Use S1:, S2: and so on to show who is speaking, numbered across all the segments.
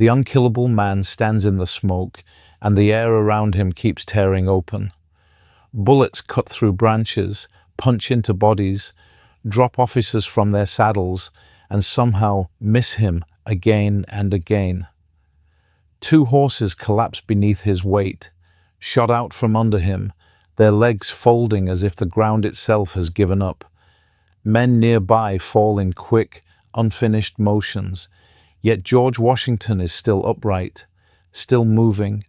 S1: The unkillable man stands in the smoke, and the air around him keeps tearing open. Bullets cut through branches, punch into bodies, drop officers from their saddles, and somehow miss him again and again. 2 horses collapse beneath his weight, shot out from under him, their legs folding as if the ground itself has given up. Men nearby fall in quick, unfinished motions, yet George Washington is still upright, still moving,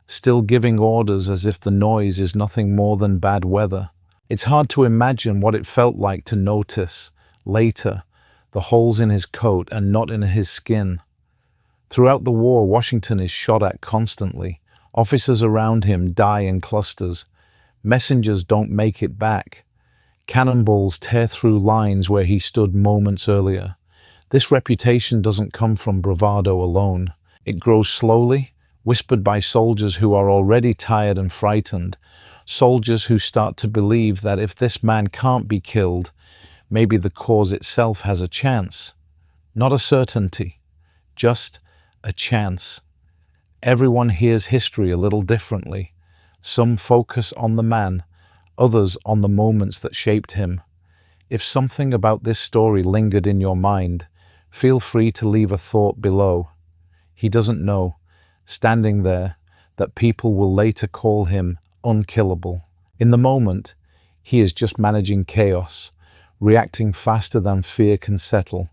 S1: still giving orders as if the noise is nothing more than bad weather. It's hard to imagine what it felt like to notice, later, the holes in his coat and not in his skin. Throughout the war, Washington is shot at constantly. Officers around him die in clusters. Messengers don't make it back. Cannonballs tear through lines where he stood moments earlier. This reputation doesn't come from bravado alone. It grows slowly, whispered by soldiers who are already tired and frightened, soldiers who start to believe that if this man can't be killed, maybe the cause itself has a chance. Not a certainty, just a chance. Everyone hears history a little differently. Some focus on the man, others on the moments that shaped him. If something about this story lingered in your mind, feel free to leave a thought below. He doesn't know, standing there, that people will later call him unkillable. In the moment, he is just managing chaos, reacting faster than fear can settle.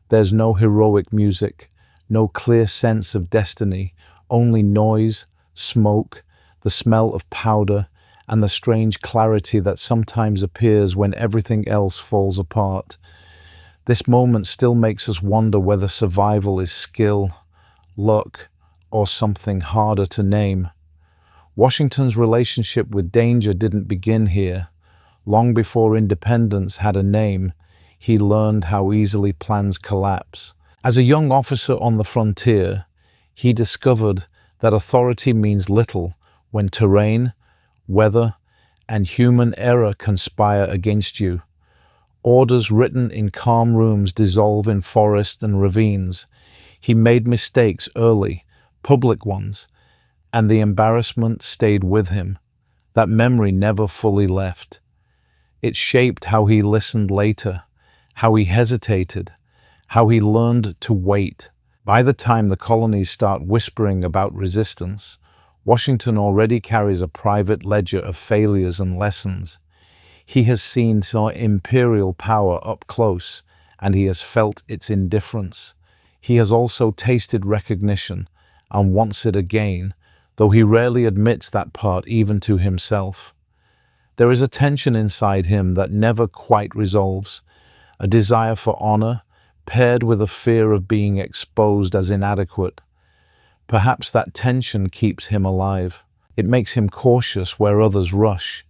S1: There's no heroic music, no clear sense of destiny, only noise, smoke, the smell of powder, and the strange clarity that sometimes appears when everything else falls apart. This moment still makes us wonder whether survival is skill, luck, or something harder to name. Washington's relationship with danger didn't begin here. Long before independence had a name, he learned how easily plans collapse. As a young officer on the frontier, he discovered that authority means little when terrain, weather, and human error conspire against you. Orders written in calm rooms dissolve in forests and ravines. He made mistakes early, public ones, and the embarrassment stayed with him. That memory never fully left. It shaped how he listened later, how he hesitated, how he learned to wait. By the time the colonies start whispering about resistance, Washington already carries a private ledger of failures and lessons. He has seen imperial power up close, and he has felt its indifference. He has also tasted recognition, and wants it again, though he rarely admits that part even to himself. There is a tension inside him that never quite resolves, a desire for honor, paired with a fear of being exposed as inadequate. Perhaps that tension keeps him alive. It makes him cautious where others rush.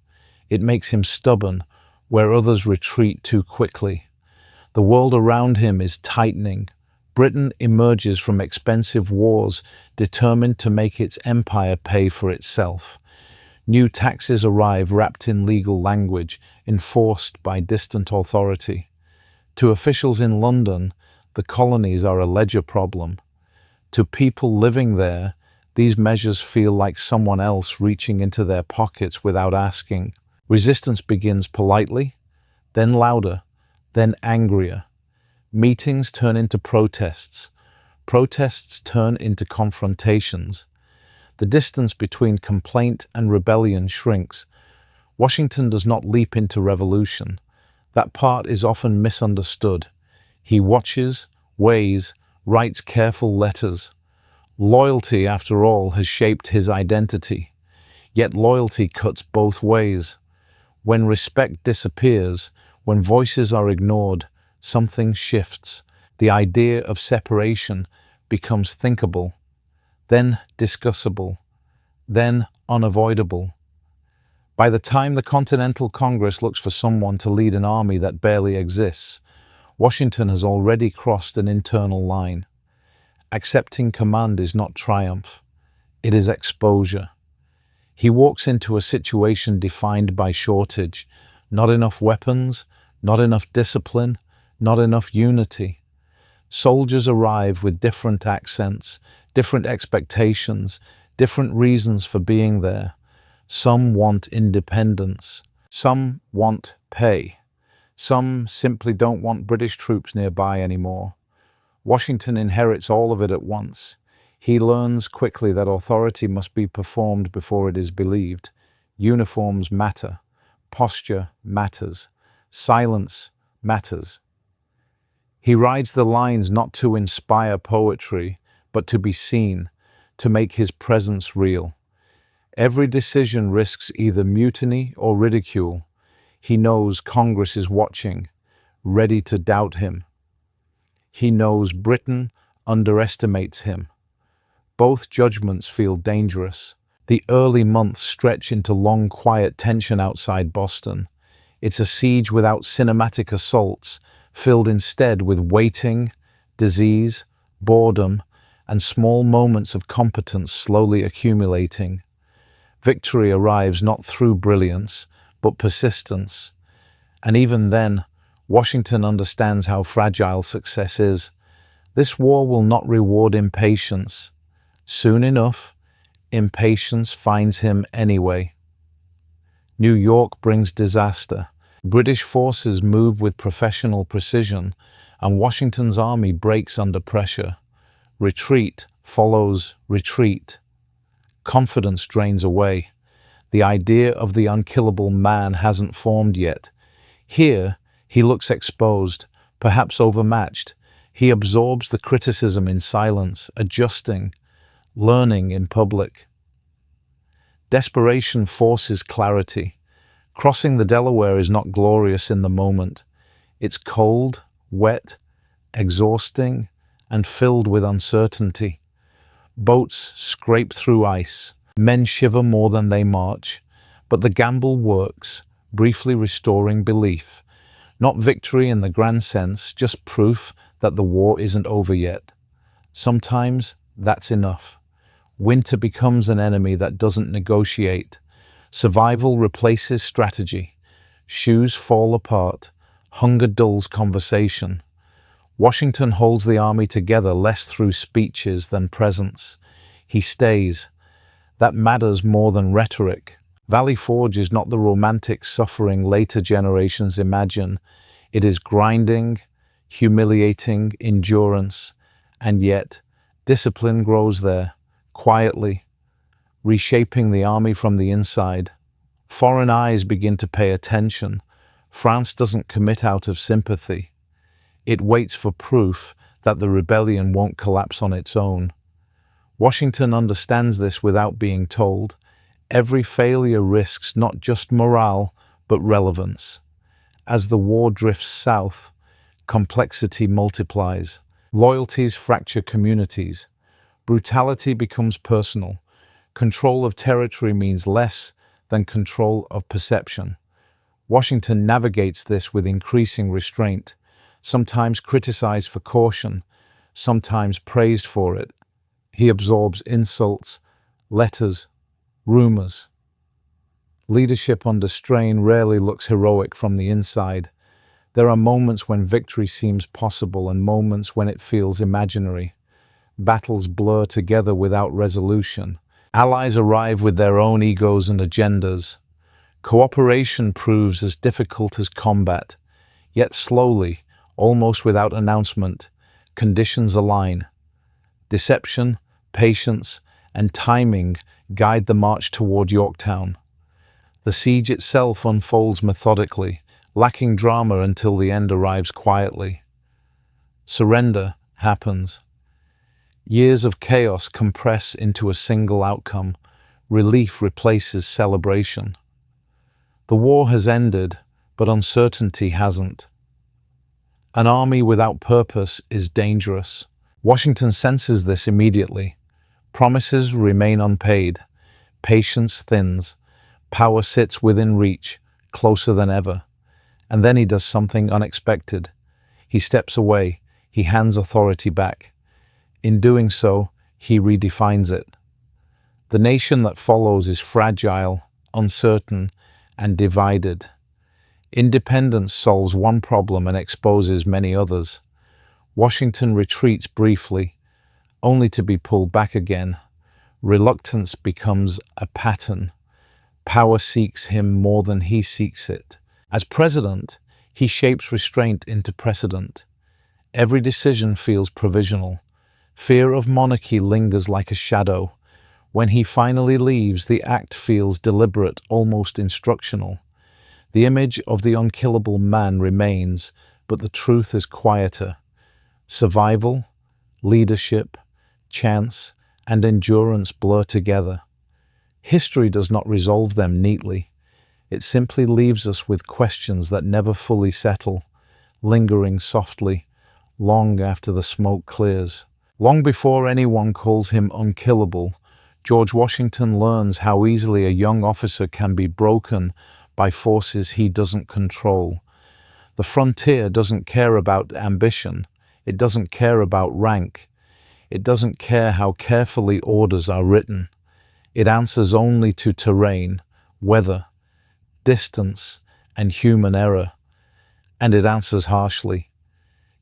S1: It makes him stubborn where others retreat too quickly. The world around him is tightening. Britain emerges from expensive wars, determined to make its empire pay for itself. New taxes arrive wrapped in legal language, enforced by distant authority. To officials in London, the colonies are a ledger problem. To people living there, these measures feel like someone else reaching into their pockets without asking. Resistance begins politely, then louder, then angrier. Meetings turn into protests. Protests turn into confrontations. The distance between complaint and rebellion shrinks. Washington does not leap into revolution. That part is often misunderstood. He watches, weighs, writes careful letters. Loyalty, after all, has shaped his identity. Yet loyalty cuts both ways. When respect disappears, when voices are ignored, something shifts. The idea of separation becomes thinkable, then discussable, then unavoidable. By the time the Continental Congress looks for someone to lead an army that barely exists, Washington has already crossed an internal line. Accepting command is not triumph, it is exposure. He walks into a situation defined by shortage, not enough weapons, not enough discipline, not enough unity. Soldiers arrive with different accents, different expectations, different reasons for being there. Some want independence. Some want pay. Some simply don't want British troops nearby anymore. Washington inherits all of it at once. He learns quickly that authority must be performed before it is believed. Uniforms matter. Posture matters. Silence matters. He rides the lines not to inspire poetry, but to be seen, to make his presence real. Every decision risks either mutiny or ridicule. He knows Congress is watching, ready to doubt him. He knows Britain underestimates him. Both judgments feel dangerous. The early months stretch into long, quiet tension outside Boston. It's a siege without cinematic assaults, filled instead with waiting, disease, boredom, and small moments of competence slowly accumulating. Victory arrives not through brilliance, but persistence. And even then, Washington understands how fragile success is. This war will not reward impatience. Soon enough, impatience finds him anyway. New York brings disaster. British forces move with professional precision, and Washington's army breaks under pressure. Retreat follows retreat. Confidence drains away. The idea of the unkillable man hasn't formed yet. Here, he looks exposed, perhaps overmatched. He absorbs the criticism in silence, adjusting, learning in public. Desperation forces clarity. Crossing the Delaware is not glorious in the moment. It's cold, wet, exhausting, and filled with uncertainty. Boats scrape through ice. Men shiver more than they march. But the gamble works, briefly restoring belief. Not victory in the grand sense, just proof that the war isn't over yet. Sometimes that's enough. Winter becomes an enemy that doesn't negotiate. Survival replaces strategy. Shoes fall apart. Hunger dulls conversation. Washington holds the army together less through speeches than presence. He stays. That matters more than rhetoric. Valley Forge is not the romantic suffering later generations imagine. It is grinding, humiliating endurance, and yet discipline grows there, quietly, reshaping the army from the inside. Foreign eyes begin to pay attention. France doesn't commit out of sympathy. It waits for proof that the rebellion won't collapse on its own. Washington understands this without being told. Every failure risks not just morale, but relevance. As the war drifts south, complexity multiplies. Loyalties fracture communities. Brutality becomes personal. Control of territory means less than control of perception. Washington navigates this with increasing restraint, sometimes criticized for caution, sometimes praised for it. He absorbs insults, letters, rumors. Leadership under strain rarely looks heroic from the inside. There are moments when victory seems possible and moments when it feels imaginary. Battles blur together without resolution. Allies arrive with their own egos and agendas. Cooperation proves as difficult as combat. Yet slowly, almost without announcement, conditions align. Deception, patience, and timing guide the march toward Yorktown. The siege itself unfolds methodically, lacking drama until the end arrives quietly. Surrender happens. Years of chaos compress into a single outcome. Relief replaces celebration. The war has ended, but uncertainty hasn't. An army without purpose is dangerous. Washington senses this immediately. Promises remain unpaid. Patience thins. Power sits within reach, closer than ever. And then he does something unexpected. He steps away. He hands authority back. In doing so, he redefines it. The nation that follows is fragile, uncertain, and divided. Independence solves one problem and exposes many others. Washington retreats briefly, only to be pulled back again. Reluctance becomes a pattern. Power seeks him more than he seeks it. As president, he shapes restraint into precedent. Every decision feels provisional. Fear of monarchy lingers like a shadow. When he finally leaves, the act feels deliberate, almost instructional. The image of the unkillable man remains, but the truth is quieter. Survival, leadership, chance, and endurance blur together. History does not resolve them neatly. It simply leaves us with questions that never fully settle, lingering softly, long after the smoke clears. Long before anyone calls him unkillable, George Washington learns how easily a young officer can be broken by forces he doesn't control. The frontier doesn't care about ambition. It doesn't care about rank. It doesn't care how carefully orders are written. It answers only to terrain, weather, distance, and human error. And it answers harshly.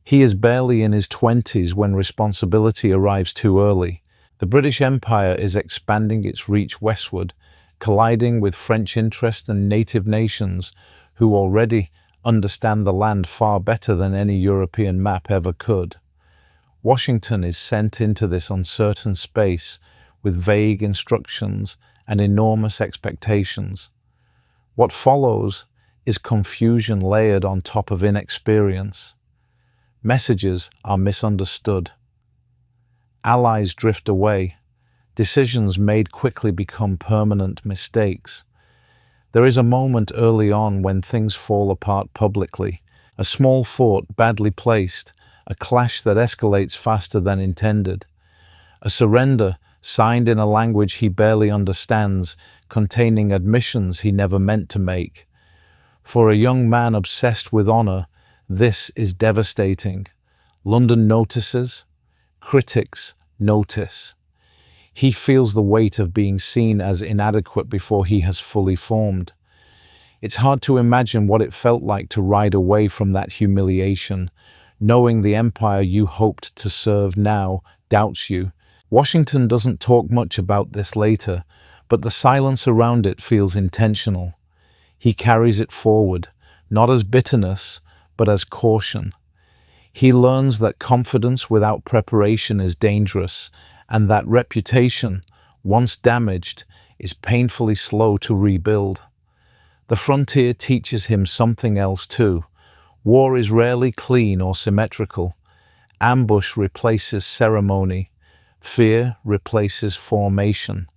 S1: He is barely in his 20s when responsibility arrives too early. The British Empire is expanding its reach westward, colliding with French interest and native nations who already understand the land far better than any European map ever could. Washington is sent into this uncertain space with vague instructions and enormous expectations. What follows is confusion layered on top of inexperience. Messages are misunderstood. Allies drift away. Decisions made quickly become permanent mistakes. There is a moment early on when things fall apart publicly. A small fort badly placed, a clash that escalates faster than intended, a surrender signed in a language he barely understands, containing admissions he never meant to make. For a young man obsessed with honor, this is devastating. London notices, critics notice. He feels the weight of being seen as inadequate before he has fully formed. It's hard to imagine what it felt like to ride away from that humiliation, knowing the empire you hoped to serve now doubts you. Washington doesn't talk much about this later, but the silence around it feels intentional. He carries it forward, not as bitterness, but as caution. He learns that confidence without preparation is dangerous, and that reputation, once damaged, is painfully slow to rebuild. The frontier teaches him something else too. War is rarely clean or symmetrical. Ambush replaces ceremony. Fear replaces formation.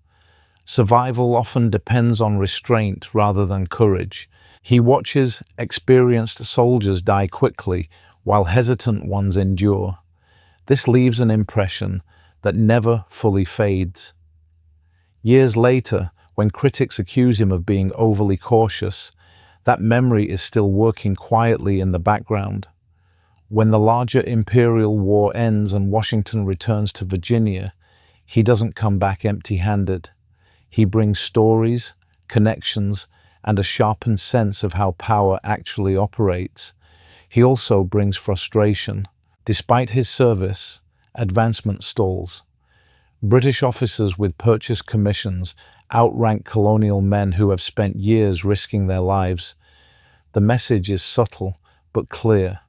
S1: Survival often depends on restraint rather than courage. He watches experienced soldiers die quickly while hesitant ones endure. This leaves an impression that never fully fades. Years later, when critics accuse him of being overly cautious, that memory is still working quietly in the background. When the larger imperial war ends and Washington returns to Virginia, he doesn't come back empty-handed. He brings stories, connections, and a sharpened sense of how power actually operates. He also brings frustration. Despite his service, advancement stalls. British officers with purchase commissions outrank colonial men who have spent years risking their lives. The message is subtle but clear.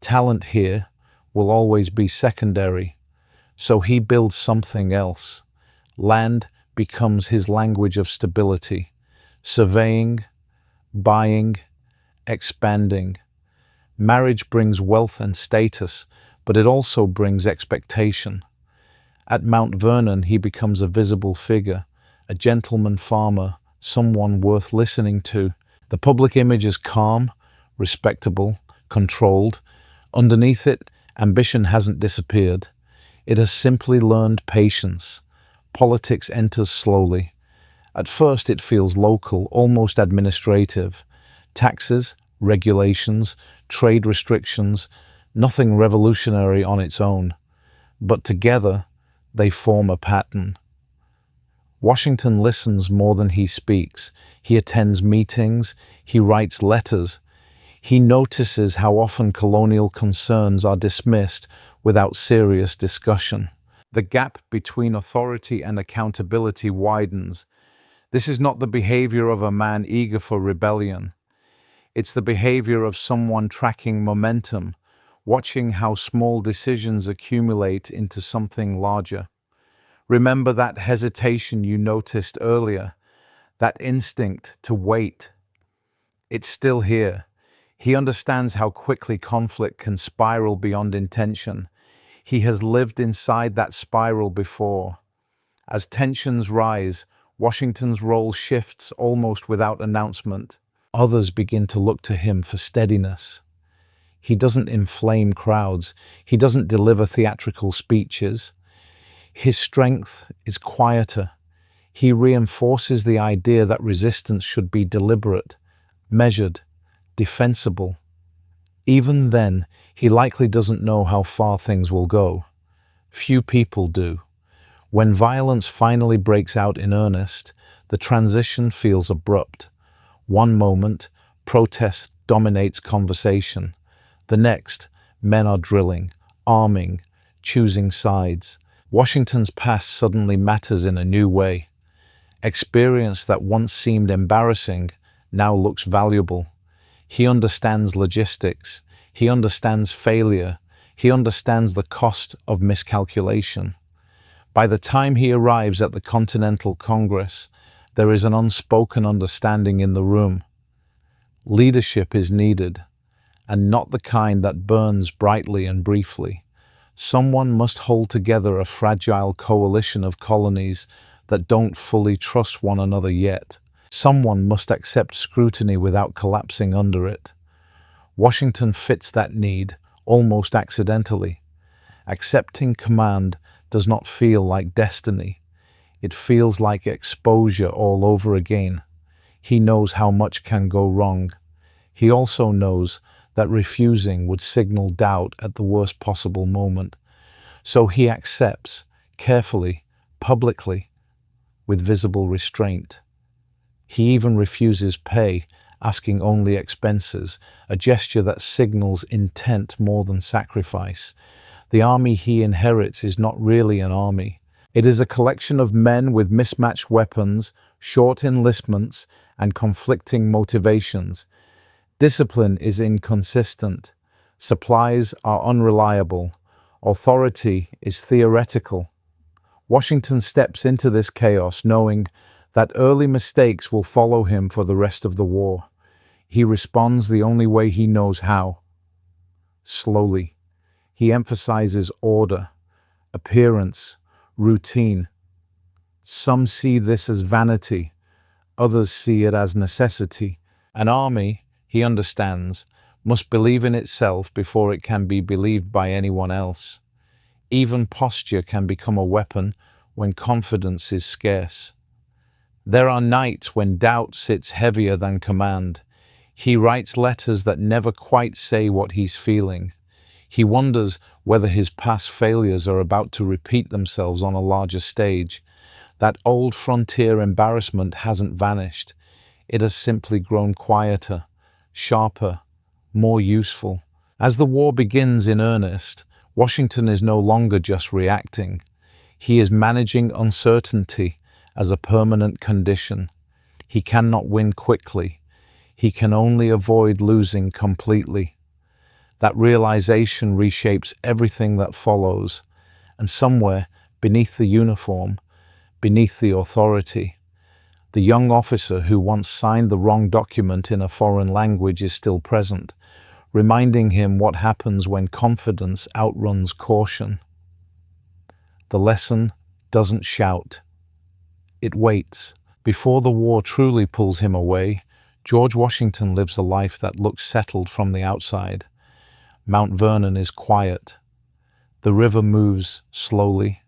S1: Talent here will always be secondary, so he builds something else. Land becomes his language of stability. Surveying, buying, expanding. Marriage brings wealth and status, but it also brings expectation. At Mount Vernon, he becomes a visible figure, a gentleman farmer, someone worth listening to. The public image is calm, respectable, controlled. Underneath it, ambition hasn't disappeared. It has simply learned patience. Politics enters slowly. At first, it feels local, almost administrative. Taxes, regulations, trade restrictions, nothing revolutionary on its own. But together, they form a pattern. Washington listens more than he speaks. He attends meetings. He writes letters. He notices how often colonial concerns are dismissed without serious discussion. The gap between authority and accountability widens. This is not the behavior of a man eager for rebellion. It's the behavior of someone tracking momentum, watching how small decisions accumulate into something larger. Remember that hesitation you noticed earlier, that instinct to wait. It's still here. He understands how quickly conflict can spiral beyond intention. He has lived inside that spiral before. As tensions rise, Washington's role shifts almost without announcement. Others begin to look to him for steadiness. He doesn't inflame crowds. He doesn't deliver theatrical speeches. His strength is quieter. He reinforces the idea that resistance should be deliberate, measured, defensible. Even then, he likely doesn't know how far things will go. Few people do. When violence finally breaks out in earnest, the transition feels abrupt. One moment, protest dominates conversation. The next, men are drilling, arming, choosing sides. Washington's past suddenly matters in a new way. Experience that once seemed embarrassing now looks valuable. He understands logistics. He understands failure. He understands the cost of miscalculation. By the time he arrives at the Continental Congress, there is an unspoken understanding in the room. Leadership is needed, and not the kind that burns brightly and briefly. Someone must hold together a fragile coalition of colonies that don't fully trust one another yet. Someone must accept scrutiny without collapsing under it. Washington fits that need, almost accidentally. Accepting command does not feel like destiny. It feels like exposure all over again. He knows how much can go wrong. He also knows that refusing would signal doubt at the worst possible moment. So he accepts, carefully, publicly, with visible restraint. He even refuses pay, asking only expenses, a gesture that signals intent more than sacrifice. The army he inherits is not really an army. It is a collection of men with mismatched weapons, short enlistments, and conflicting motivations. Discipline is inconsistent. Supplies are unreliable. Authority is theoretical. Washington steps into this chaos knowing that early mistakes will follow him for the rest of the war. He responds the only way he knows how. Slowly. He emphasizes order, appearance, routine. Some see this as vanity. Others see it as necessity. An army, he understands, must believe in itself before it can be believed by anyone else. Even posture can become a weapon when confidence is scarce. There are nights when doubt sits heavier than command. He writes letters that never quite say what he's feeling. He wonders whether his past failures are about to repeat themselves on a larger stage. That old frontier embarrassment hasn't vanished. It has simply grown quieter, sharper, more useful. As the war begins in earnest, Washington is no longer just reacting. He is managing uncertainty as a permanent condition. He cannot win quickly. He can only avoid losing completely. That realization reshapes everything that follows, and somewhere beneath the uniform, beneath the authority, the young officer who once signed the wrong document in a foreign language is still present, reminding him what happens when confidence outruns caution. The lesson doesn't shout. It waits. Before the war truly pulls him away, George Washington lives a life that looks settled from the outside. Mount Vernon is quiet. The river moves slowly.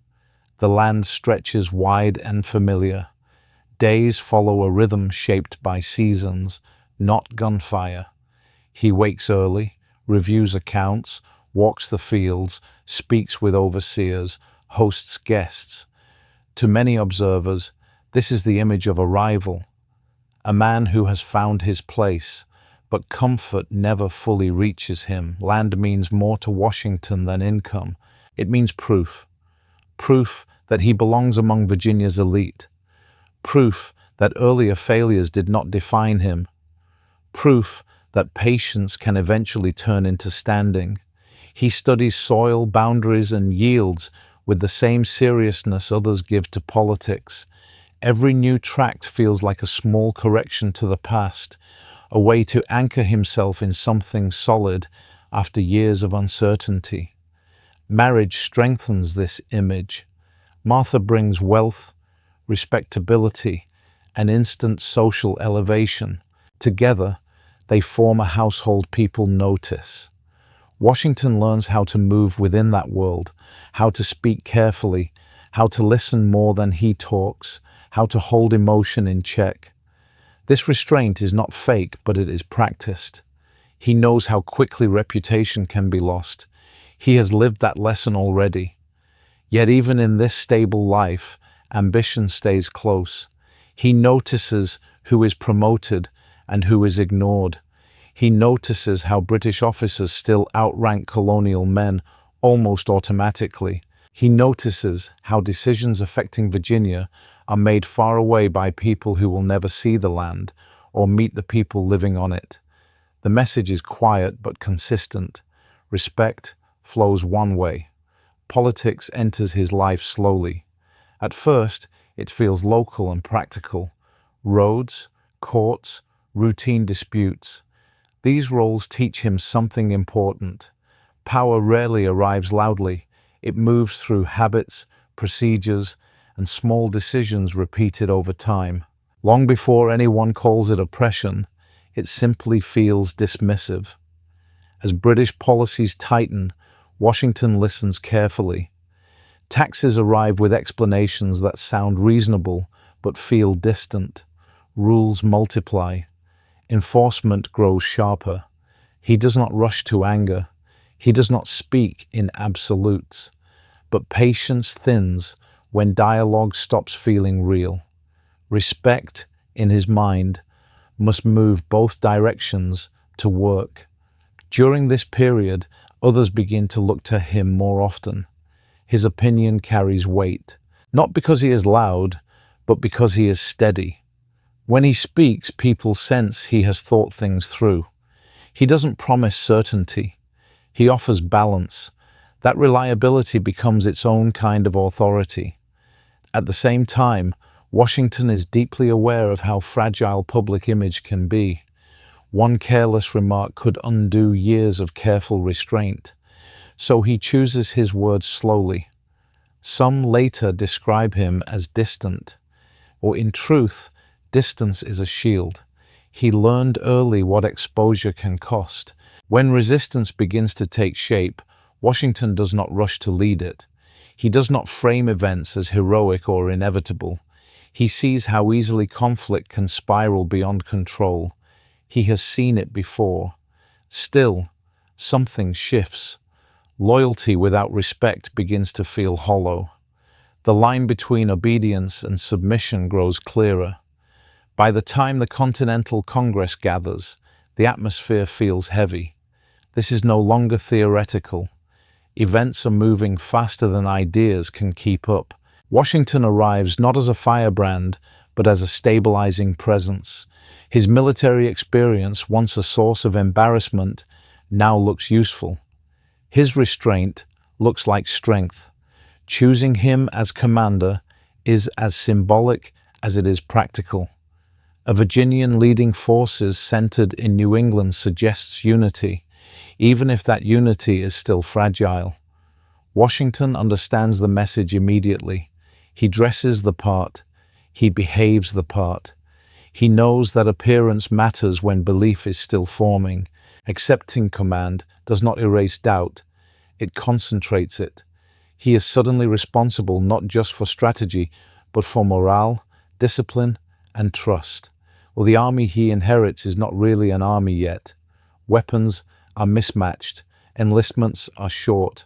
S1: The land stretches wide and familiar. Days follow a rhythm shaped by seasons, not gunfire. He wakes early, reviews accounts, walks the fields, speaks with overseers, hosts guests. To many observers, this is the image of arrival, a man who has found his place. But comfort never fully reaches him. Land means more to Washington than income. It means proof. Proof that he belongs among Virginia's elite. Proof that earlier failures did not define him. Proof that patience can eventually turn into standing. He studies soil, boundaries, and yields with the same seriousness others give to politics. Every new tract feels like a small correction to the past, a way to anchor himself in something solid after years of uncertainty. Marriage strengthens this image. Martha brings wealth, respectability, and instant social elevation. Together, they form a household people notice. Washington learns how to move within that world, how to speak carefully, how to listen more than he talks, how to hold emotion in check. This restraint is not fake, but it is practiced. He knows how quickly reputation can be lost. He has lived that lesson already. Yet even in this stable life, ambition stays close. He notices who is promoted and who is ignored. He notices how British officers still outrank colonial men almost automatically. He notices how decisions affecting Virginia are made far away by people who will never see the land or meet the people living on it. The message is quiet but consistent. Respect flows one way. Politics enters his life slowly. At first, it feels local and practical. Roads, courts, routine disputes. These roles teach him something important. Power rarely arrives loudly. It moves through habits, procedures, and small decisions repeated over time. Long before anyone calls it oppression, it simply feels dismissive. As British policies tighten, Washington listens carefully. Taxes arrive with explanations that sound reasonable but feel distant. Rules multiply. Enforcement grows sharper. He does not rush to anger. He does not speak in absolutes. But patience thins when dialogue stops feeling real. Respect, in his mind, must move both directions to work. During this period, others begin to look to him more often. His opinion carries weight, not because he is loud, but because he is steady. When he speaks, people sense he has thought things through. He doesn't promise certainty. He offers balance. That reliability becomes its own kind of authority. At the same time, Washington is deeply aware of how fragile public image can be. One careless remark could undo years of careful restraint. So he chooses his words slowly. Some later describe him as distant, or in truth, distance is a shield. He learned early what exposure can cost. When resistance begins to take shape, Washington does not rush to lead it. He does not frame events as heroic or inevitable. He sees how easily conflict can spiral beyond control. He has seen it before. Still, something shifts. Loyalty without respect begins to feel hollow. The line between obedience and submission grows clearer. By the time the Continental Congress gathers, the atmosphere feels heavy. This is no longer theoretical. Events are moving faster than ideas can keep up. Washington arrives not as a firebrand, but as a stabilizing presence. His military experience, once a source of embarrassment, now looks useful. His restraint looks like strength. Choosing him as commander is as symbolic as it is practical. A Virginian leading forces centered in New England suggests unity, even if that unity is still fragile. Washington understands the message immediately. He dresses the part. He behaves the part. He knows that appearance matters when belief is still forming. Accepting command does not erase doubt. It concentrates it. He is suddenly responsible not just for strategy, but for morale, discipline, and trust. Well, the army he inherits is not really an army yet. Weapons are mismatched. Enlistments are short.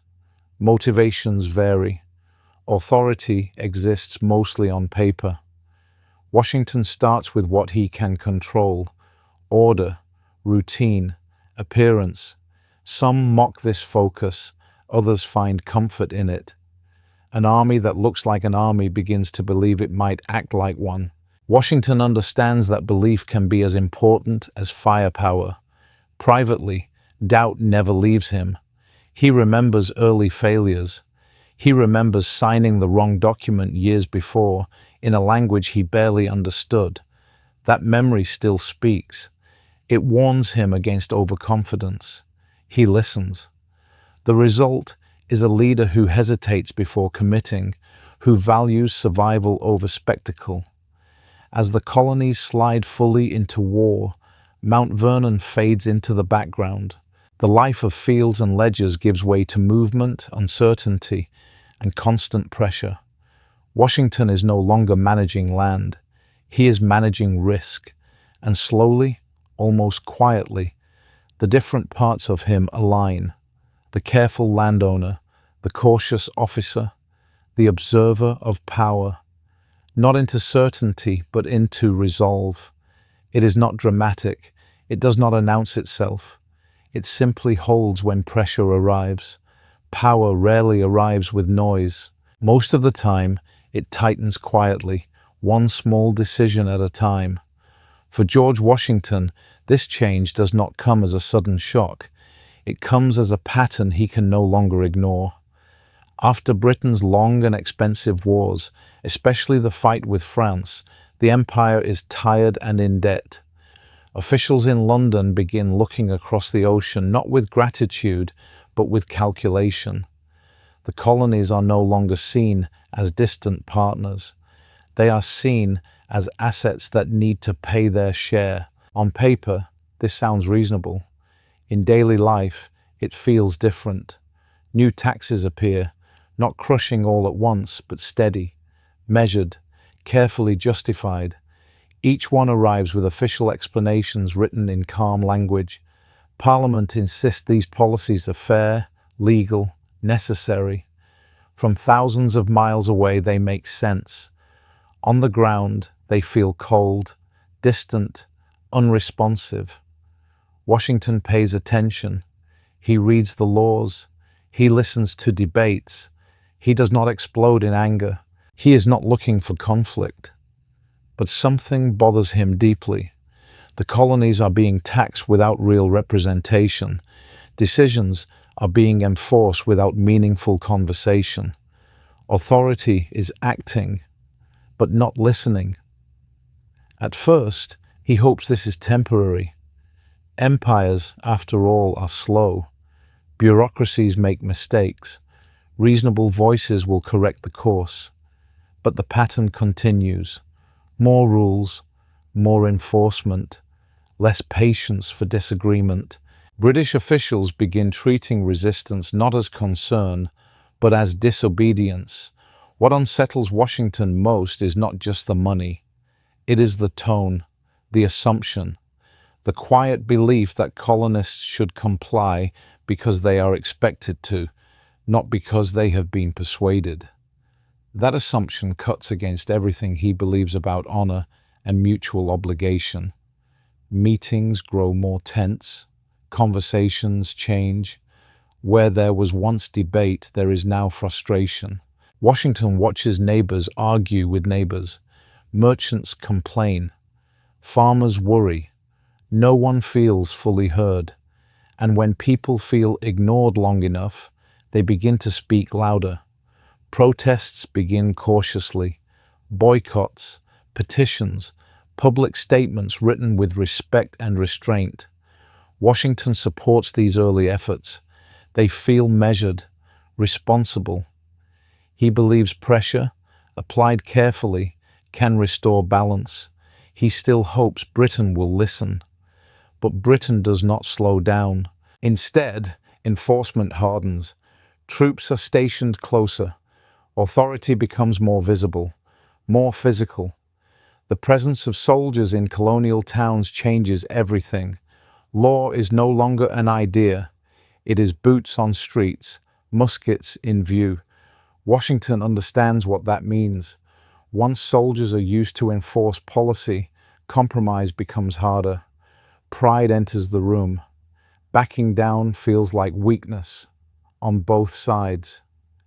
S1: Motivations vary. Authority exists mostly on paper. Washington starts with what he can control: order, routine, appearance. Some mock this focus, others find comfort in it. An army that looks like an army begins to believe it might act like one. Washington understands that belief can be as important as firepower. Privately, doubt never leaves him. He remembers early failures. He remembers signing the wrong document years before in a language he barely understood. That memory still speaks. It warns him against overconfidence. He listens. The result is a leader who hesitates before committing, who values survival over spectacle. As the colonies slide fully into war, Mount Vernon fades into the background. The life of fields and ledgers gives way to movement, uncertainty, and constant pressure. Washington is no longer managing land. He is managing risk, and slowly, almost quietly, the different parts of him align. The careful landowner, the cautious officer, the observer of power, not into certainty, but into resolve. It is not dramatic. It does not announce itself. It simply holds when pressure arrives. Power rarely arrives with noise. Most of the time, it tightens quietly, one small decision at a time. For George Washington, this change does not come as a sudden shock. It comes as a pattern he can no longer ignore. After Britain's long and expensive wars, especially the fight with France, the empire is tired and in debt. Officials in London begin looking across the ocean not with gratitude, but with calculation. The colonies are no longer seen as distant partners. They are seen as assets that need to pay their share. On paper, this sounds reasonable. In daily life, it feels different. New taxes appear, not crushing all at once, but steady, measured, carefully justified. Each one arrives with official explanations written in calm language. Parliament insists these policies are fair, legal, necessary. From thousands of miles away, they make sense. On the ground, they feel cold, distant, unresponsive. Washington pays attention. He reads the laws. He listens to debates. He does not explode in anger. He is not looking for conflict. But something bothers him deeply. The colonies are being taxed without real representation. Decisions are being enforced without meaningful conversation. Authority is acting, but not listening. At first, he hopes this is temporary. Empires, after all, are slow. Bureaucracies make mistakes. Reasonable voices will correct the course. But the pattern continues. More rules, more enforcement, less patience for disagreement. British officials begin treating resistance not as concern, but as disobedience. What unsettles Washington most is not just the money. It is the tone, the assumption, the quiet belief that colonists should comply because they are expected to, not because they have been persuaded. That assumption cuts against everything he believes about honor and mutual obligation. Meetings grow more tense. Conversations change. Where there was once debate, there is now frustration. Washington watches neighbors argue with neighbors. Merchants complain. Farmers worry. No one feels fully heard. And when people feel ignored long enough, they begin to speak louder. Protests begin cautiously. Boycotts, petitions, public statements written with respect and restraint. Washington supports these early efforts. They feel measured, responsible. He believes pressure, applied carefully, can restore balance. He still hopes Britain will listen. But Britain does not slow down. Instead, enforcement hardens. Troops are stationed closer. Authority becomes more visible, more physical. The presence of soldiers in colonial towns changes everything. Law is no longer an idea. It is boots on streets, muskets in view. Washington understands what that means. Once soldiers are used to enforce policy, compromise becomes harder. Pride enters the room. Backing down feels like weakness on both sides.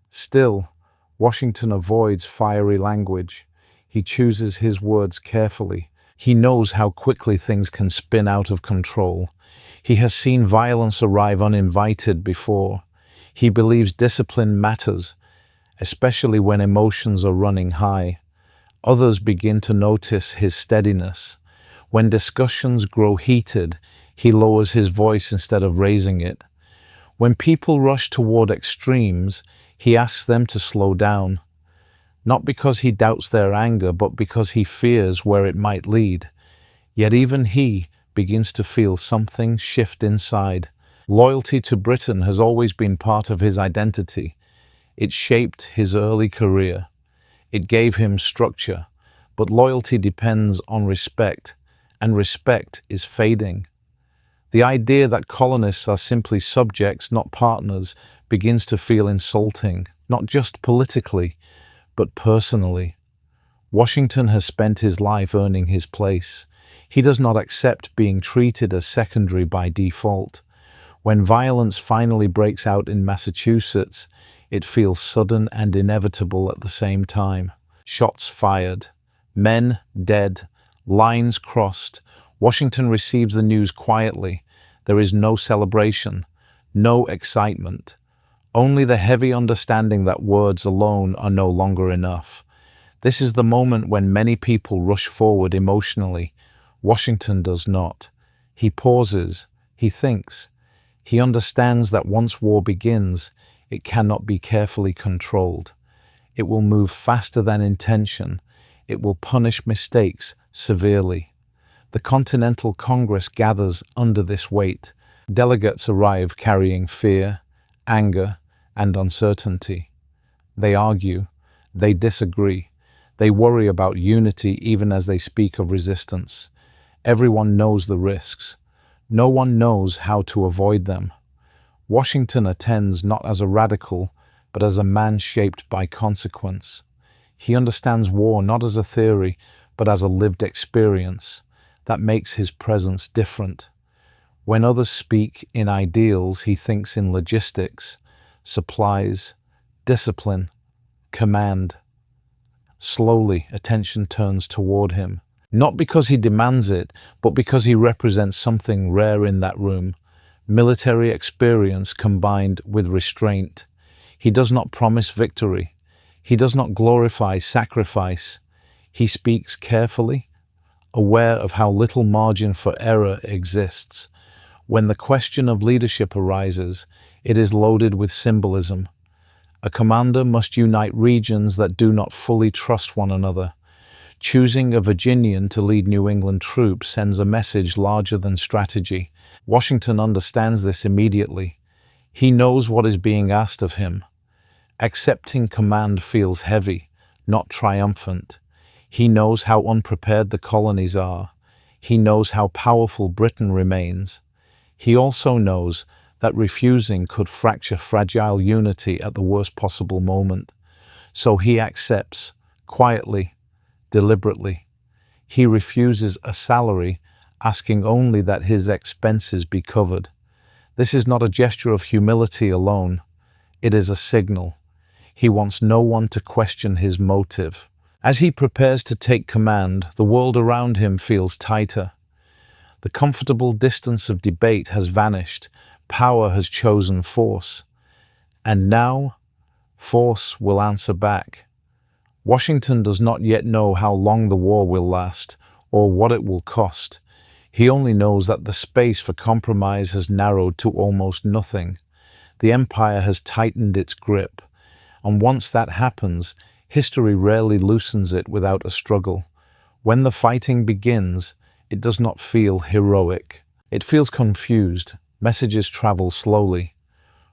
S1: Still, Washington avoids fiery language. He chooses his words carefully. He knows how quickly things can spin out of control. He has seen violence arrive uninvited before. He believes discipline matters, especially when emotions are running high. Others begin to notice his steadiness. When discussions grow heated, he lowers his voice instead of raising it. When people rush toward extremes, he asks them to slow down, not because he doubts their anger, but because he fears where it might lead. Yet even he begins to feel something shift inside. Loyalty to Britain has always been part of his identity. It shaped his early career. It gave him structure. But loyalty depends on respect, and respect is fading. The idea that colonists are simply subjects, not partners, begins to feel insulting, not just politically, but personally. Washington has spent his life earning his place. He does not accept being treated as secondary by default. When violence finally breaks out in Massachusetts, it feels sudden and inevitable at the same time. Shots fired, men dead, lines crossed. Washington receives the news quietly. There is no celebration, no excitement. Only the heavy understanding that words alone are no longer enough. This is the moment when many people rush forward emotionally. Washington does not. He pauses. He thinks. He understands that once war begins, it cannot be carefully controlled. It will move faster than intention. It will punish mistakes severely. The Continental Congress gathers under this weight. Delegates arrive carrying fear, anger, and uncertainty. They argue. They disagree. They worry about unity even as they speak of resistance. Everyone knows the risks. No one knows how to avoid them. Washington attends not as a radical, but as a man shaped by consequence. He understands war not as a theory, but as a lived experience. That makes his presence different. When others speak in ideals, he thinks in logistics, supplies, discipline, command. Slowly, attention turns toward him. Not because he demands it, but because he represents something rare in that room. Military experience combined with restraint. He does not promise victory. He does not glorify sacrifice. He speaks carefully, aware of how little margin for error exists. When the question of leadership arises, it is loaded with symbolism. A commander must unite regions that do not fully trust one another. Choosing a Virginian to lead New England troops sends a message larger than strategy. Washington understands this immediately. He knows what is being asked of him. Accepting command feels heavy, not triumphant. He knows how unprepared the colonies are. He knows how powerful Britain remains. He also knows that refusing could fracture fragile unity at the worst possible moment. So he accepts, quietly, deliberately. He refuses a salary, asking only that his expenses be covered. This is not a gesture of humility alone. It is a signal. He wants no one to question his motive. As he prepares to take command, the world around him feels tighter. The comfortable distance of debate has vanished. Power has chosen force. And now, force will answer back. Washington does not yet know how long the war will last or what it will cost. He only knows that the space for compromise has narrowed to almost nothing. The empire has tightened its grip. And once that happens, history rarely loosens it without a struggle. When the fighting begins, it does not feel heroic. It feels confused. Messages travel slowly.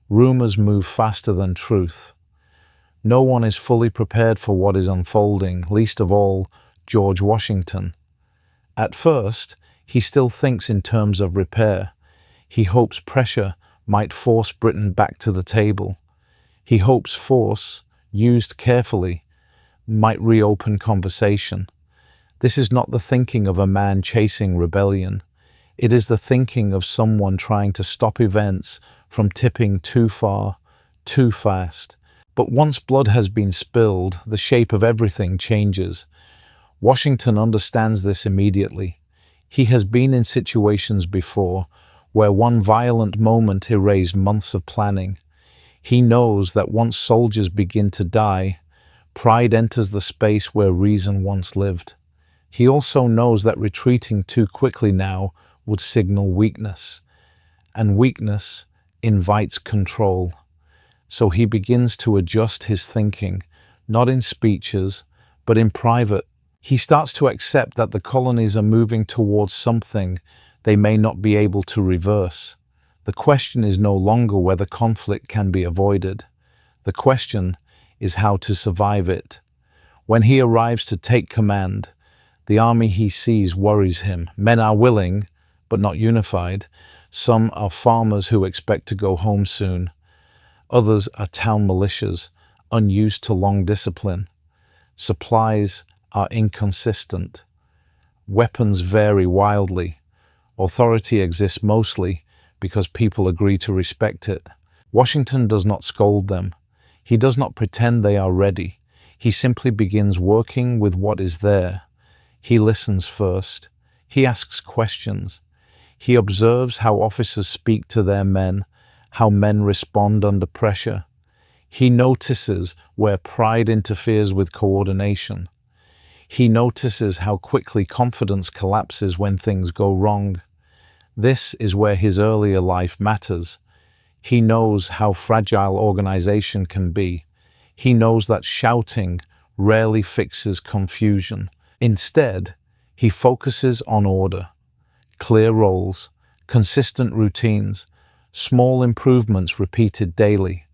S1: Rumors move faster than truth. No one is fully prepared for what is unfolding, least of all George Washington. At first, he still thinks in terms of repair. He hopes pressure might force Britain back to the table. He hopes force, used carefully, might reopen conversation. This is not the thinking of a man chasing rebellion. It is the thinking of someone trying to stop events from tipping too far, too fast. But once blood has been spilled, the shape of everything changes. Washington understands this immediately. He has been in situations before where one violent moment erased months of planning. He knows that once soldiers begin to die, pride enters the space where reason once lived. He also knows that retreating too quickly now would signal weakness, and weakness invites control. So he begins to adjust his thinking, not in speeches, but in private. He starts to accept that the colonies are moving towards something they may not be able to reverse. The question is no longer whether conflict can be avoided. The question is how to survive it. When he arrives to take command, the army he sees worries him. Men are willing, but not unified. Some are farmers who expect to go home soon. Others are town militias, unused to long discipline. Supplies are inconsistent. Weapons vary wildly. Authority exists mostly because people agree to respect it. Washington does not scold them. He does not pretend they are ready. He simply begins working with what is there. He listens first. He asks questions. He observes how officers speak to their men, how men respond under pressure. He notices where pride interferes with coordination. He notices how quickly confidence collapses when things go wrong. This is where his earlier life matters. He knows how fragile organization can be. He knows that shouting rarely fixes confusion. Instead, he focuses on order, clear roles, consistent routines, small improvements repeated daily.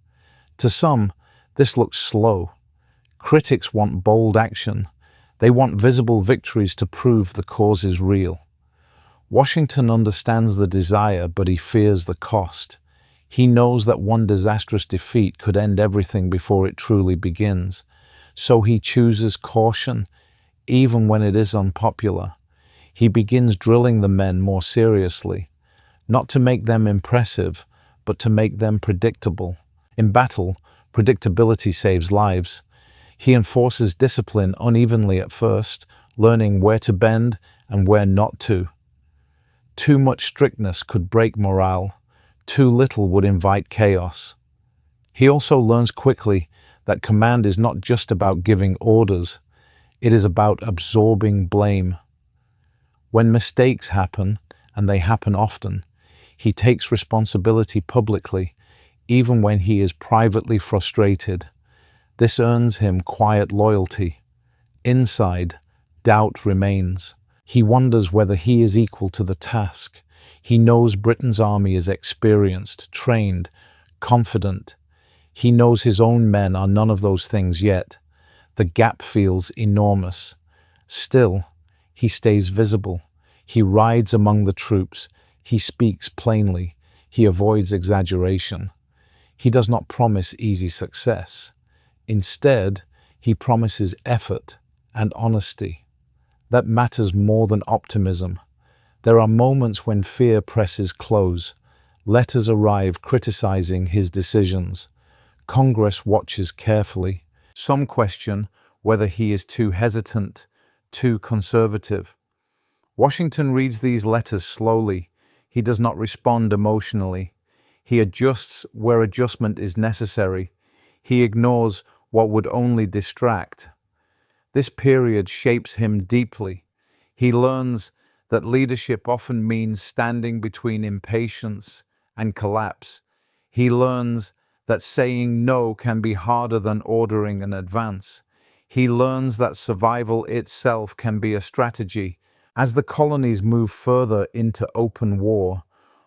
S1: To some, this looks slow. Critics want bold action. They want visible victories to prove the cause is real. Washington understands the desire, but he fears the cost. He knows that one disastrous defeat could end everything before it truly begins. So he chooses caution, even when it is unpopular. He begins drilling the men more seriously, not to make them impressive, but to make them predictable. In battle, predictability saves lives. He enforces discipline unevenly at first, learning where to bend and where not to. Too much strictness could break morale. Too little would invite chaos. He also learns quickly that command is not just about giving orders. It is about absorbing blame. When mistakes happen, and they happen often, he takes responsibility publicly, even when he is privately frustrated. This earns him quiet loyalty. Inside, doubt remains. He wonders whether he is equal to the task. He knows Britain's army is experienced, trained, confident. He knows his own men are none of those things yet. The gap feels enormous. Still, he stays visible. He rides among the troops. He speaks plainly. He avoids exaggeration. He does not promise easy success. Instead, he promises effort and honesty. That matters more than optimism. There are moments when fear presses close. Letters arrive criticizing his decisions. Congress watches carefully. Some question whether he is too hesitant, too conservative. Washington reads these letters slowly. He does not respond emotionally. He adjusts where adjustment is necessary. He ignores what would only distract. This period shapes him deeply. He learns that leadership often means standing between impatience and collapse. He learns that saying no can be harder than ordering an advance. He learns that survival itself can be a strategy. As the colonies move further into open war,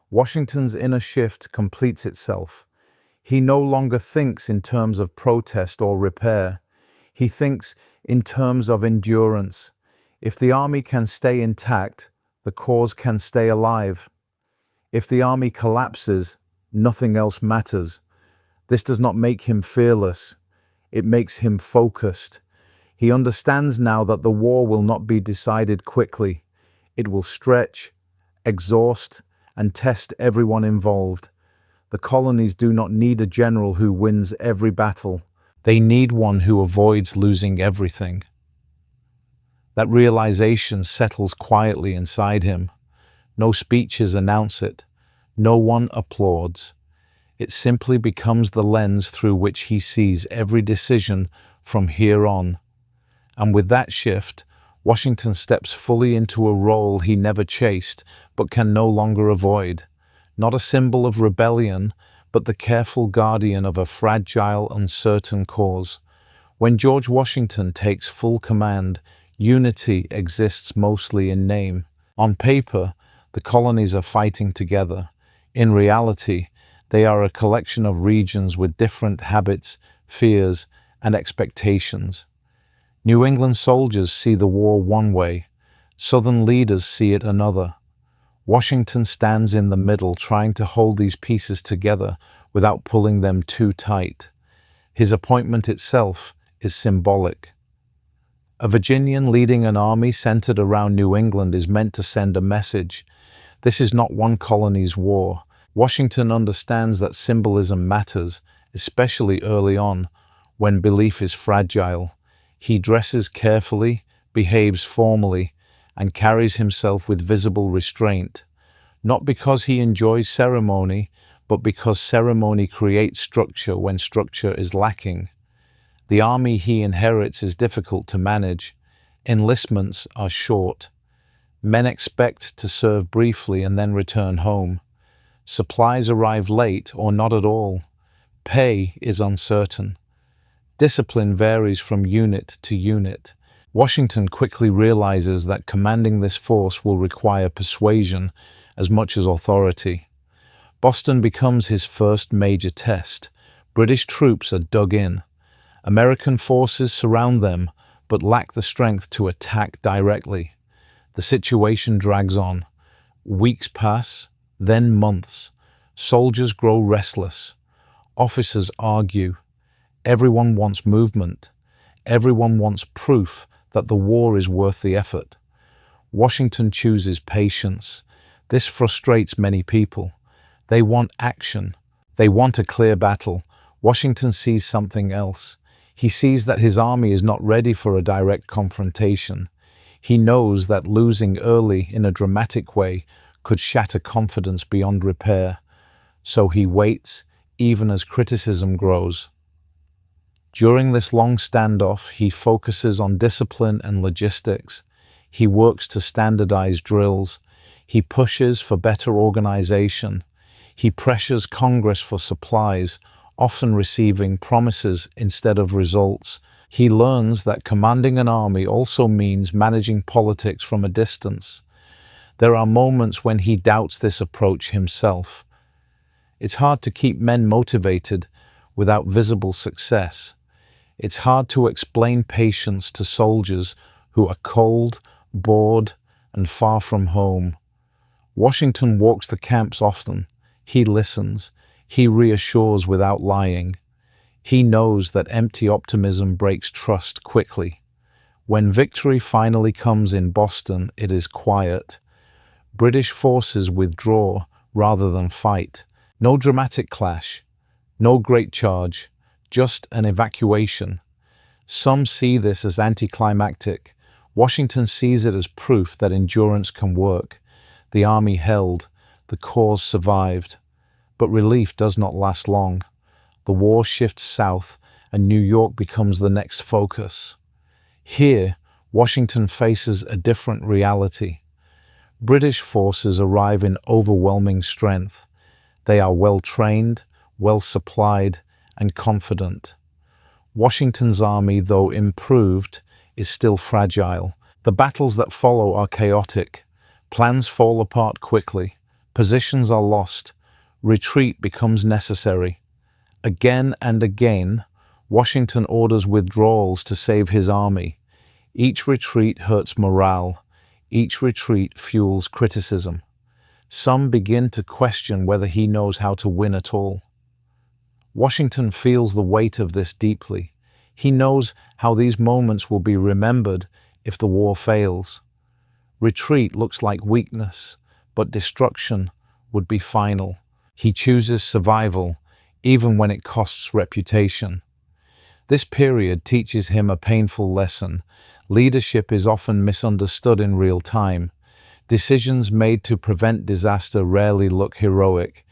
S1: Washington's inner shift completes itself. He no longer thinks in terms of protest or repair. He thinks in terms of endurance. If the army can stay intact, the cause can stay alive. If the army collapses, nothing else matters. This does not make him fearless. It makes him focused. He understands now that the war will not be decided quickly. It will stretch, exhaust, and test everyone involved. The colonies do not need a general who wins every battle. They need one who avoids losing everything. That realization settles quietly inside him. No speeches announce it. No one applauds. It simply becomes the lens through which he sees every decision from here on. And with that shift, Washington steps fully into a role he never chased but can no longer avoid. Not a symbol of rebellion, but the careful guardian of a fragile, uncertain cause. When George Washington takes full command, unity exists mostly in name. On paper, the colonies are fighting together. In reality, they are a collection of regions with different habits, fears, and expectations. New England soldiers see the war one way. Southern leaders see it another. Washington stands in the middle, trying to hold these pieces together without pulling them too tight. His appointment itself is symbolic. A Virginian leading an army centered around New England is meant to send a message. This is not one colony's war. Washington understands that symbolism matters, especially early on, when belief is fragile. He dresses carefully, behaves formally, and carries himself with visible restraint, not because he enjoys ceremony, but because ceremony creates structure when structure is lacking. The army he inherits is difficult to manage. Enlistments are short. Men expect to serve briefly and then return home. Supplies arrive late or not at all. Pay is uncertain. Discipline varies from unit to unit. Washington quickly realizes that commanding this force will require persuasion as much as authority. Boston becomes his first major test. British troops are dug in. American forces surround them, but lack the strength to attack directly. The situation drags on. Weeks pass, then months. Soldiers grow restless. Officers argue. Everyone wants movement. Everyone wants proof that the war is worth the effort. Washington chooses patience. This frustrates many people. They want action. They want a clear battle. Washington sees something else. He sees that his army is not ready for a direct confrontation. He knows that losing early in a dramatic way could shatter confidence beyond repair. So he waits, even as criticism grows. During this long standoff, he focuses on discipline and logistics. He works to standardize drills. He pushes for better organization. He pressures Congress for supplies, often receiving promises instead of results. He learns that commanding an army also means managing politics from a distance. There are moments when he doubts this approach himself. It's hard to keep men motivated without visible success. It's hard to explain patience to soldiers who are cold, bored, and far from home. Washington walks the camps often. He listens. He reassures without lying. He knows that empty optimism breaks trust quickly. When victory finally comes in Boston, it is quiet. British forces withdraw rather than fight. No dramatic clash, no great charge, just an evacuation. Some see this as anticlimactic. Washington sees it as proof that endurance can work. The army held, the cause survived. But relief does not last long. The war shifts south, and New York becomes the next focus. Here, Washington faces a different reality. British forces arrive in overwhelming strength. They are well-trained, well-supplied, and confident. Washington's army, though improved, is still fragile. The battles that follow are chaotic. Plans fall apart quickly. Positions are lost. Retreat becomes necessary. Again and again, Washington orders withdrawals to save his army. Each retreat hurts morale. Each retreat fuels criticism. Some begin to question whether he knows how to win at all. Washington feels the weight of this deeply. He knows how these moments will be remembered if the war fails. Retreat looks like weakness, but destruction would be final. He chooses survival, even when it costs reputation. This period teaches him a painful lesson. Leadership is often misunderstood in real time. Decisions made to prevent disaster rarely look heroic.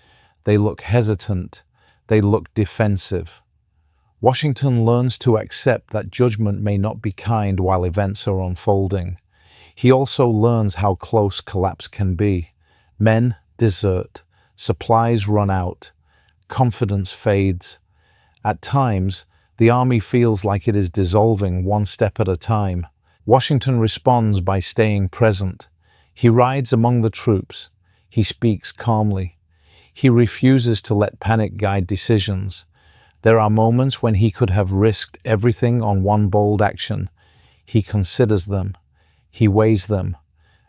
S1: They look hesitant. They look defensive. Washington learns to accept that judgment may not be kind while events are unfolding. He also learns how close collapse can be. Men desert, supplies run out, confidence fades. At times, the army feels like it is dissolving one step at a time. Washington responds by staying present. He rides among the troops. He speaks calmly. He refuses to let panic guide decisions. There are moments when he could have risked everything on one bold action. He considers them. He weighs them.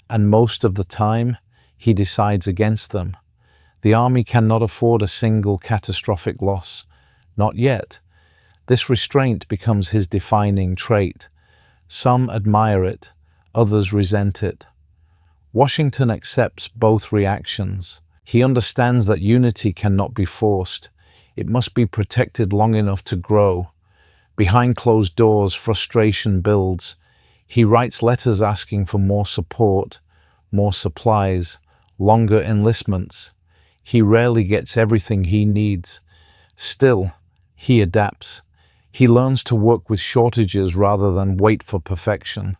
S1: And most of the time, he decides against them. The army cannot afford a single catastrophic loss. Not yet. This restraint becomes his defining trait. Some admire it, others resent it. Washington accepts both reactions. He understands that unity cannot be forced. It must be protected long enough to grow. Behind closed doors, frustration builds. He writes letters asking for more support, more supplies, longer enlistments. He rarely gets everything he needs. Still, he adapts. He learns to work with shortages rather than wait for perfection.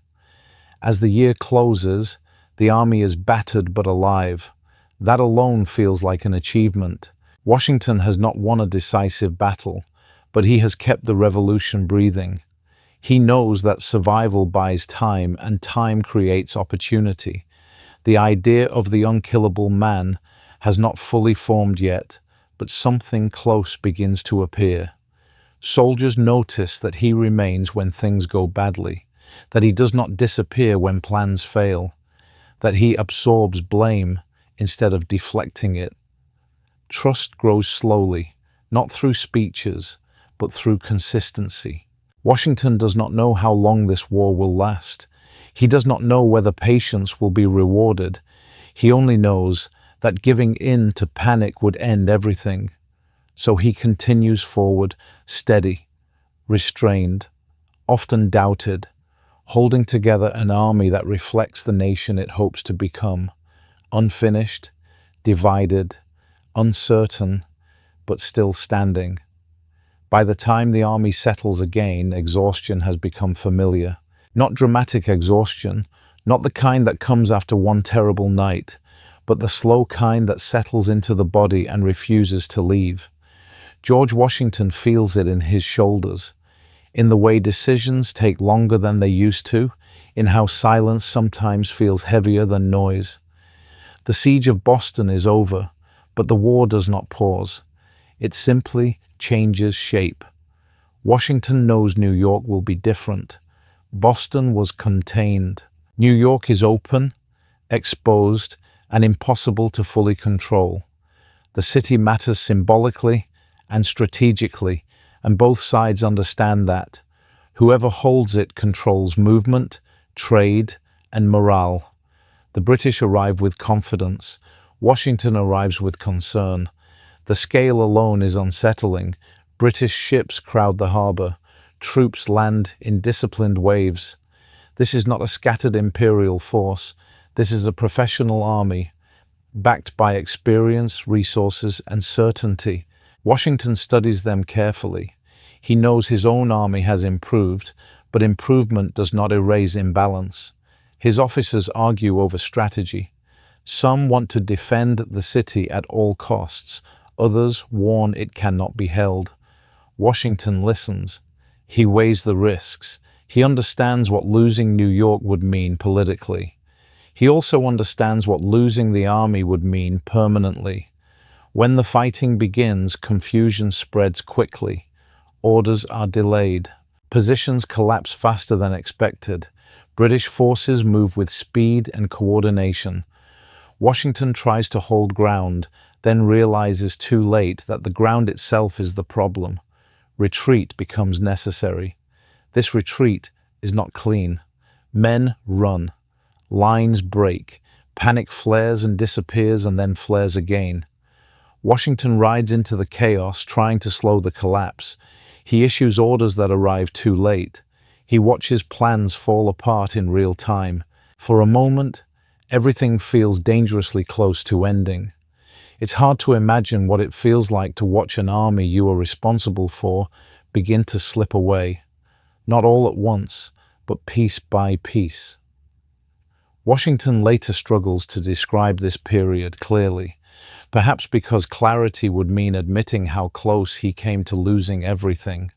S1: As the year closes, the army is battered but alive. That alone feels like an achievement. Washington has not won a decisive battle, but he has kept the revolution breathing. He knows that survival buys time, and time creates opportunity. The idea of the unkillable man has not fully formed yet, but something close begins to appear. Soldiers notice that he remains when things go badly, that he does not disappear when plans fail, that he absorbs blame instead of deflecting it. Trust grows slowly, not through speeches, but through consistency. Washington does not know how long this war will last. He does not know whether patience will be rewarded. He only knows that giving in to panic would end everything. So he continues forward, steady, restrained, often doubted, holding together an army that reflects the nation it hopes to become, unfinished, divided, uncertain, but still standing. By the time the army settles again, exhaustion has become familiar. Not dramatic exhaustion, not the kind that comes after one terrible night, but the slow kind that settles into the body and refuses to leave. George Washington feels it in his shoulders, in the way decisions take longer than they used to, in how silence sometimes feels heavier than noise. The siege of Boston is over, but the war does not pause. It simply changes shape. Washington knows New York will be different. Boston was contained. New York is open, exposed, and impossible to fully control. The city matters symbolically and strategically, and both sides understand that. Whoever holds it controls movement, trade, and morale. The British arrive with confidence. Washington arrives with concern. The scale alone is unsettling. British ships crowd the harbor. Troops land in disciplined waves. This is not a scattered imperial force. This is a professional army, backed by experience, resources, and certainty. Washington studies them carefully. He knows his own army has improved, but improvement does not erase imbalance. His officers argue over strategy. Some want to defend the city at all costs. Others warn it cannot be held. Washington listens. He weighs the risks. He understands what losing New York would mean politically. He also understands what losing the army would mean permanently. When the fighting begins, confusion spreads quickly. Orders are delayed. Positions collapse faster than expected. British forces move with speed and coordination. Washington tries to hold ground, then realizes too late that the ground itself is the problem. Retreat becomes necessary. This retreat is not clean. Men run. Lines break. Panic flares and disappears and then flares again. Washington rides into the chaos, trying to slow the collapse. He issues orders that arrive too late. He watches plans fall apart in real time. For a moment, everything feels dangerously close to ending. It's hard to imagine what it feels like to watch an army you are responsible for begin to slip away. Not all at once, but piece by piece. Washington later struggles to describe this period clearly, perhaps because clarity would mean admitting how close he came to losing everything.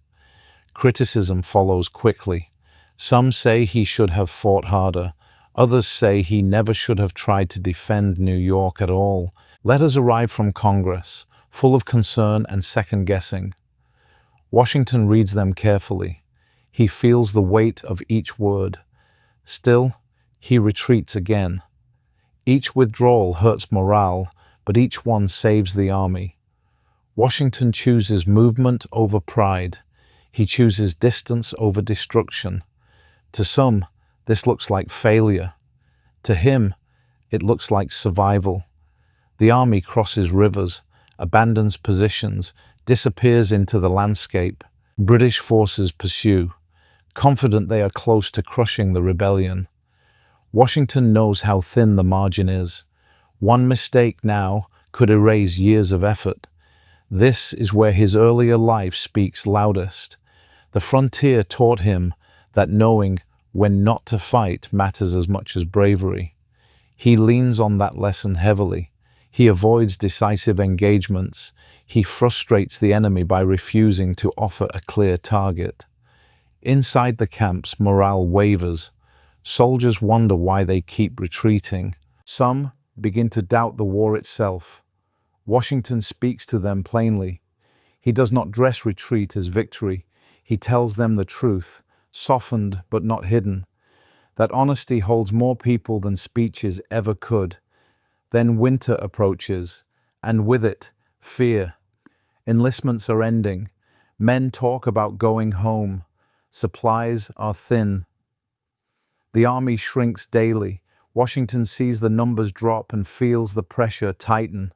S1: Criticism follows quickly. Some say he should have fought harder. Others say he never should have tried to defend New York at all. Letters arrive from Congress, full of concern and second-guessing. Washington reads them carefully. He feels the weight of each word. Still, he retreats again. Each withdrawal hurts morale, but each one saves the army. Washington chooses movement over pride. He chooses distance over destruction. To some, this looks like failure. To him, it looks like survival. The army crosses rivers, abandons positions, disappears into the landscape. British forces pursue, confident they are close to crushing the rebellion. Washington knows how thin the margin is. One mistake now could erase years of effort. This is where his earlier life speaks loudest. The frontier taught him that knowing when not to fight matters as much as bravery. He leans on that lesson heavily. He avoids decisive engagements. He frustrates the enemy by refusing to offer a clear target. Inside the camps, morale wavers. Soldiers wonder why they keep retreating. Some begin to doubt the war itself. Washington speaks to them plainly. He does not dress retreat as victory. He tells them the truth, softened but not hidden. That honesty holds more people than speeches ever could. Then winter approaches, and with it, fear. Enlistments are ending. Men talk about going home. Supplies are thin. The army shrinks daily. Washington sees the numbers drop and feels the pressure tighten.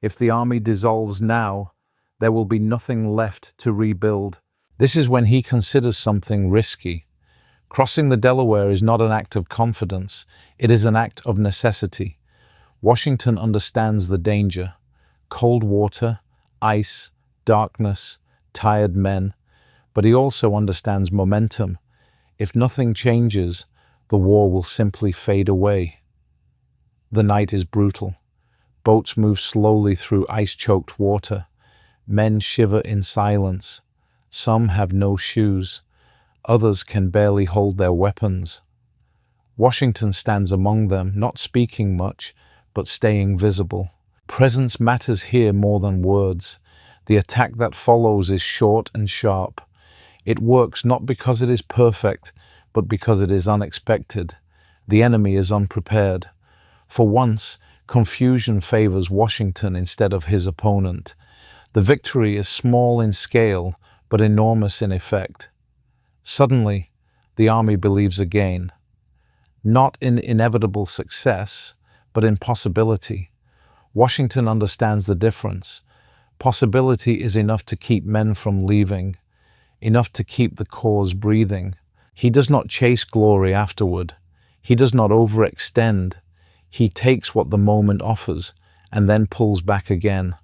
S1: If the army dissolves now, there will be nothing left to rebuild. This is when he considers something risky. Crossing the Delaware is not an act of confidence, it is an act of necessity. Washington understands the danger. Cold water, ice, darkness, tired men. But he also understands momentum. If nothing changes, the war will simply fade away. The night is brutal. Boats move slowly through ice-choked water. Men shiver in silence. Some have no shoes. Others can barely hold their weapons. Washington stands among them, not speaking much, but staying visible. Presence matters here more than words. The attack that follows is short and sharp. It works not because it is perfect, but because it is unexpected. The enemy is unprepared. For once, confusion favors Washington instead of his opponent. The victory is small in scale, but enormous in effect. Suddenly, the army believes again. Not in inevitable success, but in possibility. Washington understands the difference. Possibility is enough to keep men from leaving, enough to keep the cause breathing. He does not chase glory afterward. He does not overextend. He takes what the moment offers and then pulls back again.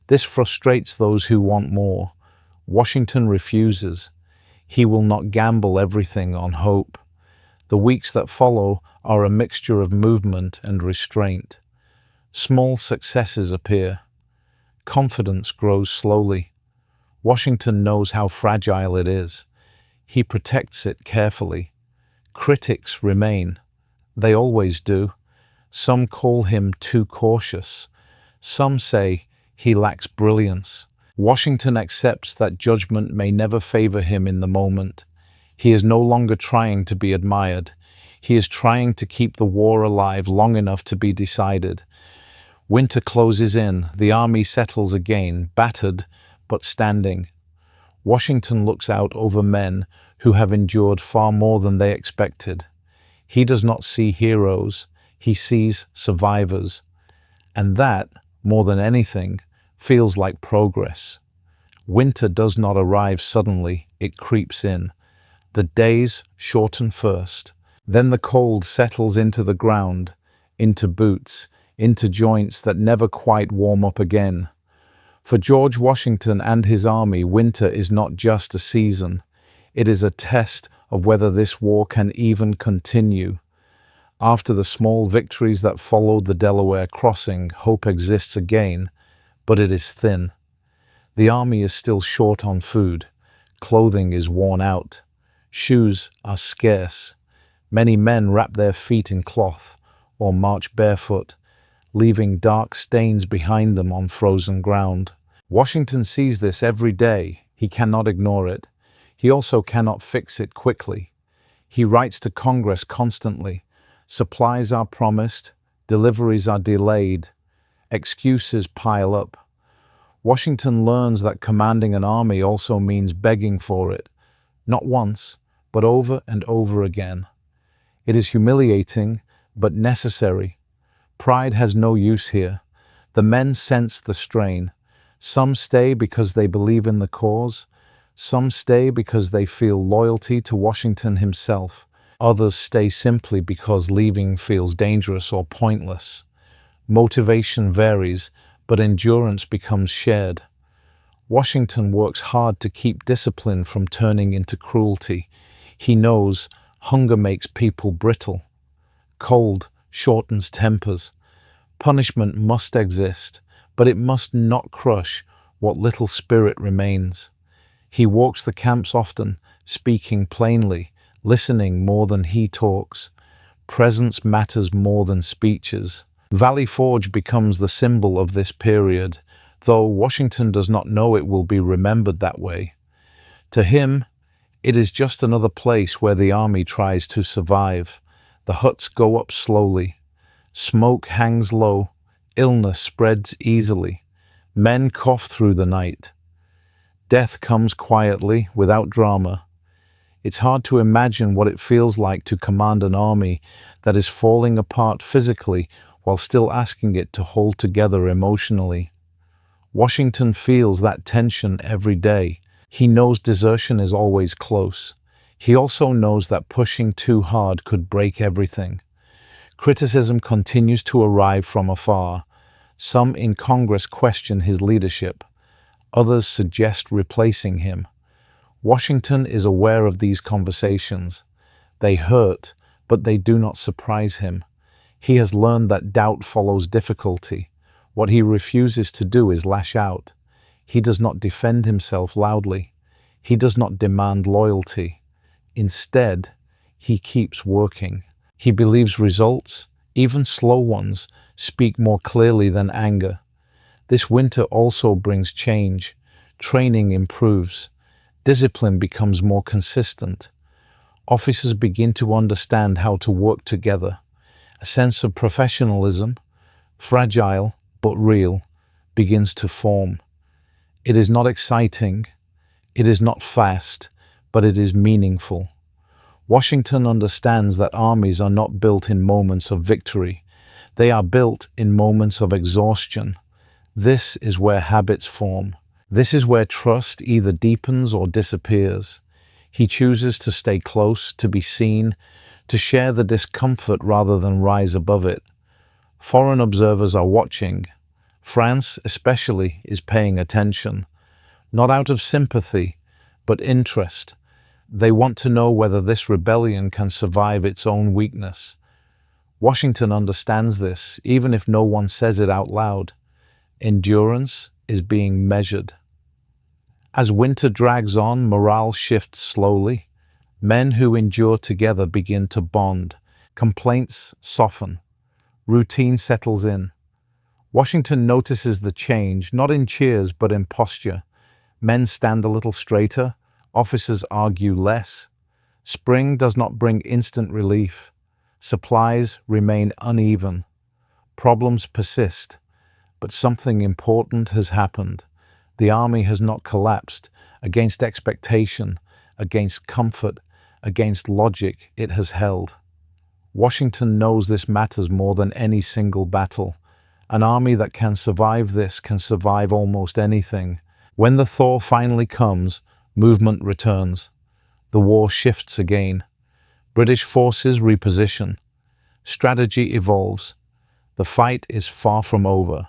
S1: This frustrates those who want more. Washington refuses. He will not gamble everything on hope. The weeks that follow are a mixture of movement and restraint. Small successes appear. Confidence grows slowly. Washington knows how fragile it is. He protects it carefully. Critics remain. They always do. Some call him too cautious. Some say he lacks brilliance. Washington accepts that judgment may never favor him in the moment. He is no longer trying to be admired. He is trying to keep the war alive long enough to be decided. Winter closes in. The army settles again, battered but standing. Washington looks out over men who have endured far more than they expected. He does not see heroes. He sees survivors. And that, more than anything, feels like progress. Winter does not arrive suddenly, it creeps in. The days shorten first. Then the cold settles into the ground, into boots, into joints that never quite warm up again. For George Washington and his army, winter is not just a season. It is a test of whether this war can even continue. After the small victories that followed the Delaware crossing, hope exists again, but it is thin. The army is still short on food. Clothing is worn out. Shoes are scarce. Many men wrap their feet in cloth or march barefoot, leaving dark stains behind them on frozen ground. Washington sees this every day. He cannot ignore it. He also cannot fix it quickly. He writes to Congress constantly. Supplies are promised, deliveries are delayed, excuses pile up. Washington learns that commanding an army also means begging for it, not once, but over and over again. It is humiliating, but necessary. Pride has no use here. The men sense the strain. Some stay because they believe in the cause. Some stay because they feel loyalty to Washington himself. Others stay simply because leaving feels dangerous or pointless. Motivation varies, but endurance becomes shared. Washington works hard to keep discipline from turning into cruelty. He knows hunger makes people brittle. Cold shortens tempers. Punishment must exist, but it must not crush what little spirit remains. He walks the camps often, speaking plainly, listening more than he talks. Presence matters more than speeches. Valley Forge becomes the symbol of this period, though Washington does not know it will be remembered that way. To him, it is just another place where the army tries to survive. The huts go up slowly. Smoke hangs low. Illness spreads easily. Men cough through the night. Death comes quietly, without drama. It's hard to imagine what it feels like to command an army that is falling apart physically while still asking it to hold together emotionally. Washington feels that tension every day. He knows desertion is always close. He also knows that pushing too hard could break everything. Criticism continues to arrive from afar. Some in Congress question his leadership. Others suggest replacing him. Washington is aware of these conversations. They hurt, but they do not surprise him. He has learned that doubt follows difficulty. What he refuses to do is lash out. He does not defend himself loudly. He does not demand loyalty. Instead, he keeps working. He believes results, even slow ones, speak more clearly than anger. This winter also brings change. Training improves. Discipline becomes more consistent. Officers begin to understand how to work together. A sense of professionalism, fragile but real, begins to form. It is not exciting, it is not fast, but it is meaningful. Washington understands that armies are not built in moments of victory. They are built in moments of exhaustion. This is where habits form. This is where trust either deepens or disappears. He chooses to stay close, to be seen, to share the discomfort rather than rise above it. Foreign observers are watching. France, especially, is paying attention, not out of sympathy, but interest. They want to know whether this rebellion can survive its own weakness. Washington understands this, even if no one says it out loud. Endurance is being measured. As winter drags on, morale shifts slowly. Men who endure together begin to bond. Complaints soften. Routine settles in. Washington notices the change, not in cheers but in posture. Men stand a little straighter. Officers argue less. Spring does not bring instant relief. Supplies remain uneven. Problems persist. But something important has happened. The army has not collapsed. Against expectation, against comfort, against logic, it has held. Washington knows this matters more than any single battle. An army that can survive this can survive almost anything. When the thaw finally comes, movement returns. The war shifts again. British forces reposition. Strategy evolves. The fight is far from over.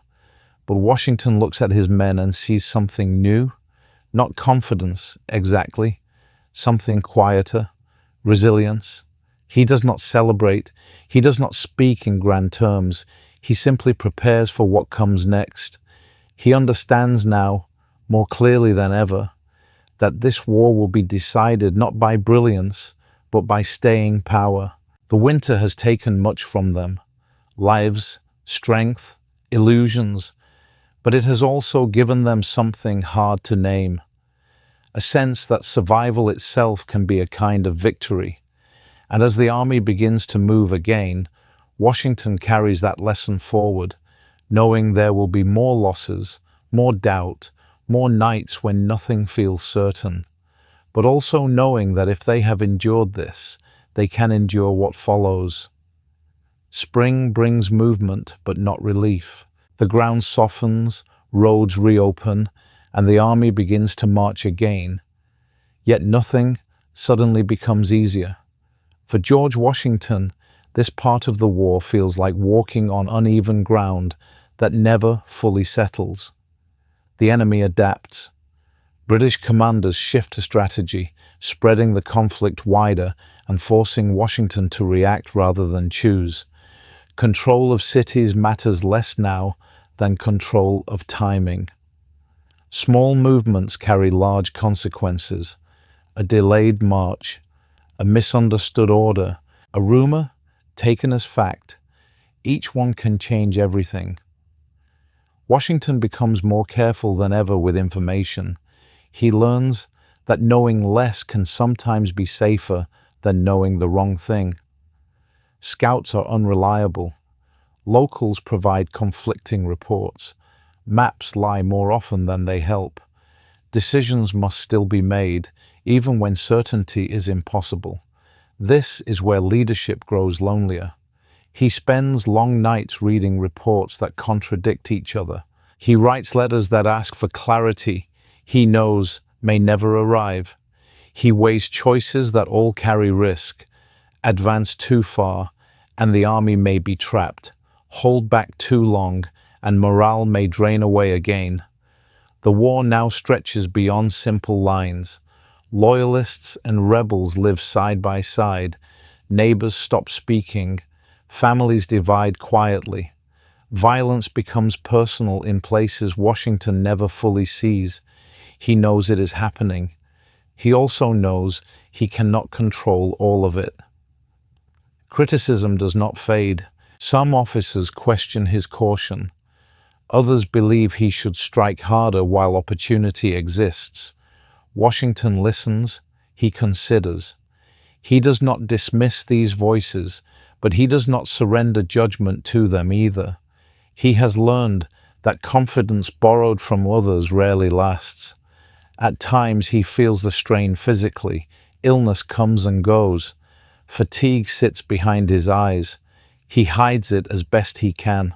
S1: But Washington looks at his men and sees something new. Not confidence, exactly. Something quieter. Resilience. He does not celebrate. He does not speak in grand terms. He simply prepares for what comes next. He understands now, more clearly than ever, that this war will be decided not by brilliance, but by staying power. The winter has taken much from them. Lives, strength, illusions. But it has also given them something hard to name. A sense that survival itself can be a kind of victory. And as the army begins to move again, Washington carries that lesson forward, knowing there will be more losses, more doubt, more nights when nothing feels certain, but also knowing that if they have endured this, they can endure what follows. Spring brings movement, but not relief. The ground softens, roads reopen, and the army begins to march again. Yet nothing suddenly becomes easier. For George Washington, this part of the war feels like walking on uneven ground that never fully settles. The enemy adapts. British commanders shift to strategy, spreading the conflict wider and forcing Washington to react rather than choose. Control of cities matters less now than control of timing. Small movements carry large consequences. A delayed march, a misunderstood order, a rumor taken as fact. Each one can change everything. Washington becomes more careful than ever with information. He learns that knowing less can sometimes be safer than knowing the wrong thing. Scouts are unreliable. Locals provide conflicting reports. Maps lie more often than they help. Decisions must still be made, even when certainty is impossible. This is where leadership grows lonelier. He spends long nights reading reports that contradict each other. He writes letters that ask for clarity he knows may never arrive. He weighs choices that all carry risk. Advance too far, and the army may be trapped. Hold back too long, and morale may drain away again. The war now stretches beyond simple lines. Loyalists and rebels live side by side. Neighbors stop speaking. Families divide quietly. Violence becomes personal in places Washington never fully sees. He knows it is happening. He also knows he cannot control all of it. Criticism does not fade. Some officers question his caution. Others believe he should strike harder while opportunity exists. Washington listens, he considers. He does not dismiss these voices, but he does not surrender judgment to them either. He has learned that confidence borrowed from others rarely lasts. At times he feels the strain physically. Illness comes and goes. Fatigue sits behind his eyes. He hides it as best he can.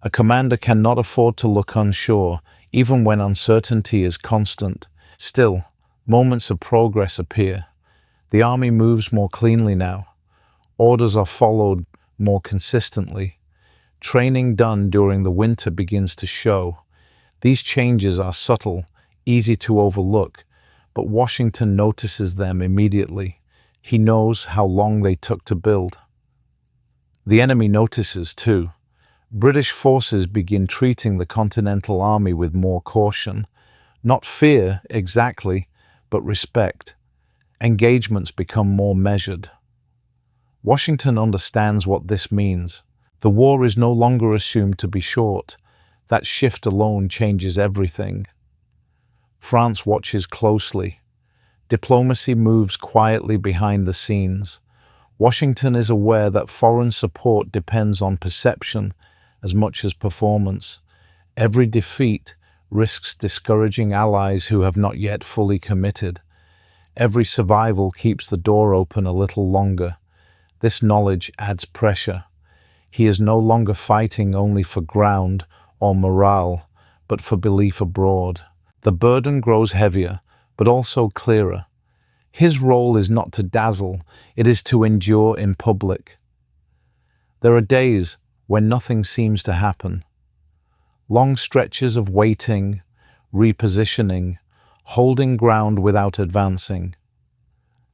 S1: A commander cannot afford to look unsure, even when uncertainty is constant. Still, moments of progress appear. The army moves more cleanly now. Orders are followed more consistently. Training done during the winter begins to show. These changes are subtle, easy to overlook, but Washington notices them immediately. He knows how long they took to build. The enemy notices too. British forces begin treating the Continental Army with more caution. Not fear, exactly, but respect. Engagements become more measured. Washington understands what this means. The war is no longer assumed to be short. That shift alone changes everything. France watches closely. Diplomacy moves quietly behind the scenes. Washington is aware that foreign support depends on perception as much as performance. Every defeat risks discouraging allies who have not yet fully committed. Every survival keeps the door open a little longer. This knowledge adds pressure. He is no longer fighting only for ground or morale, but for belief abroad. The burden grows heavier, but also clearer. His role is not to dazzle, it is to endure in public. There are days when nothing seems to happen. Long stretches of waiting, repositioning, holding ground without advancing.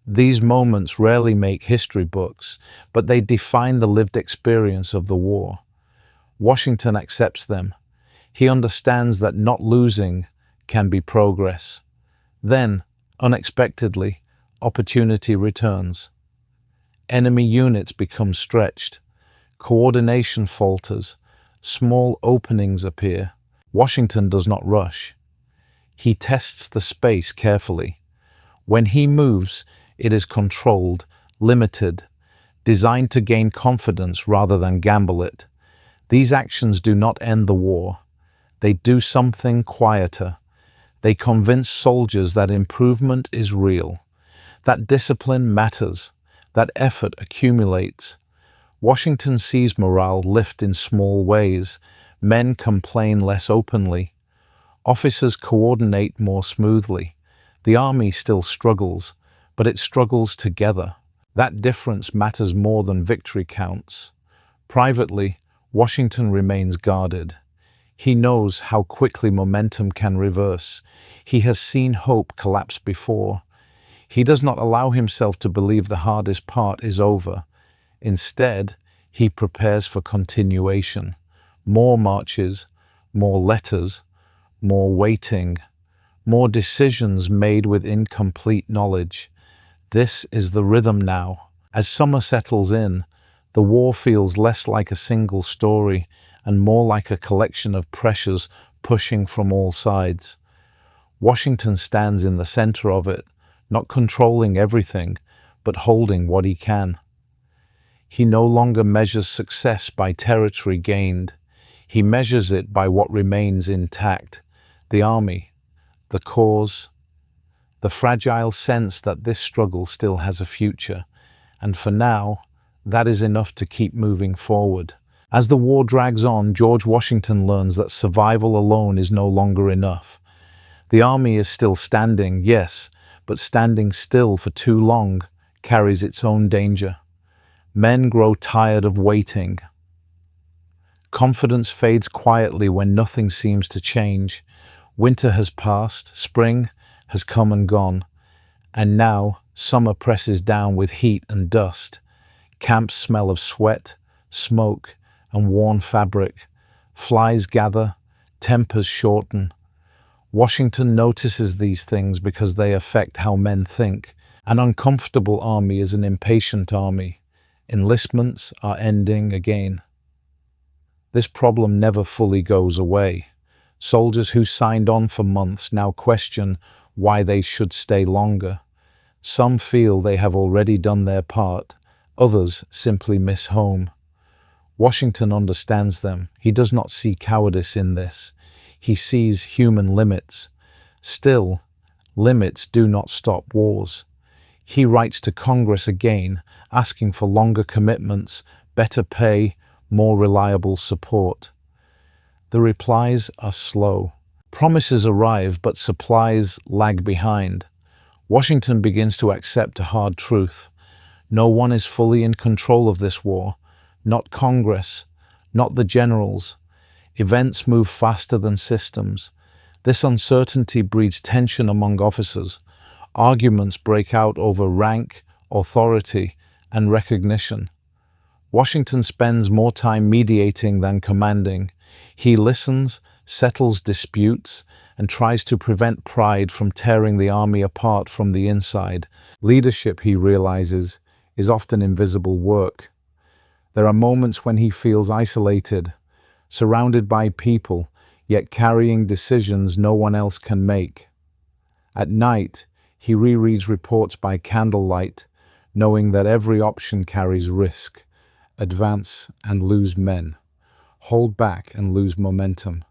S1: These moments rarely make history books, but they define the lived experience of the war. Washington accepts them. He understands that not losing can be progress. Then, unexpectedly, opportunity returns. Enemy units become stretched. Coordination falters. Small openings appear. Washington does not rush. He tests the space carefully. When he moves, it is controlled, limited, designed to gain confidence rather than gamble it. These actions do not end the war. They do something quieter. They convince soldiers that improvement is real, that discipline matters, that effort accumulates. Washington sees morale lift in small ways. Men complain less openly. Officers coordinate more smoothly. The army still struggles, but it struggles together. That difference matters more than victory counts. Privately, Washington remains guarded. He knows how quickly momentum can reverse. He has seen hope collapse before. He does not allow himself to believe the hardest part is over. Instead, he prepares for continuation. More marches, more letters, more waiting, more decisions made with incomplete knowledge. This is the rhythm now. As summer settles in, the war feels less like a single story and more like a collection of pressures pushing from all sides. Washington stands in the center of it, not controlling everything, but holding what he can. He no longer measures success by territory gained. He measures it by what remains intact: the army, the cause, the fragile sense that this struggle still has a future. And for now, that is enough to keep moving forward. As the war drags on, George Washington learns that survival alone is no longer enough. The army is still standing, yes, but standing still for too long carries its own danger. Men grow tired of waiting. Confidence fades quietly when nothing seems to change. Winter has passed, spring has come and gone, and now summer presses down with heat and dust. Camps smell of sweat, smoke, and worn fabric. Flies gather, tempers shorten. Washington notices these things because they affect how men think. An uncomfortable army is an impatient army. Enlistments are ending again. This problem never fully goes away. Soldiers who signed on for months now question why they should stay longer. Some feel they have already done their part. Others simply miss home. Washington understands them. He does not see cowardice in this. He sees human limits. Still, limits do not stop wars. He writes to Congress again, asking for longer commitments, better pay, more reliable support. The replies are slow. Promises arrive, but supplies lag behind. Washington begins to accept a hard truth. No one is fully in control of this war. Not Congress, not the generals. Events move faster than systems. This uncertainty breeds tension among officers. Arguments break out over rank, authority, and recognition. Washington spends more time mediating than commanding. He listens, settles disputes, and tries to prevent pride from tearing the army apart from the inside. Leadership, he realizes, is often invisible work. There are moments when he feels isolated, surrounded by people, yet carrying decisions no one else can make. At night, he rereads reports by candlelight, knowing that every option carries risk. Advance and lose men. Hold back and lose momentum.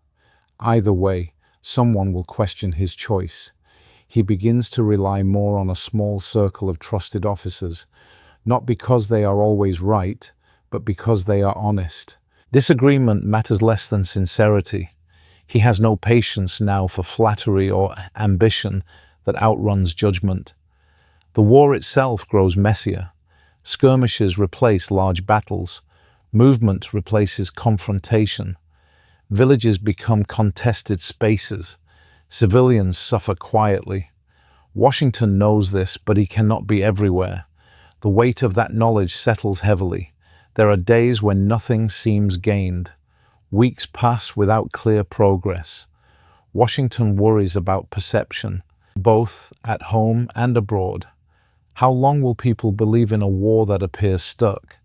S1: Either way, someone will question his choice. He begins to rely more on a small circle of trusted officers, not because they are always right, but because they are honest. Disagreement matters less than sincerity. He has no patience now for flattery or ambition that outruns judgment. The war itself grows messier. Skirmishes replace large battles. Movement replaces confrontation. Villages become contested spaces. Civilians suffer quietly. Washington knows this, but he cannot be everywhere. The weight of that knowledge settles heavily. There are days when nothing seems gained. Weeks pass without clear progress. Washington worries about perception, both at home and abroad. How long will people believe in a war that appears stuck?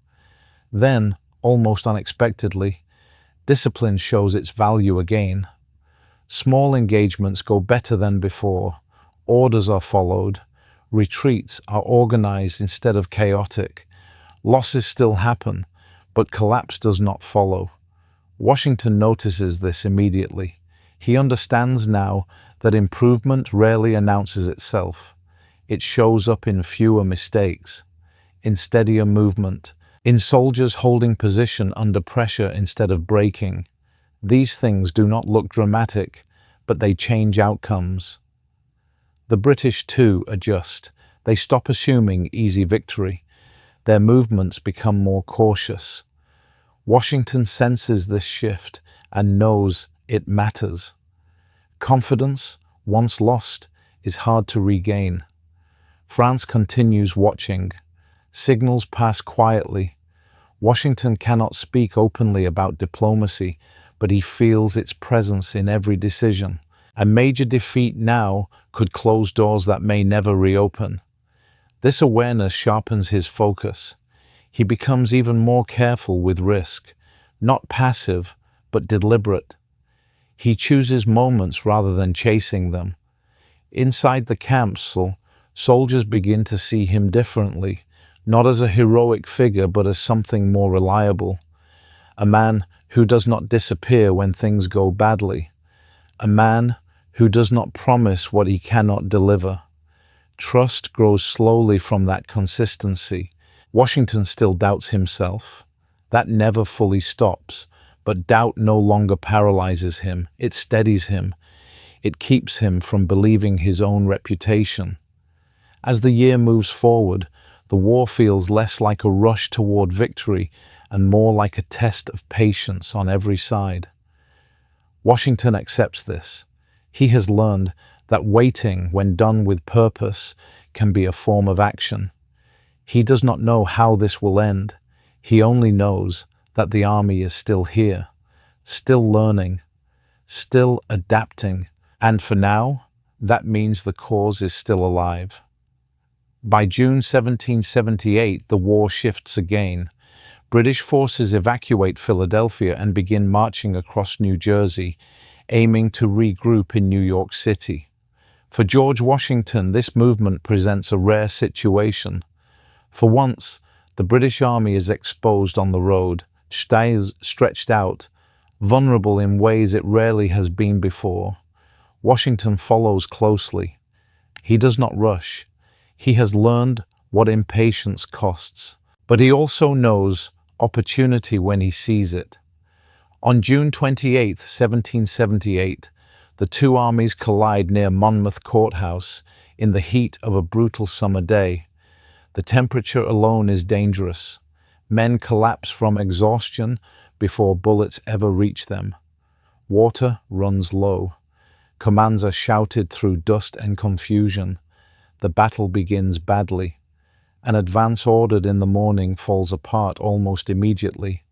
S1: Then, almost unexpectedly, discipline shows its value again. Small engagements go better than before. Orders are followed. Retreats are organized instead of chaotic. Losses still happen, but collapse does not follow. Washington notices this immediately. He understands now that improvement rarely announces itself. It shows up in fewer mistakes, in steadier movement, in soldiers holding position under pressure instead of breaking. These things do not look dramatic, but they change outcomes. The British, too, adjust. They stop assuming easy victory. Their movements become more cautious. Washington senses this shift and knows it matters. Confidence, once lost, is hard to regain. France continues watching. Signals pass quietly. Washington cannot speak openly about diplomacy, but he feels its presence in every decision. A major defeat now could close doors that may never reopen. This awareness sharpens his focus. He becomes even more careful with risk, not passive, but deliberate. He chooses moments rather than chasing them. Inside the capsule, soldiers begin to see him differently, not as a heroic figure, but as something more reliable. A man who does not disappear when things go badly. A man who does not promise what he cannot deliver. Trust grows slowly from that consistency. Washington still doubts himself. That never fully stops, but doubt no longer paralyzes him. It steadies him. It keeps him from believing his own reputation. As the year moves forward, the war feels less like a rush toward victory and more like a test of patience on every side. Washington accepts this. He has learned that waiting, when done with purpose, can be a form of action. He does not know how this will end. He only knows that the army is still here, still learning, still adapting, and for now, that means the cause is still alive. By June 1778, the war shifts again. British forces evacuate Philadelphia and begin marching across New Jersey, aiming to regroup in New York City. For George Washington, this movement presents a rare situation. For once, the British Army is exposed on the road, stretched out, vulnerable in ways it rarely has been before. Washington follows closely. He does not rush. He has learned what impatience costs, but he also knows opportunity when he sees it. On June 28, 1778, the two armies collide near Monmouth Courthouse in the heat of a brutal summer day. The temperature alone is dangerous. Men collapse from exhaustion before bullets ever reach them. Water runs low. Commands are shouted through dust and confusion. The battle begins badly. An advance ordered in the morning falls apart almost immediately.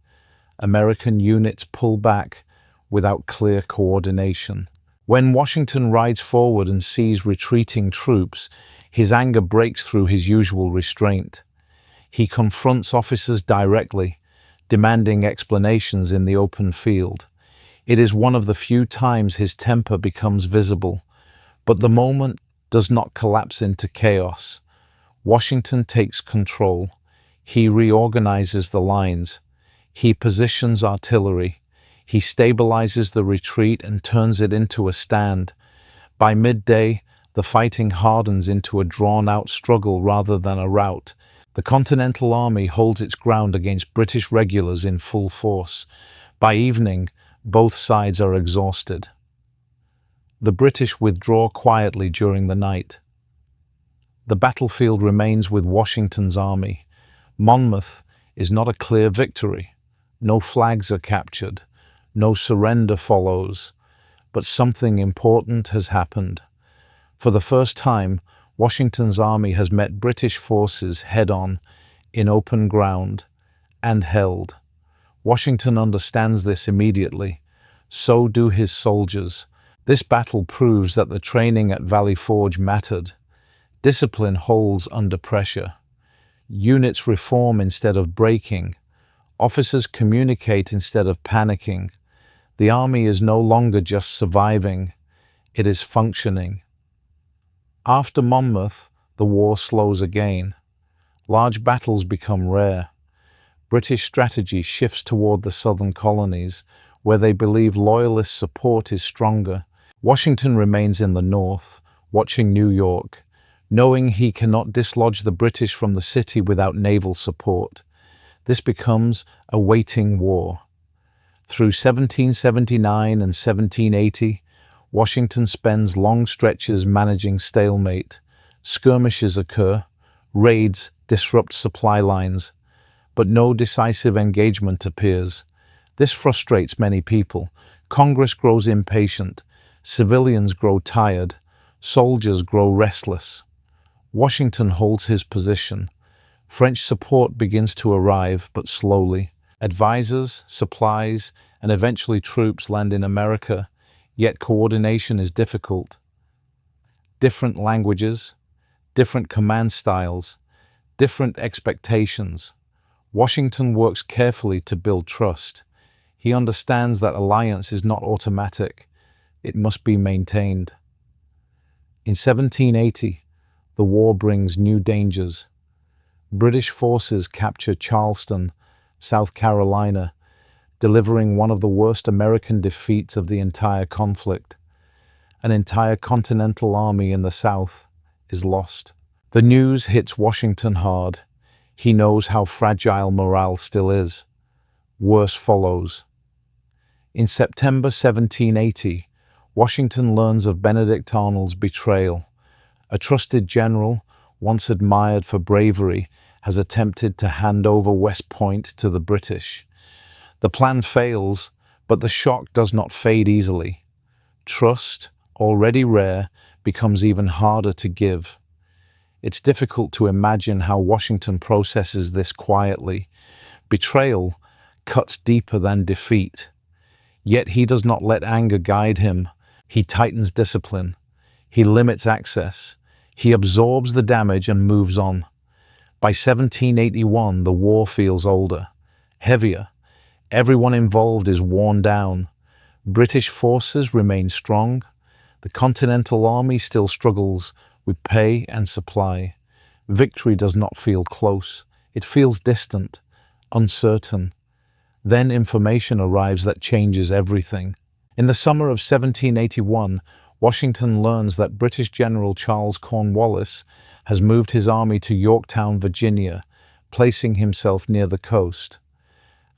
S1: American units pull back without clear coordination. When Washington rides forward and sees retreating troops, his anger breaks through his usual restraint. He confronts officers directly, demanding explanations in the open field. It is one of the few times his temper becomes visible, but the moment does not collapse into chaos. Washington takes control. He reorganizes the lines. He positions artillery. He stabilizes the retreat and turns it into a stand. By midday, the fighting hardens into a drawn-out struggle rather than a rout. The Continental Army holds its ground against British regulars in full force. By evening, both sides are exhausted. The British withdraw quietly during the night. The battlefield remains with Washington's army. Monmouth is not a clear victory. No flags are captured. No surrender follows. But something important has happened. For the first time, Washington's army has met British forces head-on, in open ground, and held. Washington understands this immediately. So do his soldiers. This battle proves that the training at Valley Forge mattered. Discipline holds under pressure. Units reform instead of breaking. Officers communicate instead of panicking. The army is no longer just surviving, it is functioning. After Monmouth, the war slows again. Large battles become rare. British strategy shifts toward the southern colonies, where they believe loyalist support is stronger. Washington remains in the north, watching New York, knowing he cannot dislodge the British from the city without naval support. This becomes a waiting war. Through 1779 and 1780, Washington spends long stretches managing stalemate. Skirmishes occur, raids disrupt supply lines, but no decisive engagement appears. This frustrates many people. Congress grows impatient, civilians grow tired, soldiers grow restless. Washington holds his position. French support begins to arrive, but slowly. Advisors, supplies, and eventually troops land in America, yet coordination is difficult. Different languages, different command styles, different expectations. Washington works carefully to build trust. He understands that alliance is not automatic. It must be maintained. In 1780, the war brings new dangers. British forces capture Charleston, South Carolina, delivering one of the worst American defeats of the entire conflict. An entire Continental Army in the South is lost. The news hits Washington hard. He knows how fragile morale still is. Worse follows. In September 1780, Washington learns of Benedict Arnold's betrayal. A trusted general, once admired for bravery, has attempted to hand over West Point to the British. The plan fails, but the shock does not fade easily. Trust, already rare, becomes even harder to give. It's difficult to imagine how Washington processes this quietly. Betrayal cuts deeper than defeat. Yet he does not let anger guide him. He tightens discipline. He limits access. He absorbs the damage and moves on. By 1781, the war feels older, heavier. Everyone involved is worn down. British forces remain strong. The Continental Army still struggles with pay and supply. Victory does not feel close. It feels distant, uncertain. Then information arrives that changes everything. In the summer of 1781, Washington learns that British General Charles Cornwallis has moved his army to Yorktown, Virginia, placing himself near the coast.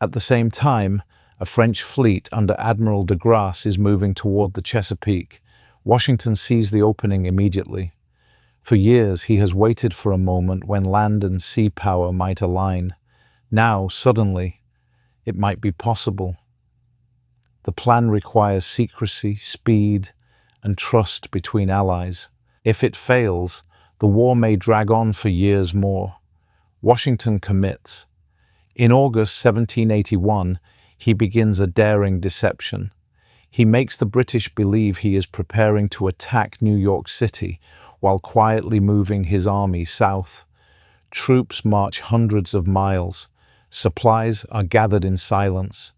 S1: At the same time, a French fleet under Admiral de Grasse is moving toward the Chesapeake. Washington sees the opening immediately. For years, he has waited for a moment when land and sea power might align. Now, suddenly, it might be possible. The plan requires secrecy, speed, and trust between allies. If it fails, the war may drag on for years more. Washington commits. In August 1781, he begins a daring deception. He makes the British believe he is preparing to attack New York City while quietly moving his army south. Troops march hundreds of miles. Supplies are gathered in silence.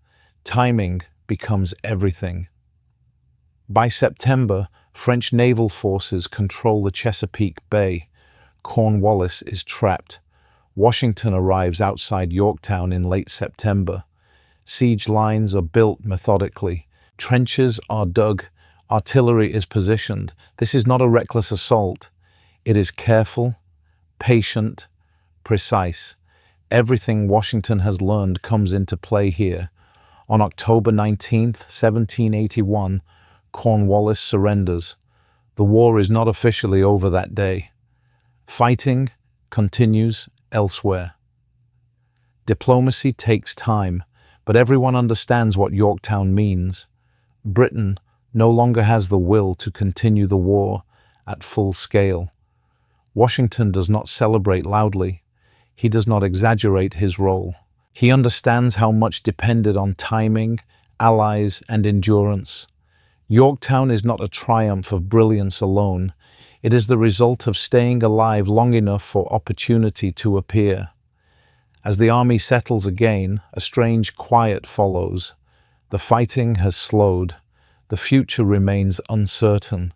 S1: Timing becomes everything. By September, French naval forces control the Chesapeake Bay. Cornwallis is trapped. Washington arrives outside Yorktown in late September. Siege lines are built methodically. Trenches are dug. Artillery is positioned. This is not a reckless assault. It is careful, patient, precise. Everything Washington has learned comes into play here. On October 19th, 1781, Cornwallis surrenders. The war is not officially over that day. Fighting continues elsewhere. Diplomacy takes time, but everyone understands what Yorktown means. Britain no longer has the will to continue the war at full scale. Washington does not celebrate loudly. He does not exaggerate his role. He understands how much depended on timing, allies, and endurance. Yorktown is not a triumph of brilliance alone. It is the result of staying alive long enough for opportunity to appear. As the army settles again, a strange quiet follows. The fighting has slowed. The future remains uncertain.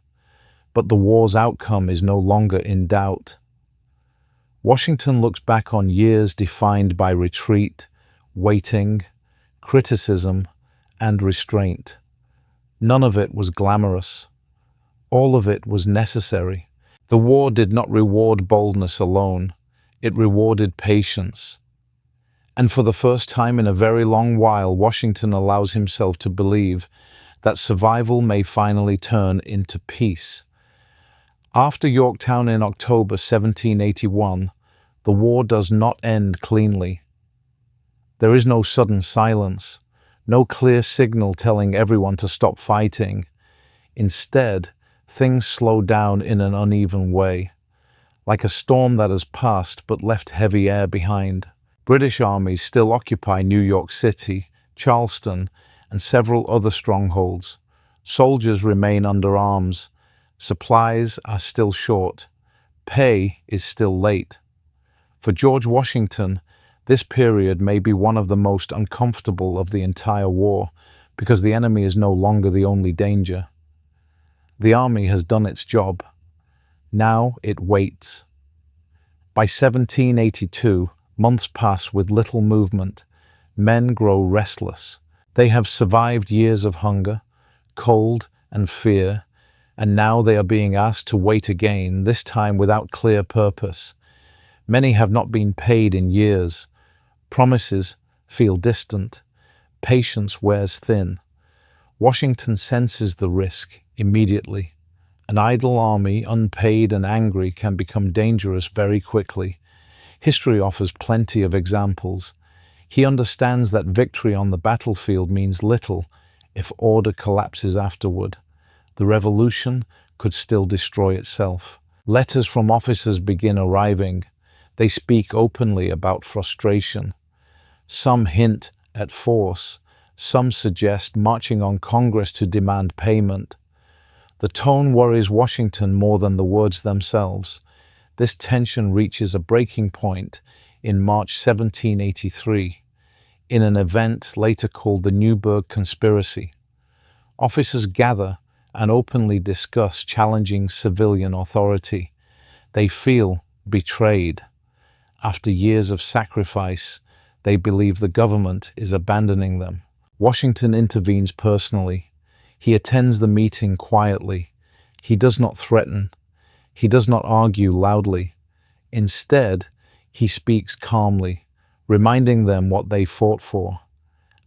S1: But the war's outcome is no longer in doubt. Washington looks back on years defined by retreat, waiting, criticism, and restraint. None of it was glamorous. All of it was necessary. The war did not reward boldness alone. It rewarded patience. And for the first time in a very long while, Washington allows himself to believe that survival may finally turn into peace. After Yorktown in October 1781, the war does not end cleanly. There is no sudden silence, no clear signal telling everyone to stop fighting. Instead, things slow down in an uneven way, like a storm that has passed but left heavy air behind. British armies still occupy New York City, Charleston, and several other strongholds. Soldiers remain under arms. Supplies are still short. Pay is still late. For George Washington, this period may be one of the most uncomfortable of the entire war because the enemy is no longer the only danger. The army has done its job. Now it waits. By 1782, months pass with little movement. Men grow restless. They have survived years of hunger, cold, and fear, and now they are being asked to wait again, this time without clear purpose. Many have not been paid in years. Promises feel distant. Patience wears thin. Washington senses the risk immediately. An idle army, unpaid and angry, can become dangerous very quickly. History offers plenty of examples. He understands that victory on the battlefield means little if order collapses afterward. The revolution could still destroy itself. Letters from officers begin arriving. They speak openly about frustration. Some hint at force. Some suggest marching on Congress to demand payment. The tone worries Washington more than the words themselves. This tension reaches a breaking point in March 1783, in an event later called the Newburgh Conspiracy. Officers gather and openly discuss challenging civilian authority. They feel betrayed. After years of sacrifice, they believe the government is abandoning them. Washington intervenes personally. He attends the meeting quietly. He does not threaten. He does not argue loudly. Instead, he speaks calmly, reminding them what they fought for.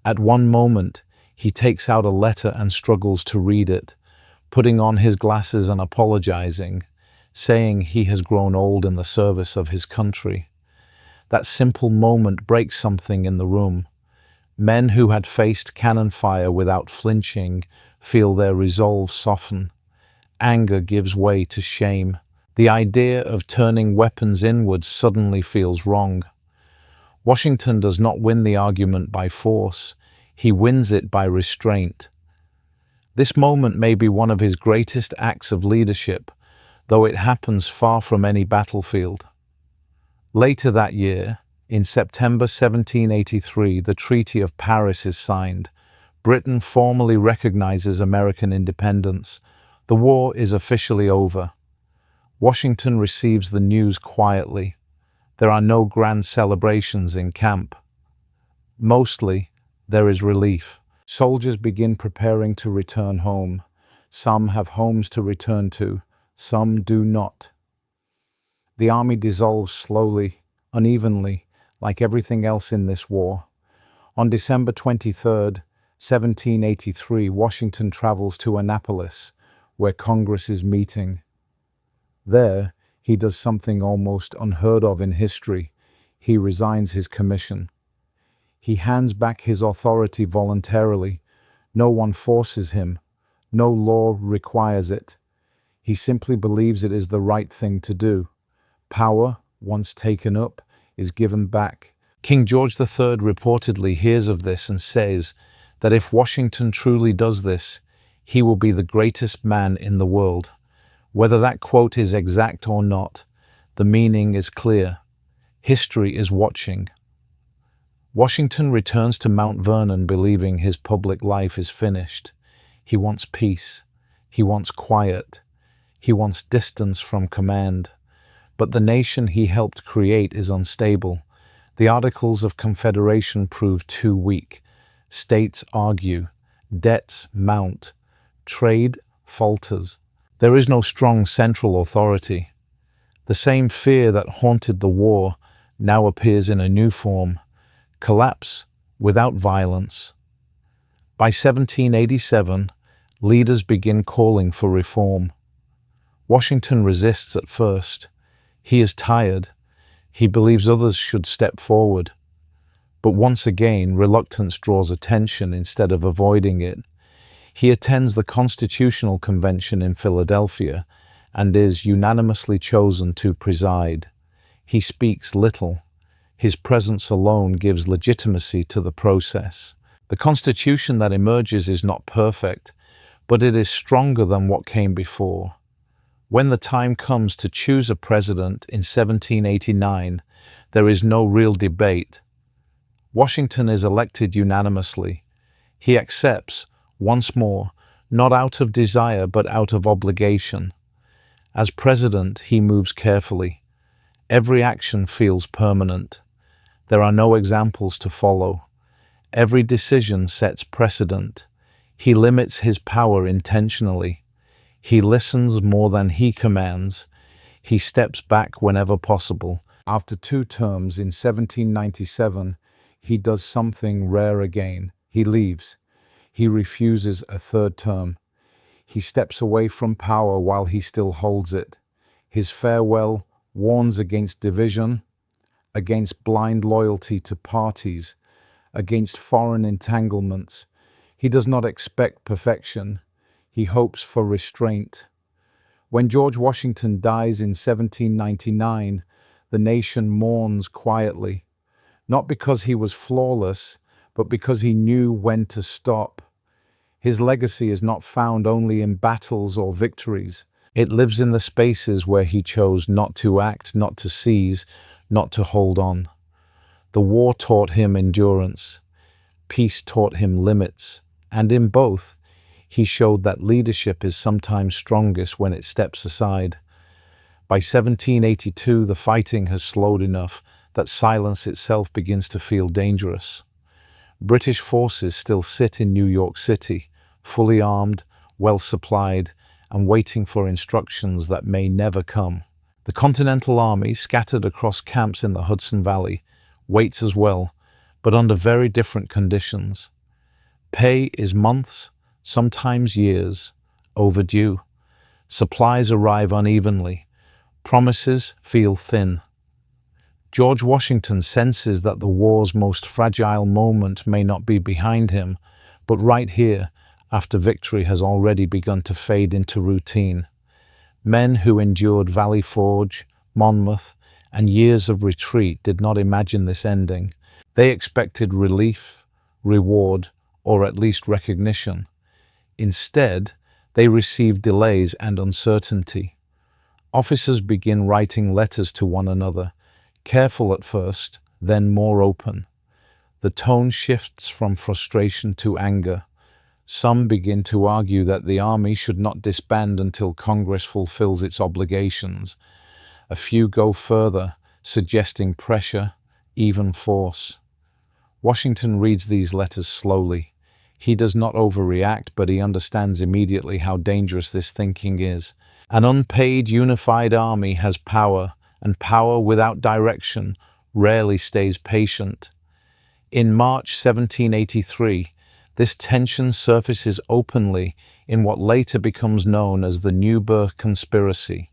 S1: At one moment, he takes out a letter and struggles to read it, putting on his glasses and apologizing, saying he has grown old in the service of his country. That simple moment breaks something in the room. Men who had faced cannon fire without flinching feel their resolve soften. Anger gives way to shame. The idea of turning weapons inwards suddenly feels wrong. Washington does not win the argument by force. He wins it by restraint. This moment may be one of his greatest acts of leadership, though it happens far from any battlefield. Later that year, in September 1783, the Treaty of Paris is signed. Britain formally recognizes American independence. The war is officially over. Washington receives the news quietly. There are no grand celebrations in camp. Mostly, there is relief. Soldiers begin preparing to return home. Some have homes to return to, some do not. The army dissolves slowly, unevenly, like everything else in this war. On December 23, 1783, Washington travels to Annapolis, where Congress is meeting. There, he does something almost unheard of in history. He resigns his commission. He hands back his authority voluntarily. No one forces him. No law requires it. He simply believes it is the right thing to do. Power, once taken up, is given back. King George III reportedly hears of this and says that if Washington truly does this, he will be the greatest man in the world. Whether that quote is exact or not, the meaning is clear. History is watching. Washington returns to Mount Vernon believing his public life is finished. He wants peace. He wants quiet. He wants distance from command. But the nation he helped create is unstable. The Articles of Confederation prove too weak. States argue. Debts mount. Trade falters. There is no strong central authority. The same fear that haunted the war now appears in a new form: collapse without violence. By 1787, leaders begin calling for reform. Washington resists at first. He is tired. He believes others should step forward. But once again, reluctance draws attention instead of avoiding it. He attends the Constitutional Convention in Philadelphia and is unanimously chosen to preside. He speaks little. His presence alone gives legitimacy to the process. The Constitution that emerges is not perfect, but it is stronger than what came before. When the time comes to choose a president in 1789, there is no real debate. Washington is elected unanimously. He accepts, once more, not out of desire but out of obligation. As president, he moves carefully. Every action feels permanent. There are no examples to follow. Every decision sets precedent. He limits his power intentionally. He listens more than he commands. He steps back whenever possible. After 2 terms in 1797, he does something rare again. He leaves. He refuses a 3rd term. He steps away from power while he still holds it. His farewell warns against division, against blind loyalty to parties, against foreign entanglements. He does not expect perfection. He hopes for restraint. When George Washington dies in 1799, the nation mourns quietly, not because he was flawless, but because he knew when to stop. His legacy is not found only in battles or victories. It lives in the spaces where he chose not to act, not to seize, not to hold on. The war taught him endurance. Peace taught him limits. And in both, he showed that leadership is sometimes strongest when it steps aside. By 1782, the fighting has slowed enough that silence itself begins to feel dangerous. British forces still sit in New York City, fully armed, well supplied, and waiting for instructions that may never come. The Continental Army, scattered across camps in the Hudson Valley, waits as well, but under very different conditions. Pay is months, sometimes years, overdue. Supplies arrive unevenly. Promises feel thin. George Washington senses that the war's most fragile moment may not be behind him, but right here, after victory has already begun to fade into routine. Men who endured Valley Forge, Monmouth, and years of retreat did not imagine this ending. They expected relief, reward, or at least recognition. Instead, they received delays and uncertainty. Officers begin writing letters to one another, careful at first, then more open. The tone shifts from frustration to anger. Some begin to argue that the army should not disband until Congress fulfills its obligations. A few go further, suggesting pressure, even force. Washington reads these letters slowly. He does not overreact, but he understands immediately how dangerous this thinking is. An unpaid, unified army has power, and power without direction rarely stays patient. In March 1783, this tension surfaces openly in what later becomes known as the Newburgh Conspiracy.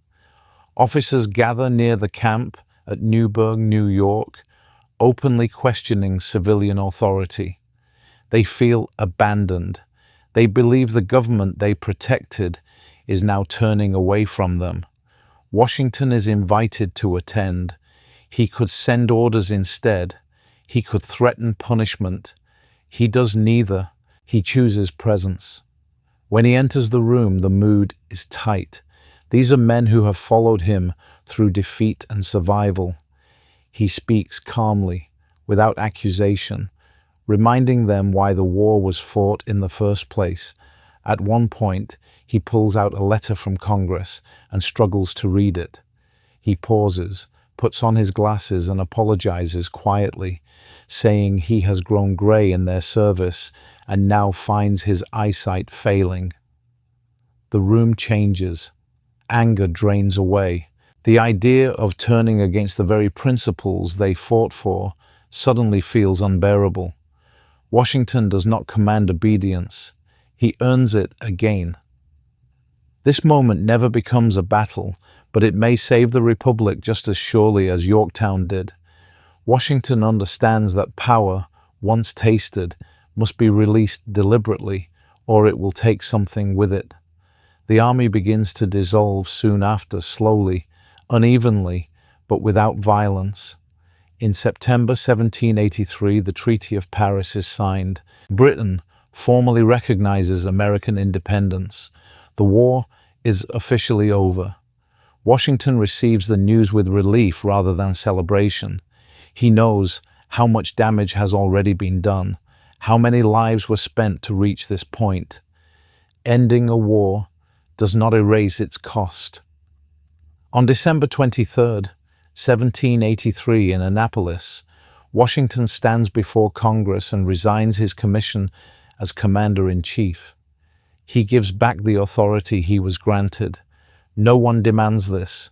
S1: Officers gather near the camp at Newburgh, New York, openly questioning civilian authority. They feel abandoned. They believe the government they protected is now turning away from them. Washington is invited to attend. He could send orders instead. He could threaten punishment. He does neither. He chooses presence. When he enters the room, the mood is tight. These are men who have followed him through defeat and survival. He speaks calmly, without accusation, reminding them why the war was fought in the first place. At one point, he pulls out a letter from Congress and struggles to read it. He pauses, puts on his glasses and apologizes quietly, saying he has grown gray in their service and now finds his eyesight failing. The room changes. Anger drains away. The idea of turning against the very principles they fought for suddenly feels unbearable. Washington does not command obedience. He earns it again. This moment never becomes a battle, but it may save the Republic just as surely as Yorktown did. Washington understands that power, once tasted, must be released deliberately, or it will take something with it. The army begins to dissolve soon after, slowly, unevenly, but without violence. In September 1783, the Treaty of Paris is signed. Britain formally recognizes American independence. The war is officially over. Washington receives the news with relief rather than celebration. He knows how much damage has already been done, how many lives were spent to reach this point. Ending a war does not erase its cost. On December 23rd, 1783, in Annapolis, Washington stands before Congress and resigns his commission as Commander-in-Chief. He gives back the authority he was granted. No one demands this.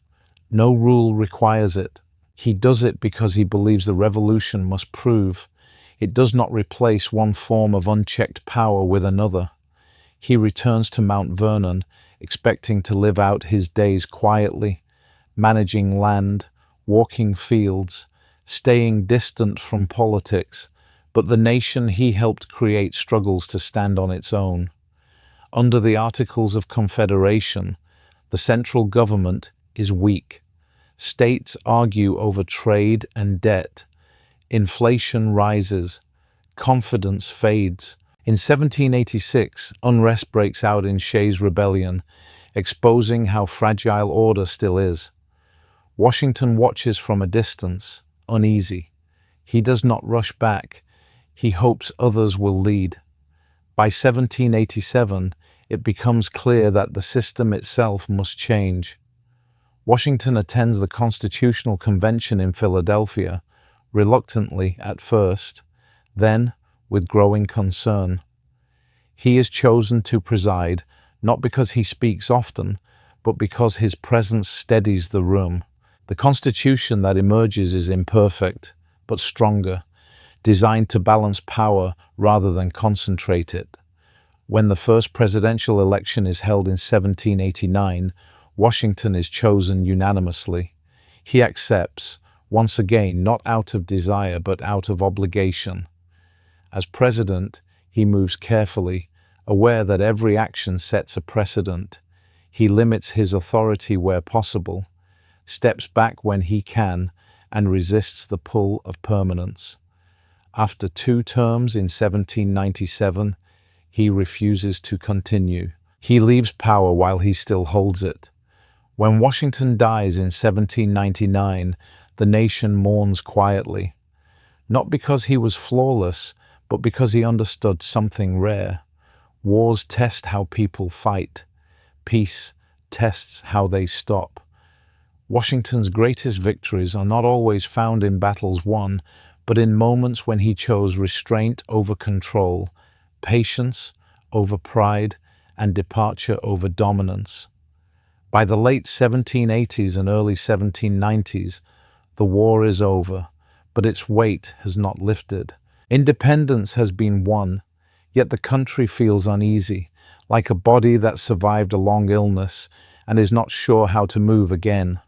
S1: No rule requires it. He does it because he believes the revolution must prove it does not replace one form of unchecked power with another. He returns to Mount Vernon, expecting to live out his days quietly, managing land, walking fields, staying distant from politics, but the nation he helped create struggles to stand on its own. Under the Articles of Confederation, the central government is weak. States argue over trade and debt. Inflation rises. Confidence fades. In 1786, unrest breaks out in Shays' Rebellion, exposing how fragile order still is. Washington watches from a distance, uneasy. He does not rush back. He hopes others will lead. By 1787, it becomes clear that the system itself must change. Washington attends the Constitutional Convention in Philadelphia, reluctantly at first, then with growing concern. He is chosen to preside, not because he speaks often, but because his presence steadies the room. The Constitution that emerges is imperfect, but stronger, designed to balance power rather than concentrate it. When the first presidential election is held in 1789, Washington is chosen unanimously. He accepts, once again, not out of desire but out of obligation. As president, he moves carefully, aware that every action sets a precedent. He limits his authority where possible, steps back when he can, and resists the pull of permanence. After 2 terms in 1797, he refuses to continue. He leaves power while he still holds it. When Washington dies in 1799, the nation mourns quietly, not because he was flawless, but because he understood something rare. Wars test how people fight. Peace tests how they stop. Washington's greatest victories are not always found in battles won, but in moments when he chose restraint over control, patience over pride, and departure over dominance. By the late 1780s and early 1790s, the war is over, but its weight has not lifted. Independence has been won, yet the country feels uneasy, like a body that survived a long illness and is not sure how to move again.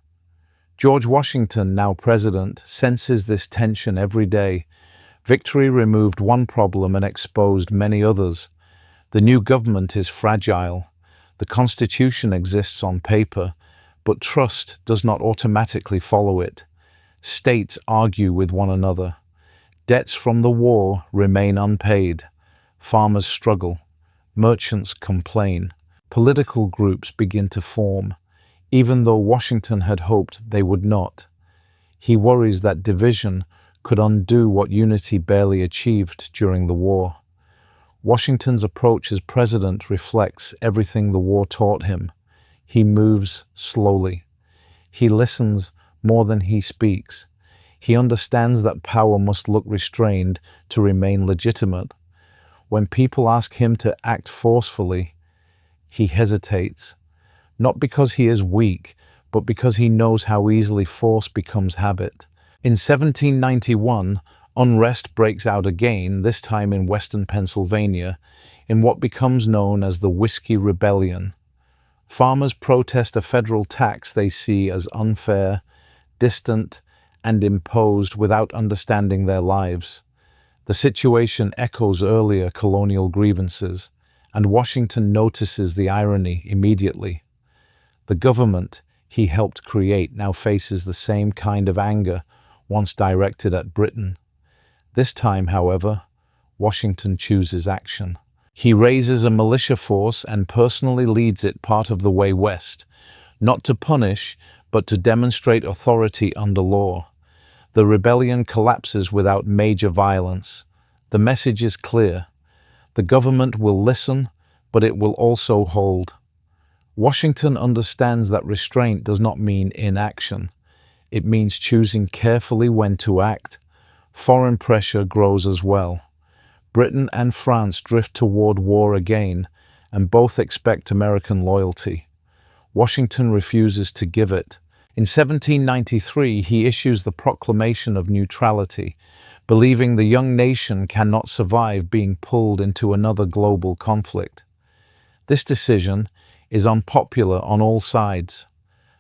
S1: George Washington, now president, senses this tension every day. Victory removed one problem and exposed many others. The new government is fragile. The Constitution exists on paper, but trust does not automatically follow it. States argue with one another. Debts from the war remain unpaid. Farmers struggle. Merchants complain. Political groups begin to form, even though Washington had hoped they would not. He worries that division could undo what unity barely achieved during the war. Washington's approach as president reflects everything the war taught him. He moves slowly. He listens more than he speaks. He understands that power must look restrained to remain legitimate. When people ask him to act forcefully, he hesitates, not because he is weak, but because he knows how easily force becomes habit. In 1791, unrest breaks out again, this time in western Pennsylvania, in what becomes known as the Whiskey Rebellion. Farmers protest a federal tax they see as unfair, distant, and imposed without understanding their lives. The situation echoes earlier colonial grievances, and Washington notices the irony immediately. The government he helped create now faces the same kind of anger once directed at Britain. This time, however, Washington chooses action. He raises a militia force and personally leads it part of the way west, not to punish, but to demonstrate authority under law. The rebellion collapses without major violence. The message is clear. The government will listen, but it will also hold. Washington understands that restraint does not mean inaction. It means choosing carefully when to act. Foreign pressure grows as well. Britain and France drift toward war again, and both expect American loyalty. Washington refuses to give it. In 1793, he issues the Proclamation of Neutrality, believing the young nation cannot survive being pulled into another global conflict. This decision is unpopular on all sides.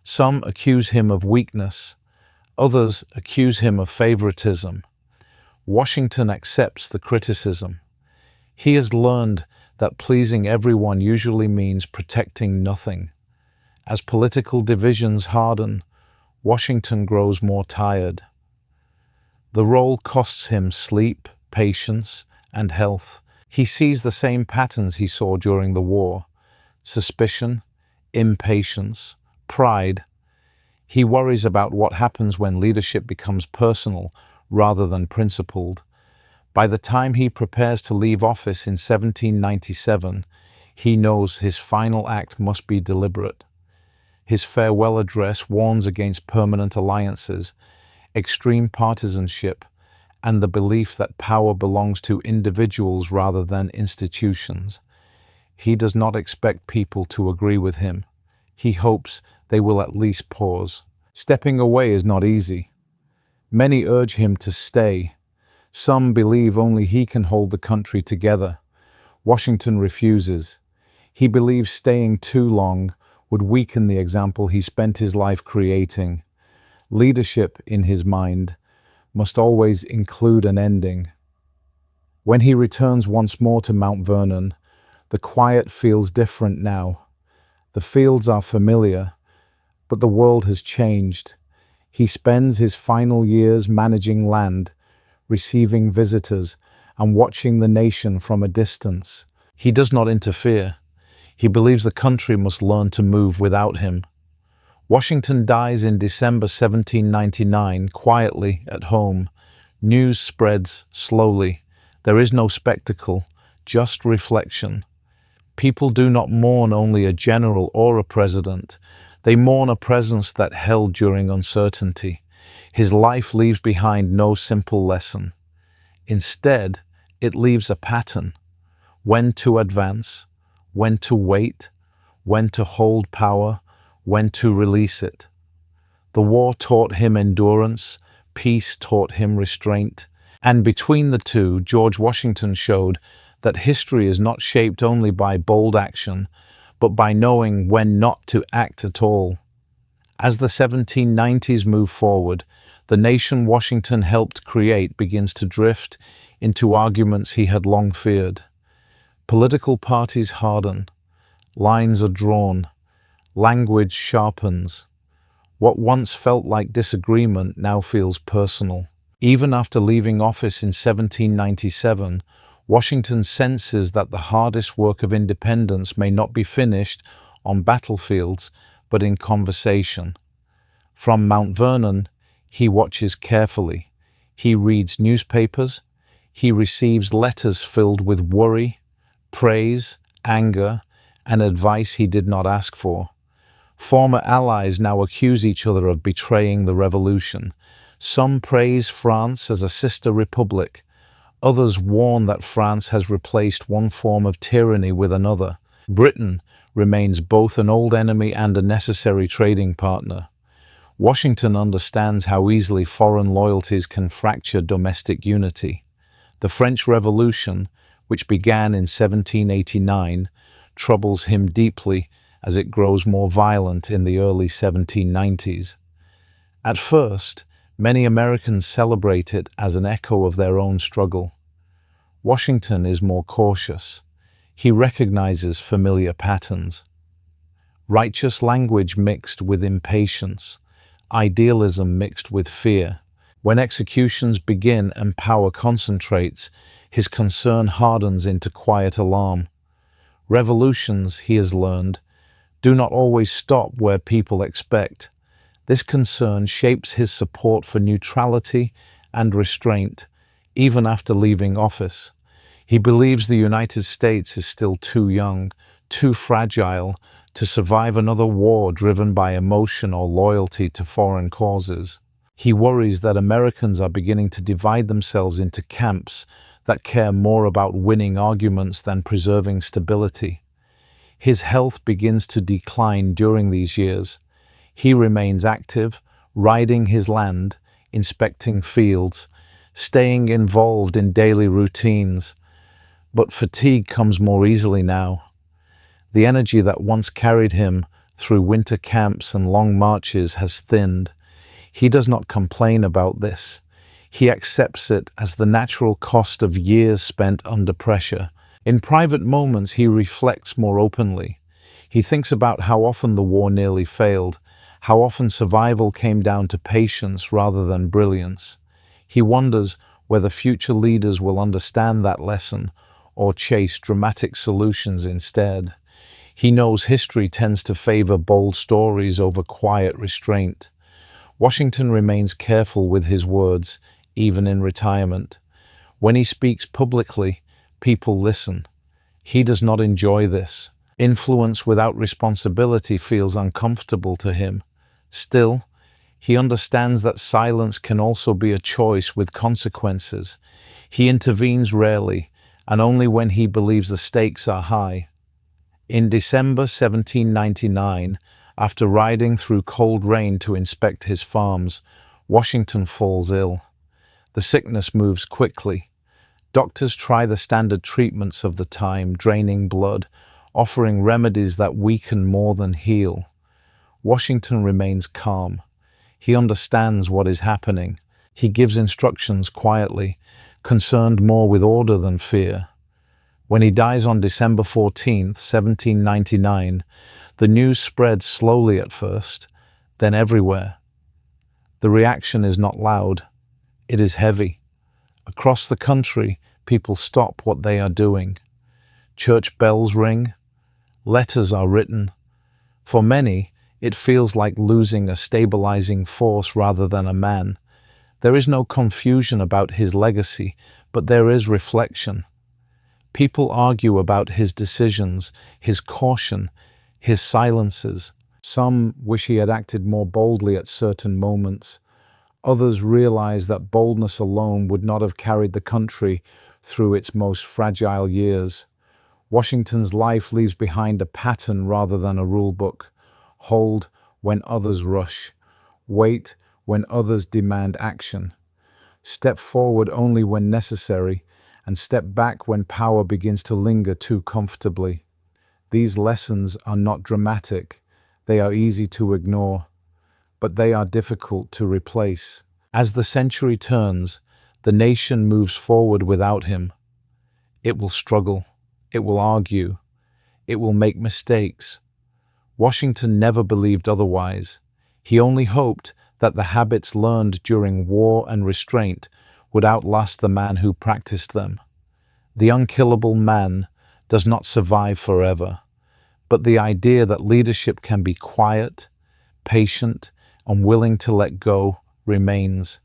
S1: Some accuse him of weakness. Others accuse him of favoritism. Washington accepts the criticism. He has learned that pleasing everyone usually means protecting nothing. As political divisions harden, Washington grows more tired. The role costs him sleep, patience, and health. He sees the same patterns he saw during the war: suspicion, impatience, pride. He worries about what happens when leadership becomes personal rather than principled. By the time he prepares to leave office in 1797, he knows his final act must be deliberate. His farewell address warns against permanent alliances, extreme partisanship, and the belief that power belongs to individuals rather than institutions. He does not expect people to agree with him. He hopes they will at least pause. Stepping away is not easy. Many urge him to stay. Some believe only he can hold the country together. Washington refuses. He believes staying too long would weaken the example he spent his life creating. Leadership, in his mind, must always include an ending. When he returns once more to Mount Vernon, the quiet feels different now. The fields are familiar, but the world has changed. He spends his final years managing land, receiving visitors, and watching the nation from a distance. He does not interfere. He believes the country must learn to move without him. Washington dies in December 1799, quietly at home. News spreads slowly. There is no spectacle, just reflection. People do not mourn only a general or a president. They mourn a presence that held during uncertainty. His life leaves behind no simple lesson. Instead, it leaves a pattern: when to advance, when to wait, when to hold power, when to release it. The war taught him endurance, peace taught him restraint. And between the two, George Washington showed that history is not shaped only by bold action, but by knowing when not to act at all. As the 1790s move forward, the nation Washington helped create begins to drift into arguments he had long feared. Political parties harden, lines are drawn, language sharpens. What once felt like disagreement now feels personal. Even after leaving office in 1797, Washington senses that the hardest work of independence may not be finished on battlefields, but in conversation. From Mount Vernon, he watches carefully. He reads newspapers. He receives letters filled with worry, praise, anger, and advice he did not ask for. Former allies now accuse each other of betraying the revolution. Some praise France as a sister republic. Others warn that France has replaced one form of tyranny with another. Britain remains both an old enemy and a necessary trading partner. Washington understands how easily foreign loyalties can fracture domestic unity. The French Revolution, which began in 1789, troubles him deeply as it grows more violent in the early 1790s. At first, many Americans celebrate it as an echo of their own struggle. Washington is more cautious. He recognizes familiar patterns. Righteous language mixed with impatience, idealism mixed with fear. When executions begin and power concentrates, his concern hardens into quiet alarm. Revolutions, he has learned, do not always stop where people expect. This concern shapes his support for neutrality and restraint, even after leaving office. He believes the United States is still too young, too fragile to survive another war driven by emotion or loyalty to foreign causes. He worries that Americans are beginning to divide themselves into camps that care more about winning arguments than preserving stability. His health begins to decline during these years. He remains active, riding his land, inspecting fields, staying involved in daily routines. But fatigue comes more easily now. The energy that once carried him through winter camps and long marches has thinned. He does not complain about this. He accepts it as the natural cost of years spent under pressure. In private moments, he reflects more openly. He thinks about how often the war nearly failed, how often survival came down to patience rather than brilliance. He wonders whether future leaders will understand that lesson or chase dramatic solutions instead. He knows history tends to favor bold stories over quiet restraint. Washington remains careful with his words, even in retirement. When he speaks publicly, people listen. He does not enjoy this. Influence without responsibility feels uncomfortable to him. Still, he understands that silence can also be a choice with consequences. He intervenes rarely, and only when he believes the stakes are high. In December 1799, after riding through cold rain to inspect his farms, Washington falls ill. The sickness moves quickly. Doctors try the standard treatments of the time, draining blood, offering remedies that weaken more than heal. Washington remains calm. He understands what is happening. He gives instructions quietly, concerned more with order than fear. When he dies on December 14th, 1799, the news spreads slowly at first, then everywhere. The reaction is not loud. It is heavy. Across the country, people stop what they are doing. Church bells ring. Letters are written. For many, it feels like losing a stabilizing force rather than a man. There is no confusion about his legacy, but there is reflection. People argue about his decisions, his caution, his silences. Some wish he had acted more boldly at certain moments. Others realize that boldness alone would not have carried the country through its most fragile years. Washington's life leaves behind a pattern rather than a rule book. Hold when others rush. Wait when others demand action. Step forward only when necessary, and step back when power begins to linger too comfortably. These lessons are not dramatic, they are easy to ignore, but they are difficult to replace. As the century turns, the nation moves forward without him. It will struggle, it will argue, it will make mistakes. Washington never believed otherwise. He only hoped that the habits learned during war and restraint would outlast the man who practiced them. The unkillable man does not survive forever, but the idea that leadership can be quiet, patient, and willing to let go remains,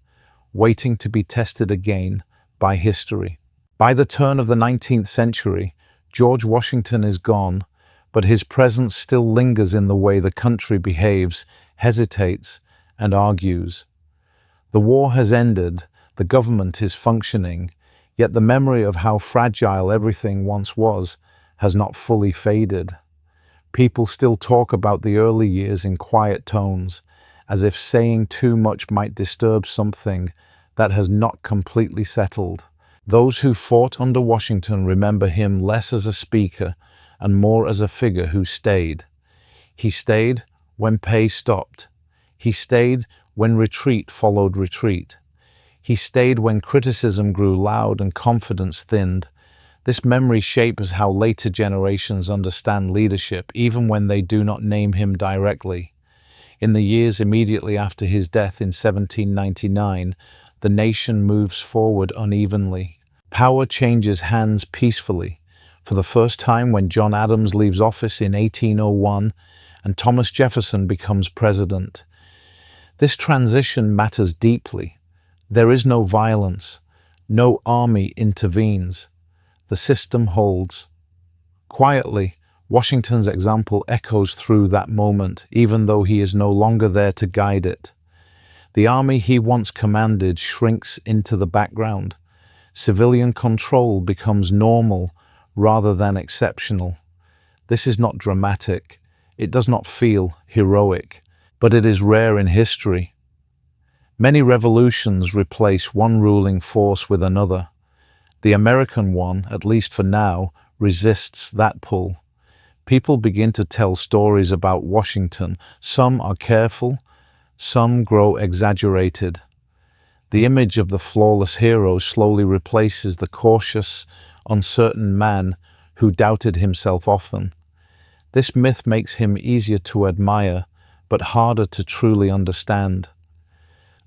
S1: waiting to be tested again by history. By the turn of the 19th century, George Washington is gone, but his presence still lingers in the way the country behaves, hesitates, and argues. The war has ended, the government is functioning, yet the memory of how fragile everything once was has not fully faded. People still talk about the early years in quiet tones, as if saying too much might disturb something that has not completely settled. Those who fought under Washington remember him less as a speaker and more as a figure who stayed. He stayed when pay stopped. He stayed when retreat followed retreat. He stayed when criticism grew loud and confidence thinned. This memory shapes how later generations understand leadership, even when they do not name him directly. In the years immediately after his death in 1799, the nation moves forward unevenly. Power changes hands peacefully. For the first time, when John Adams leaves office in 1801 and Thomas Jefferson becomes president. This transition matters deeply. There is no violence. No army intervenes. The system holds. Quietly, Washington's example echoes through that moment, even though he is no longer there to guide it. The army he once commanded shrinks into the background. Civilian control becomes normal rather than exceptional. This is not dramatic. It does not feel heroic, but it is rare in history. Many revolutions replace one ruling force with another. The American one, at least for now, resists that pull. People begin to tell stories about Washington. Some are careful, some grow exaggerated. The image of the flawless hero slowly replaces the cautious, uncertain man who doubted himself often. This myth makes him easier to admire, but harder to truly understand.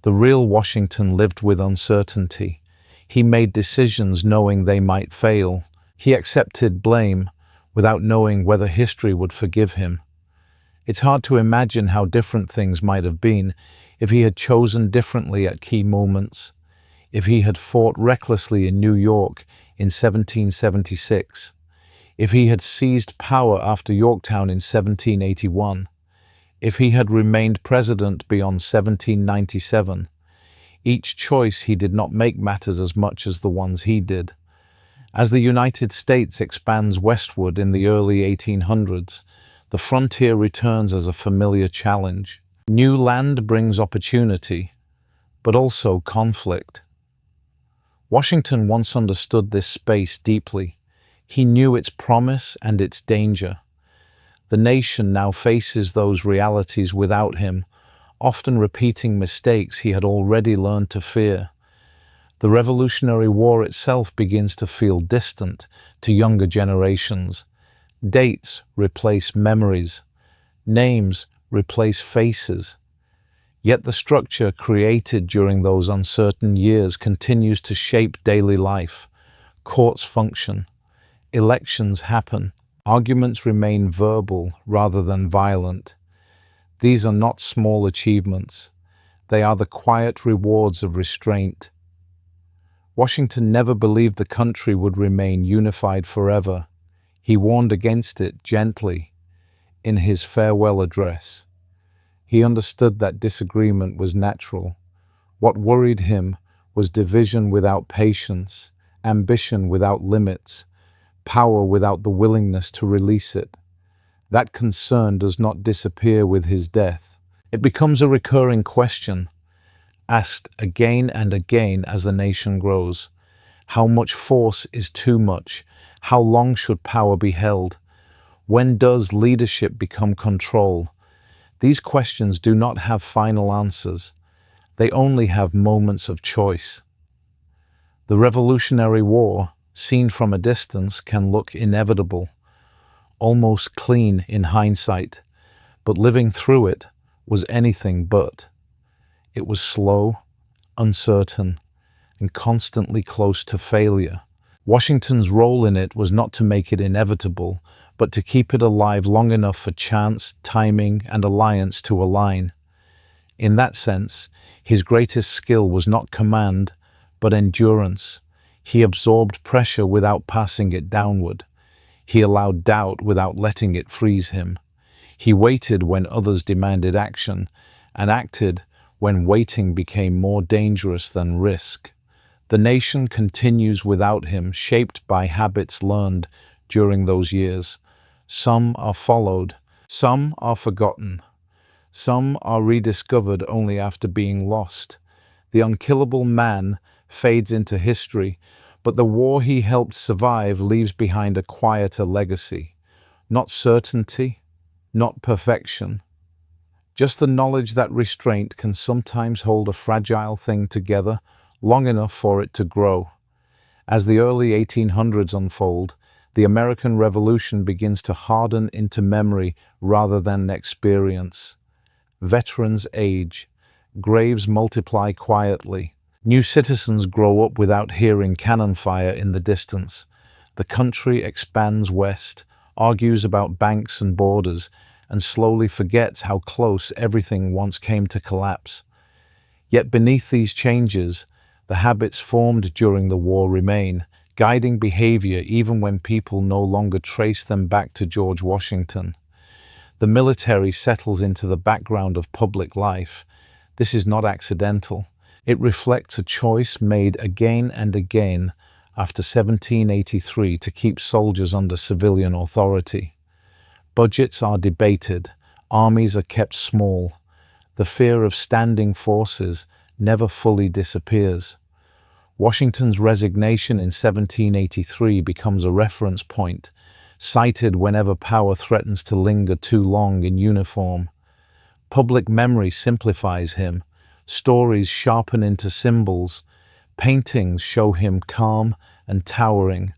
S1: The real Washington lived with uncertainty. He made decisions knowing they might fail. He accepted blame without knowing whether history would forgive him. It's hard to imagine how different things might have been if he had chosen differently at key moments, if he had fought recklessly in New York in 1776, if he had seized power after Yorktown in 1781, if he had remained president beyond 1797. Each choice he did not make matters as much as the ones he did. As the United States expands westward in the early 1800s, the frontier returns as a familiar challenge. New land brings opportunity, but also conflict. Washington once understood this space deeply. He knew its promise and its danger. The nation now faces those realities without him, often repeating mistakes he had already learned to fear. The Revolutionary War itself begins to feel distant to younger generations. Dates replace memories. Names replace faces. Yet the structure created during those uncertain years continues to shape daily life. Courts function. Elections happen. Arguments remain verbal rather than violent. These are not small achievements. They are the quiet rewards of restraint. Washington never believed the country would remain unified forever. He warned against it gently in his farewell address. He understood that disagreement was natural. What worried him was division without patience, ambition without limits, power without the willingness to release it. That concern does not disappear with his death. It becomes a recurring question. asked again and again as the nation grows. How much force is too much? How long should power be held? When does leadership become control? These questions do not have final answers. They only have moments of choice. The Revolutionary War, seen from a distance, can look inevitable, almost clean in hindsight, but living through it was anything but. It was slow, uncertain, and constantly close to failure. Washington's role in it was not to make it inevitable, but to keep it alive long enough for chance, timing, and alliance to align. In that sense, his greatest skill was not command, but endurance. He absorbed pressure without passing it downward. He allowed doubt without letting it freeze him. He waited when others demanded action, and acted when waiting became more dangerous than risk. The nation continues without him, shaped by habits learned during those years. Some are followed, some are forgotten, some are rediscovered only after being lost. The unkillable man fades into history, but the war he helped survive leaves behind a quieter legacy. Not certainty, not perfection, just the knowledge that restraint can sometimes hold a fragile thing together long enough for it to grow. As the early 1800s unfold, the American Revolution begins to harden into memory rather than experience. Veterans age, graves multiply quietly, new citizens grow up without hearing cannon fire in the distance. The country expands west, argues about banks and borders, and slowly forgets how close everything once came to collapse. Yet beneath these changes, the habits formed during the war remain, guiding behavior even when people no longer trace them back to George Washington. The military settles into the background of public life. This is not accidental. It reflects a choice made again and again after 1783 to keep soldiers under civilian authority. Budgets are debated, armies are kept small. The fear of standing forces never fully disappears. Washington's resignation in 1783 becomes a reference point, cited whenever power threatens to linger too long in uniform. Public memory simplifies him, stories sharpen into symbols, paintings show him calm and towering,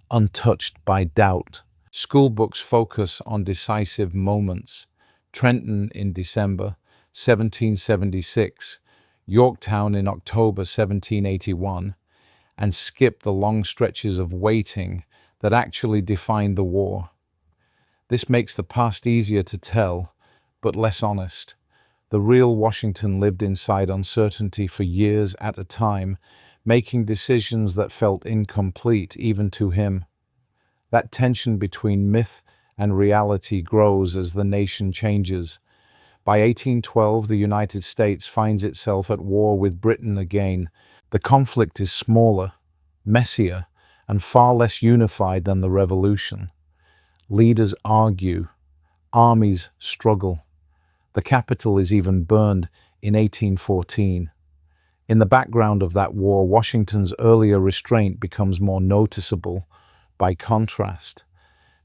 S1: untouched by doubt. Schoolbooks focus on decisive moments. Trenton in December 1776, Yorktown in October 1781, and skip the long stretches of waiting that actually defined the war. This makes the past easier to tell, but less honest. The real Washington lived inside uncertainty for years at a time, making decisions that felt incomplete even to him. That tension between myth and reality grows as the nation changes. By 1812, the United States finds itself at war with Britain again. The conflict is smaller, messier, and far less unified than the Revolution. Leaders argue, armies struggle. The capital is even burned in 1814. In the background of that war, Washington's earlier restraint becomes more noticeable. By contrast,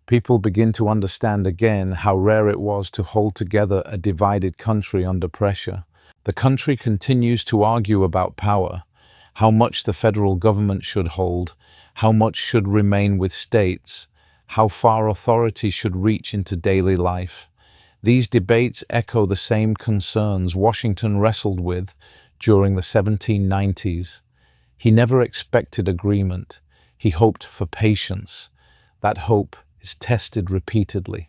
S1: people begin to understand again how rare it was to hold together a divided country under pressure. The country continues to argue about power, how much the federal government should hold, how much should remain with states, how far authority should reach into daily life. These debates echo the same concerns Washington wrestled with during the 1790s. He never expected agreement. He hoped for patience. That hope is tested repeatedly.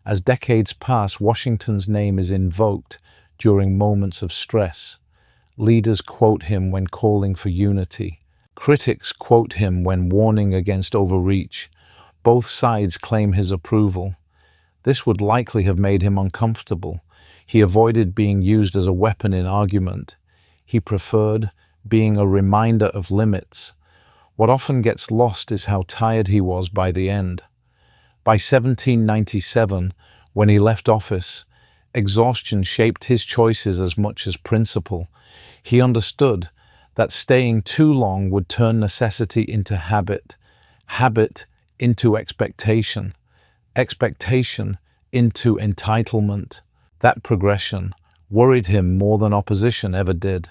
S1: As decades pass, Washington's name is invoked during moments of stress. Leaders quote him when calling for unity. Critics quote him when warning against overreach. Both sides claim his approval. This would likely have made him uncomfortable. He avoided being used as a weapon in argument. He preferred being a reminder of limits. What often gets lost is how tired he was by the end. By 1797, when he left office, exhaustion shaped his choices as much as principle. He understood that staying too long would turn necessity into habit, habit into expectation, expectation into entitlement. That progression worried him more than opposition ever did.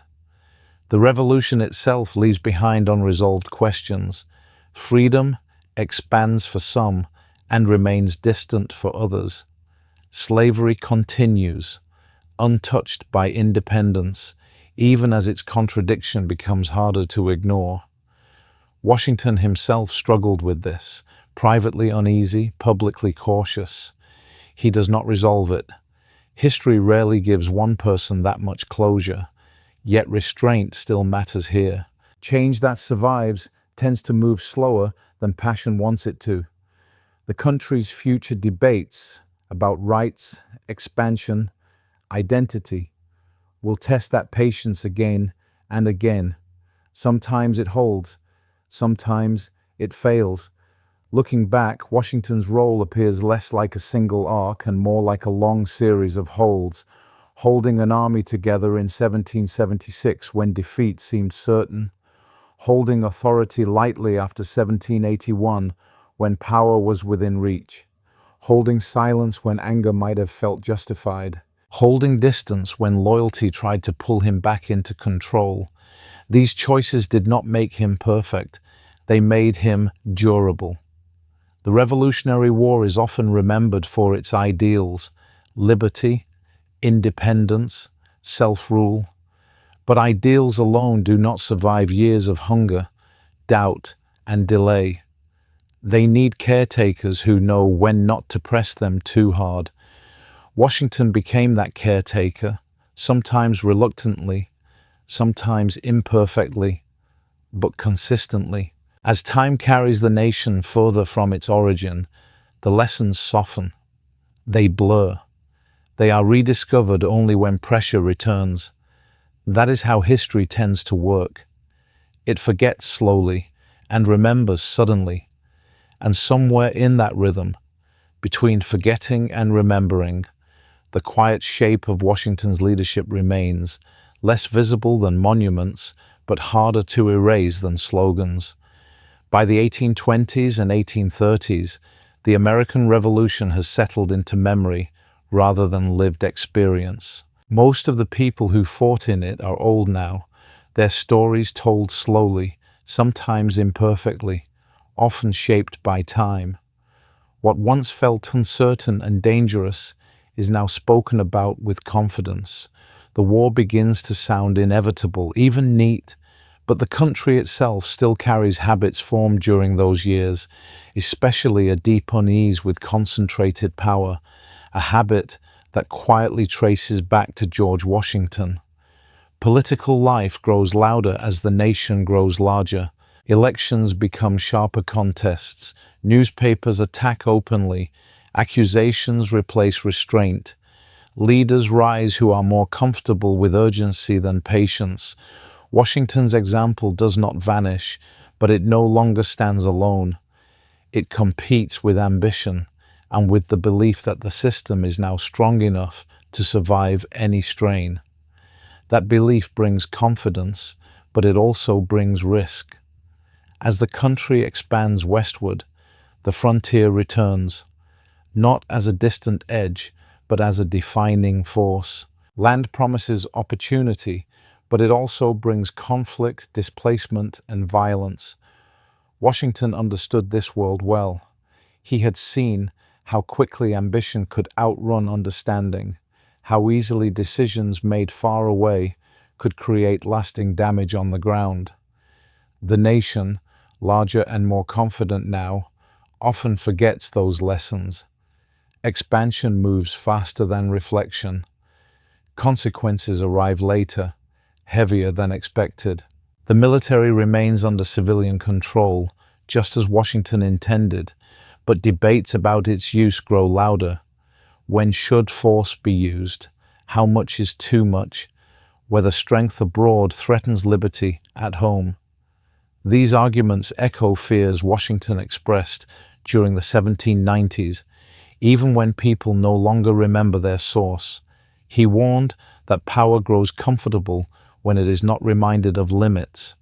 S1: The revolution itself leaves behind unresolved questions. Freedom expands for some and remains distant for others. Slavery continues, untouched by independence, even as its contradiction becomes harder to ignore. Washington himself struggled with this, privately uneasy, publicly cautious. He does not resolve it. History rarely gives one person that much closure, yet restraint still matters here. Change that survives tends to move slower than passion wants it to. The country's future debates about rights, expansion, identity will test that patience again and again. Sometimes it holds, sometimes it fails. Looking back, Washington's role appears less like a single arc and more like a long series of holds, holding an army together in 1776 when defeat seemed certain, holding authority lightly after 1781 when power was within reach, holding silence when anger might have felt justified, holding distance when loyalty tried to pull him back into control. These choices did not make him perfect, they made him durable. The Revolutionary War is often remembered for its ideals: liberty, independence, self-rule. But ideals alone do not survive years of hunger, doubt, and delay. They need caretakers who know when not to press them too hard. Washington became that caretaker, sometimes reluctantly, sometimes imperfectly, but consistently. As time carries the nation further from its origin, the lessons soften. They blur. They are rediscovered only when pressure returns. That is how history tends to work. It forgets slowly and remembers suddenly. And somewhere in that rhythm, between forgetting and remembering, the quiet shape of Washington's leadership remains, less visible than monuments, but harder to erase than slogans. By the 1820s and 1830s, the American Revolution has settled into memory rather than lived experience. Most of the people who fought in it are old now, their stories told slowly, sometimes imperfectly, often shaped by time. What once felt uncertain and dangerous is now spoken about with confidence. The war begins to sound inevitable, even neat, but the country itself still carries habits formed during those years, especially a deep unease with concentrated power, a habit that quietly traces back to George Washington. Political life grows louder as the nation grows larger. Elections become sharper contests. Newspapers attack openly. Accusations replace restraint. Leaders rise who are more comfortable with urgency than patience. Washington's example does not vanish, but it no longer stands alone. It competes with ambition and with the belief that the system is now strong enough to survive any strain. That belief brings confidence, but it also brings risk. As the country expands westward, the frontier returns, not as a distant edge, but as a defining force. Land promises opportunity, but it also brings conflict, displacement, and violence. Washington understood this world well. He had seen how quickly ambition could outrun understanding, how easily decisions made far away could create lasting damage on the ground. The nation, larger and more confident now, often forgets those lessons. Expansion moves faster than reflection. Consequences arrive later, heavier than expected. The military remains under civilian control, just as Washington intended, but debates about its use grow louder. When should force be used? How much is too much? Whether strength abroad threatens liberty at home. These arguments echo fears Washington expressed during the 1790s, even when people no longer remember their source. He warned that power grows comfortable when it is not reminded of limits.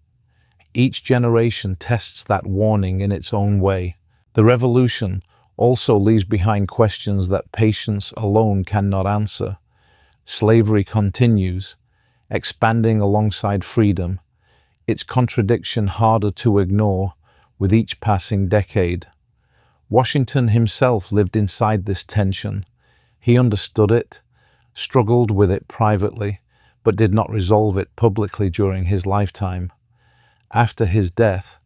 S1: Each generation tests that warning in its own way. The revolution also leaves behind questions that patience alone cannot answer. Slavery continues, expanding alongside freedom, its contradiction harder to ignore with each passing decade. Washington himself lived inside this tension. He understood it, struggled with it privately, but did not resolve it publicly during his lifetime. After his death,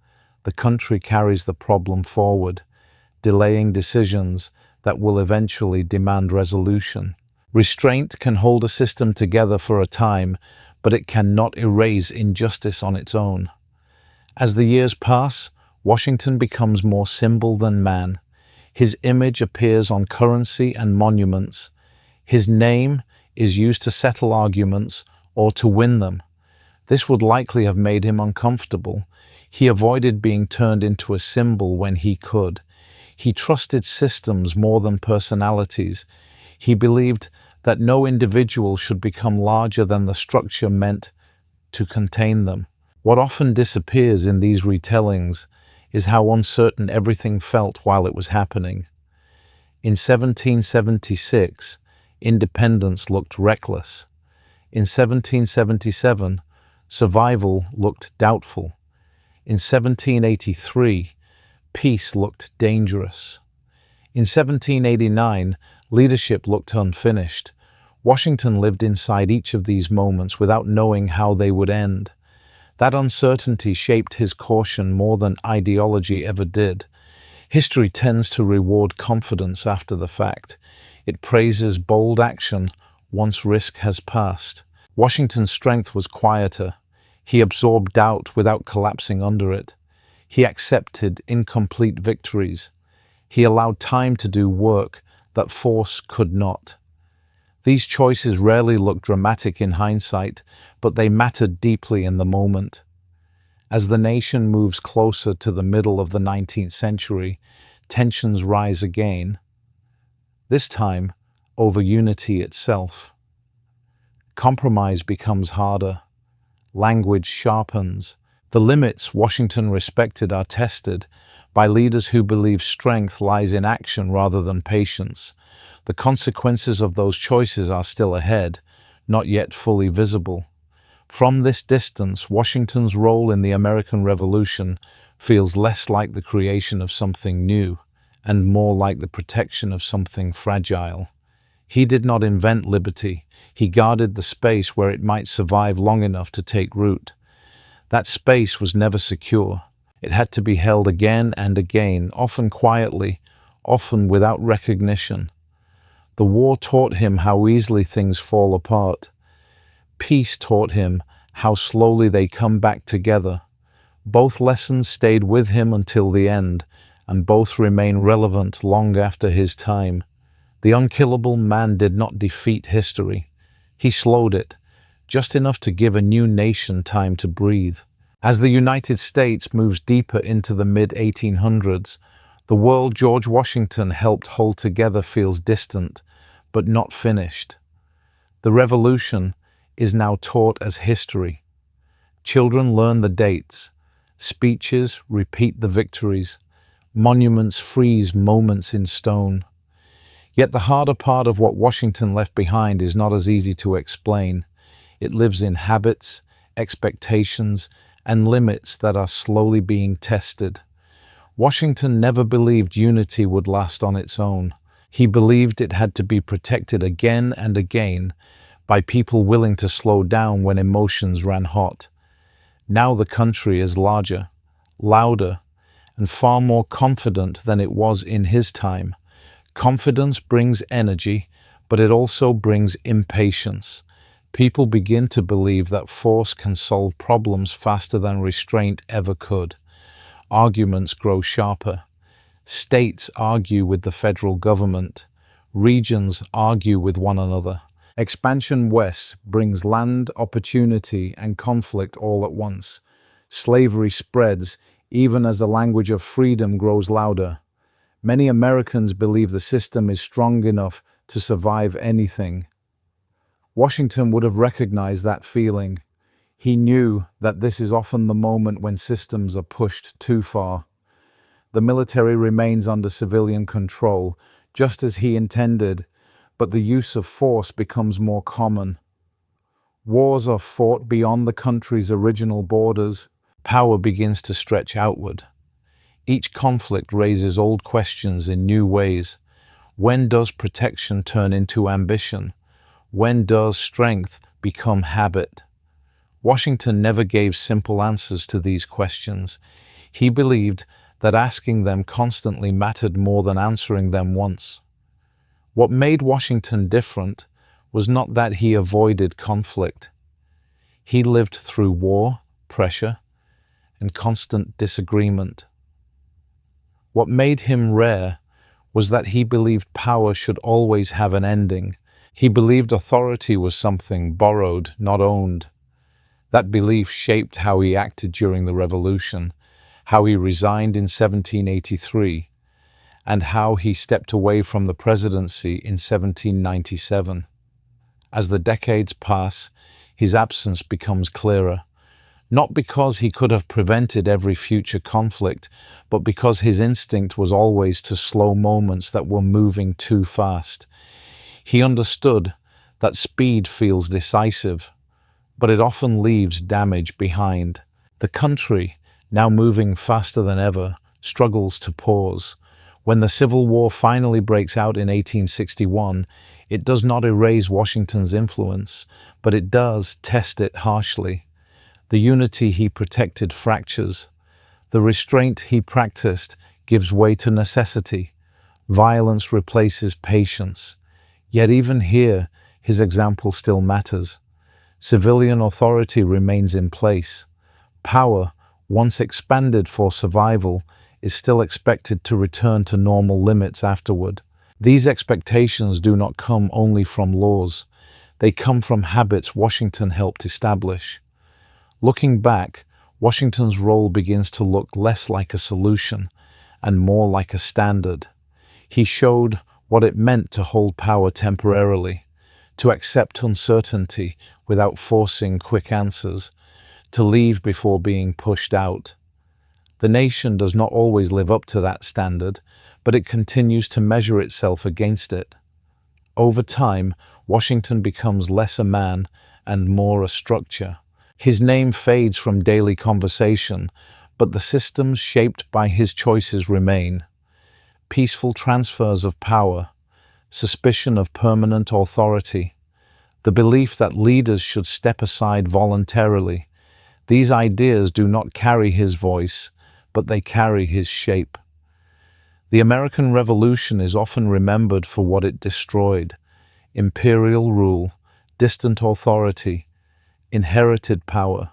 S1: the country carries the problem forward, delaying decisions that will eventually demand resolution. Restraint can hold a system together for a time, but it cannot erase injustice on its own. As the years pass, Washington becomes more symbol than man. His image appears on currency and monuments. His name is used to settle arguments or to win them. This would likely have made him uncomfortable. He avoided being turned into a symbol when he could. He trusted systems more than personalities. He believed that no individual should become larger than the structure meant to contain them. What often disappears in these retellings is how uncertain everything felt while it was happening. In 1776, independence looked reckless. In 1777, survival looked doubtful. In 1783, peace looked dangerous. In 1789, leadership looked unfinished. Washington lived inside each of these moments without knowing how they would end. That uncertainty shaped his caution more than ideology ever did. History tends to reward confidence after the fact. It praises bold action once risk has passed. Washington's strength was quieter. He absorbed doubt without collapsing under it. He accepted incomplete victories. He allowed time to do work that force could not. These choices rarely look dramatic in hindsight, but they mattered deeply in the moment. As the nation moves closer to the middle of the 19th century, tensions rise again, this time over unity itself. Compromise becomes harder. Language sharpens. The limits Washington respected are tested by leaders who believe strength lies in action rather than patience. The consequences of those choices are still ahead, not yet fully visible. From this distance, Washington's role in the American Revolution feels less like the creation of something new and more like the protection of something fragile. He did not invent liberty. He guarded the space where it might survive long enough to take root. That space was never secure. It had to be held again and again, often quietly, often without recognition. The war taught him how easily things fall apart. Peace taught him how slowly they come back together. Both lessons stayed with him until the end, and both remain relevant long after his time. The unkillable man did not defeat history. He slowed it, just enough to give a new nation time to breathe. As the United States moves deeper into the mid-1800s, the world George Washington helped hold together feels distant, but not finished. The revolution is now taught as history. Children learn the dates. Speeches repeat the victories. Monuments freeze moments in stone. Yet the harder part of what Washington left behind is not as easy to explain. It lives in habits, expectations, and limits that are slowly being tested. Washington never believed unity would last on its own. He believed it had to be protected again and again by people willing to slow down when emotions ran hot. Now the country is larger, louder, and far more confident than it was in his time. Confidence brings energy, but it also brings impatience. People begin to believe that force can solve problems faster than restraint ever could. Arguments grow sharper. States argue with the federal government. Regions argue with one another. Expansion west brings land, opportunity, and conflict all at once. Slavery spreads, even as the language of freedom grows louder. Many Americans believe the system is strong enough to survive anything. Washington would have recognized that feeling. He knew that this is often the moment when systems are pushed too far. The military remains under civilian control, just as he intended, but the use of force becomes more common. Wars are fought beyond the country's original borders. Power begins to stretch outward. Each conflict raises old questions in new ways. When does protection turn into ambition? When does strength become habit? Washington never gave simple answers to these questions. He believed that asking them constantly mattered more than answering them once. What made Washington different was not that he avoided conflict. He lived through war, pressure, and constant disagreement. What made him rare was that he believed power should always have an ending. He believed authority was something borrowed, not owned. That belief shaped how he acted during the Revolution, how he resigned in 1783, and how he stepped away from the presidency in 1797. As the decades pass, his absence becomes clearer, not because he could have prevented every future conflict, but because his instinct was always to slow moments that were moving too fast. He understood that speed feels decisive, but it often leaves damage behind. The country, now moving faster than ever, struggles to pause. When the Civil War finally breaks out in 1861, it does not erase Washington's influence, but it does test it harshly. The unity he protected fractures. The restraint he practiced gives way to necessity. Violence replaces patience. Yet even here, his example still matters. Civilian authority remains in place. Power, once expanded for survival, is still expected to return to normal limits afterward. These expectations do not come only from laws. They come from habits Washington helped establish. Looking back, Washington's role begins to look less like a solution and more like a standard. He showed what it meant to hold power temporarily, to accept uncertainty without forcing quick answers, to leave before being pushed out. The nation does not always live up to that standard, but it continues to measure itself against it. Over time, Washington becomes less a man and more a structure. His name fades from daily conversation, but the systems shaped by his choices remain. Peaceful transfers of power, suspicion of permanent authority, the belief that leaders should step aside voluntarily. These ideas do not carry his voice, but they carry his shape. The American Revolution is often remembered for what it destroyed: imperial rule, distant authority, inherited power.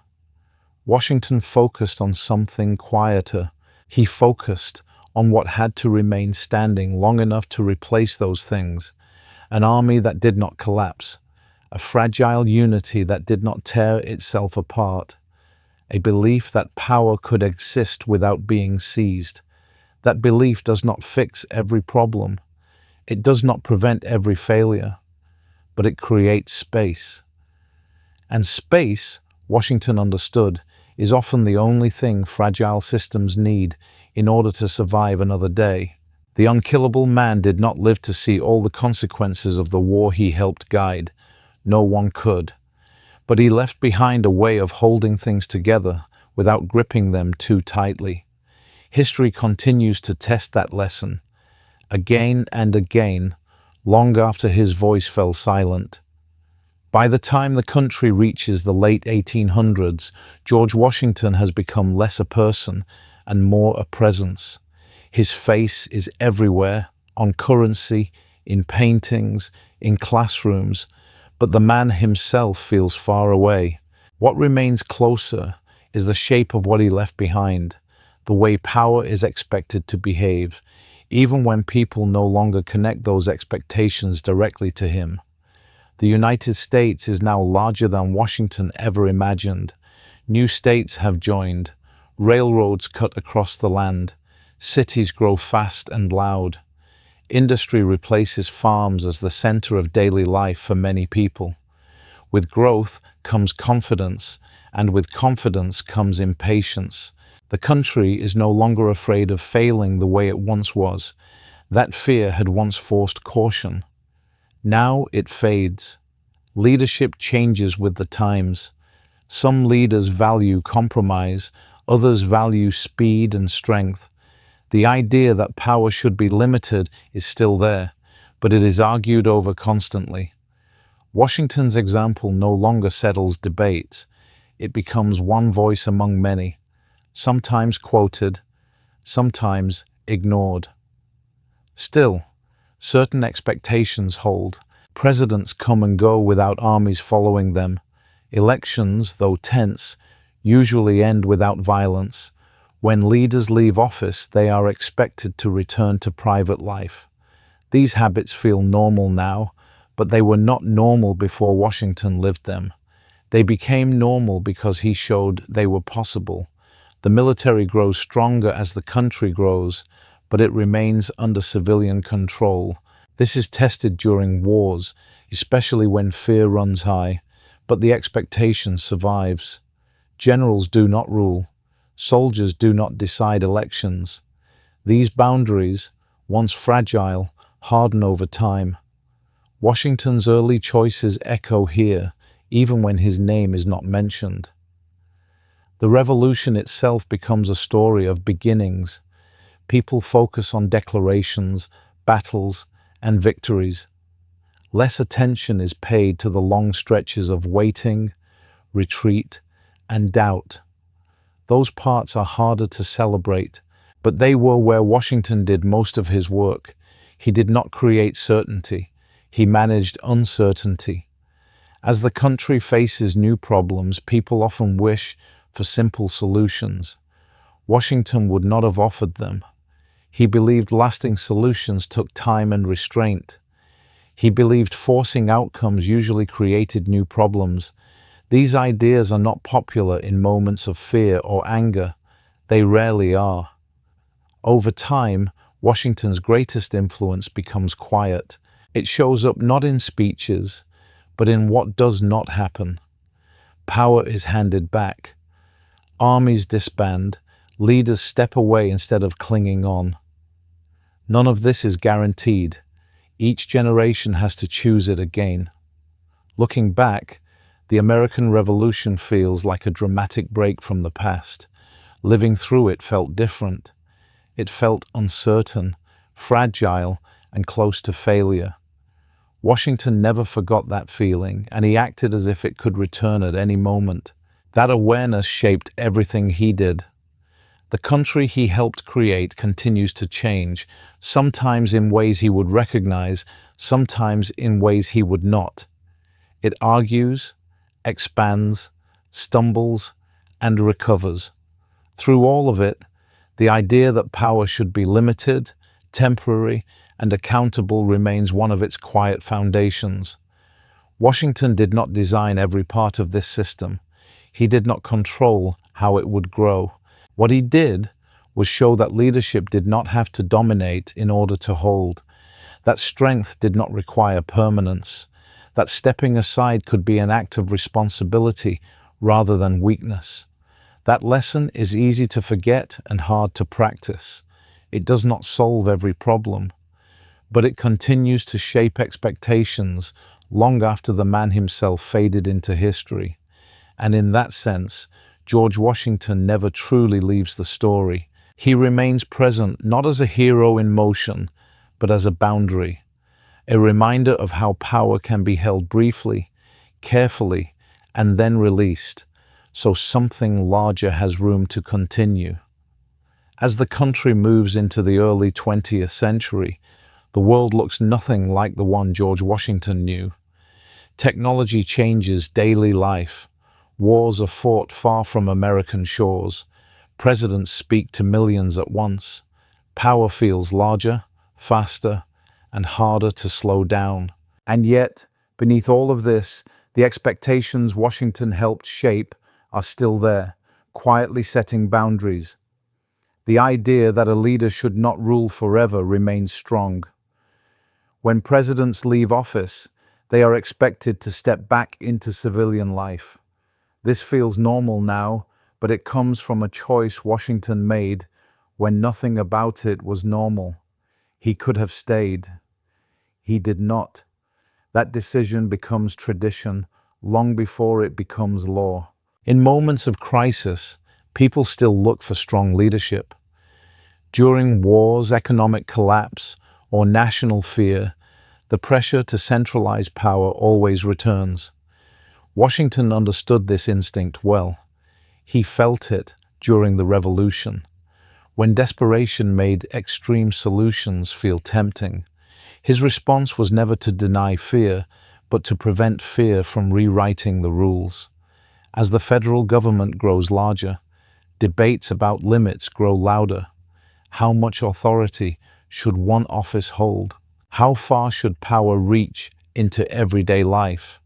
S1: Washington focused on something quieter. He focused on what had to remain standing long enough to replace those things: an army that did not collapse, a fragile unity that did not tear itself apart, a belief that power could exist without being seized. That belief does not fix every problem. It does not prevent every failure, but it creates space. And space, Washington understood, is often the only thing fragile systems need in order to survive another day. The unkillable man did not live to see all the consequences of the war he helped guide. No one could. But he left behind a way of holding things together without gripping them too tightly. History continues to test that lesson, again and again, long after his voice fell silent. By the time the country reaches the late 1800s, George Washington has become less a person and more a presence. His face is everywhere, on currency, in paintings, in classrooms, but the man himself feels far away. What remains closer is the shape of what he left behind, the way power is expected to behave, even when people no longer connect those expectations directly to him. The United States is now larger than Washington ever imagined. New states have joined, railroads cut across the land, cities grow fast and loud. Industry replaces farms as the center of daily life for many people. With growth comes confidence, and with confidence comes impatience. The country is no longer afraid of failing the way it once was. That fear had once forced caution. Now it fades. Leadership changes with the times. Some leaders value compromise, others value speed and strength. The idea that power should be limited is still there, but it is argued over constantly. Washington's example no longer settles debates. It becomes one voice among many, sometimes quoted, sometimes ignored. Still, certain expectations hold. Presidents come and go without armies following them. Elections, though tense, usually end without violence. When leaders leave office, they are expected to return to private life. These habits feel normal now, but they were not normal before Washington lived them. They became normal because he showed they were possible. The military grows stronger as the country grows, but it remains under civilian control. This is tested during wars, especially when fear runs high, but the expectation survives. Generals do not rule. Soldiers do not decide elections. These boundaries, once fragile, harden over time. Washington's early choices echo here, even when his name is not mentioned. The revolution itself becomes a story of beginnings. People focus on declarations, battles, and victories. Less attention is paid to the long stretches of waiting, retreat, and doubt. Those parts are harder to celebrate, but they were where Washington did most of his work. He did not create certainty. He managed uncertainty. As the country faces new problems, people often wish for simple solutions. Washington would not have offered them. He believed lasting solutions took time and restraint. He believed forcing outcomes usually created new problems. These ideas are not popular in moments of fear or anger. They rarely are. Over time, Washington's greatest influence becomes quiet. It shows up not in speeches, but in what does not happen. Power is handed back. Armies disband. Leaders step away instead of clinging on. None of this is guaranteed. Each generation has to choose it again. Looking back, the American Revolution feels like a dramatic break from the past. Living through it felt different. It felt uncertain, fragile, and close to failure. Washington never forgot that feeling, and he acted as if it could return at any moment. That awareness shaped everything he did. The country he helped create continues to change, sometimes in ways he would recognize, sometimes in ways he would not. It argues, expands, stumbles, and recovers. Through all of it, the idea that power should be limited, temporary, and accountable remains one of its quiet foundations. Washington did not design every part of this system. He did not control how it would grow. What he did was show that leadership did not have to dominate in order to hold, that strength did not require permanence, that stepping aside could be an act of responsibility rather than weakness. That lesson is easy to forget and hard to practice. It does not solve every problem, but it continues to shape expectations long after the man himself faded into history. And in that sense, George Washington never truly leaves the story. He remains present not as a hero in motion, but as a boundary, a reminder of how power can be held briefly, carefully, and then released, so something larger has room to continue. As the country moves into the early 20th century, the world looks nothing like the one George Washington knew. Technology changes daily life. Wars are fought far from American shores. Presidents speak to millions at once. Power feels larger, faster, and harder to slow down. And yet, beneath all of this, the expectations Washington helped shape are still there, quietly setting boundaries. The idea that a leader should not rule forever remains strong. When presidents leave office, They are expected to step back into civilian life. This feels normal now, but it comes from a choice Washington made when nothing about it was normal. He could have stayed. He did not. That decision becomes tradition long before it becomes law. In moments of crisis, people still look for strong leadership. During wars, economic collapse, or national fear, the pressure to centralize power always returns. Washington understood this instinct well. He felt it during the Revolution, when desperation made extreme solutions feel tempting. His response was never to deny fear, but to prevent fear from rewriting the rules. As the federal government grows larger, debates about limits grow louder. How much authority should one office hold? How far should power reach into everyday life?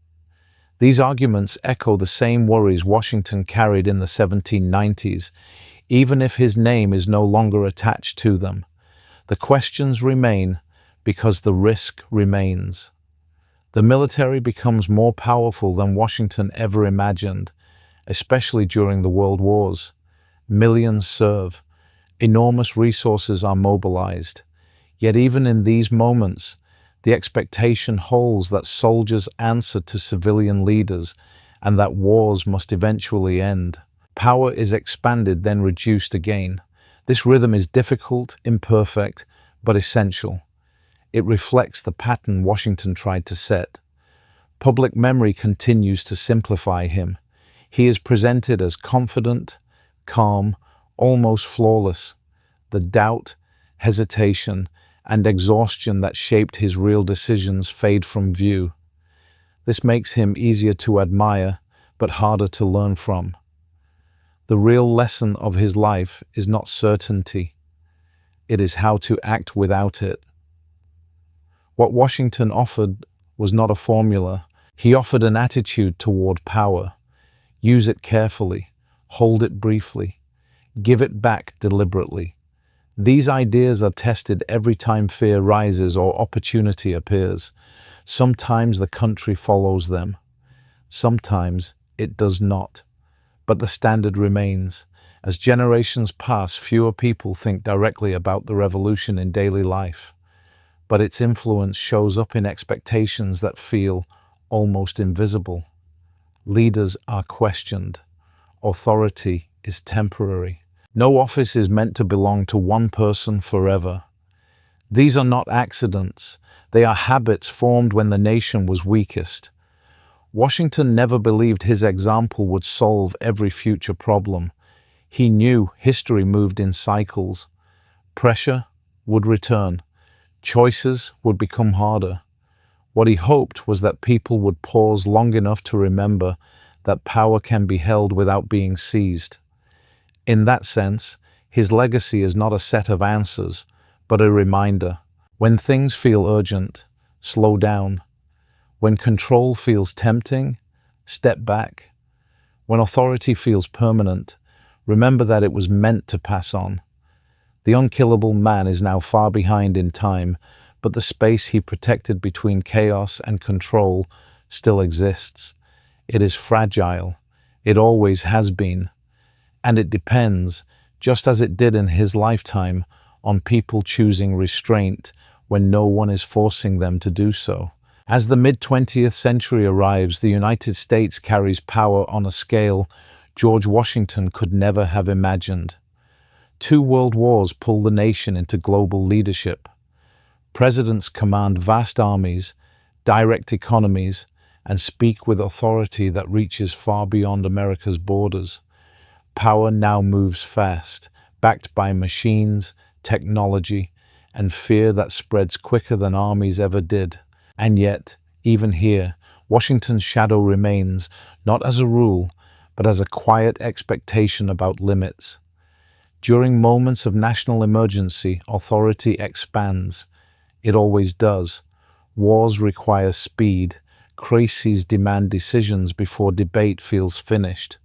S1: These arguments echo the same worries Washington carried in the 1790s, even if his name is no longer attached to them. The questions remain because the risk remains. The military becomes more powerful than Washington ever imagined, especially during the World Wars. Millions serve. Enormous resources are mobilized. Yet even in these moments, the expectation holds that soldiers answer to civilian leaders and that wars must eventually end. Power is expanded, then reduced again. This rhythm is difficult, imperfect, but essential. It reflects the pattern Washington tried to set. Public memory continues to simplify him. He is presented as confident, calm, almost flawless. The doubt, hesitation, and exhaustion that shaped his real decisions fade from view. This makes him easier to admire, but harder to learn from. The real lesson of his life is not certainty. It is how to act without it. What Washington offered was not a formula. He offered an attitude toward power. Use it carefully, hold it briefly, give it back deliberately. These ideas are tested every time fear rises or opportunity appears. Sometimes the country follows them. Sometimes it does not. But the standard remains. As generations pass, fewer people think directly about the revolution in daily life. But its influence shows up in expectations that feel almost invisible. Leaders are questioned. Authority is temporary. No office is meant to belong to one person forever. These are not accidents. They are habits formed when the nation was weakest. Washington never believed his example would solve every future problem. He knew history moved in cycles. Pressure would return. Choices would become harder. What he hoped was that people would pause long enough to remember that power can be held without being seized. In that sense, his legacy is not a set of answers, but a reminder. When things feel urgent, slow down. When control feels tempting, step back. When authority feels permanent, remember that it was meant to pass on. The unkillable man is now far behind in time, but the space he protected between chaos and control still exists. It is fragile. It always has been. And it depends, just as it did in his lifetime, on people choosing restraint when no one is forcing them to do so. As the mid-20th century arrives, the United States carries power on a scale George Washington could never have imagined. 2 world wars pull the nation into global leadership. Presidents command vast armies, direct economies, and speak with authority that reaches far beyond America's borders. Power now moves fast, backed by machines, technology, and fear that spreads quicker than armies ever did. And yet, even here, Washington's shadow remains, not as a rule, but as a quiet expectation about limits. During moments of national emergency, authority expands. It always does. Wars require speed. Crises demand decisions before debate feels finished.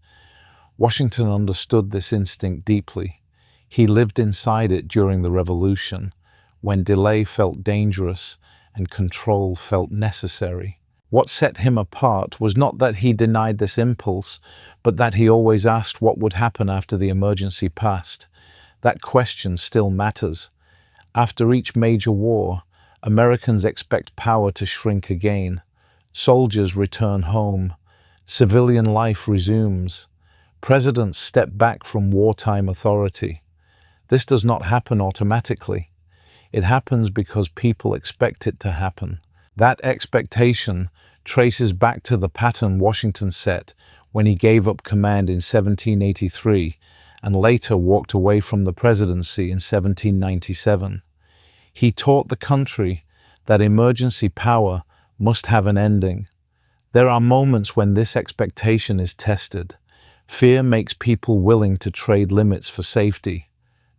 S1: Washington understood this instinct deeply. He lived inside it during the Revolution, when delay felt dangerous and control felt necessary. What set him apart was not that he denied this impulse, but that he always asked what would happen after the emergency passed. That question still matters. After each major war, Americans expect power to shrink again. Soldiers return home. Civilian life resumes. Presidents step back from wartime authority. This does not happen automatically. It happens because people expect it to happen. That expectation traces back to the pattern Washington set when he gave up command in 1783 and later walked away from the presidency in 1797. He taught the country that emergency power must have an ending. There are moments when this expectation is tested. Fear makes people willing to trade limits for safety.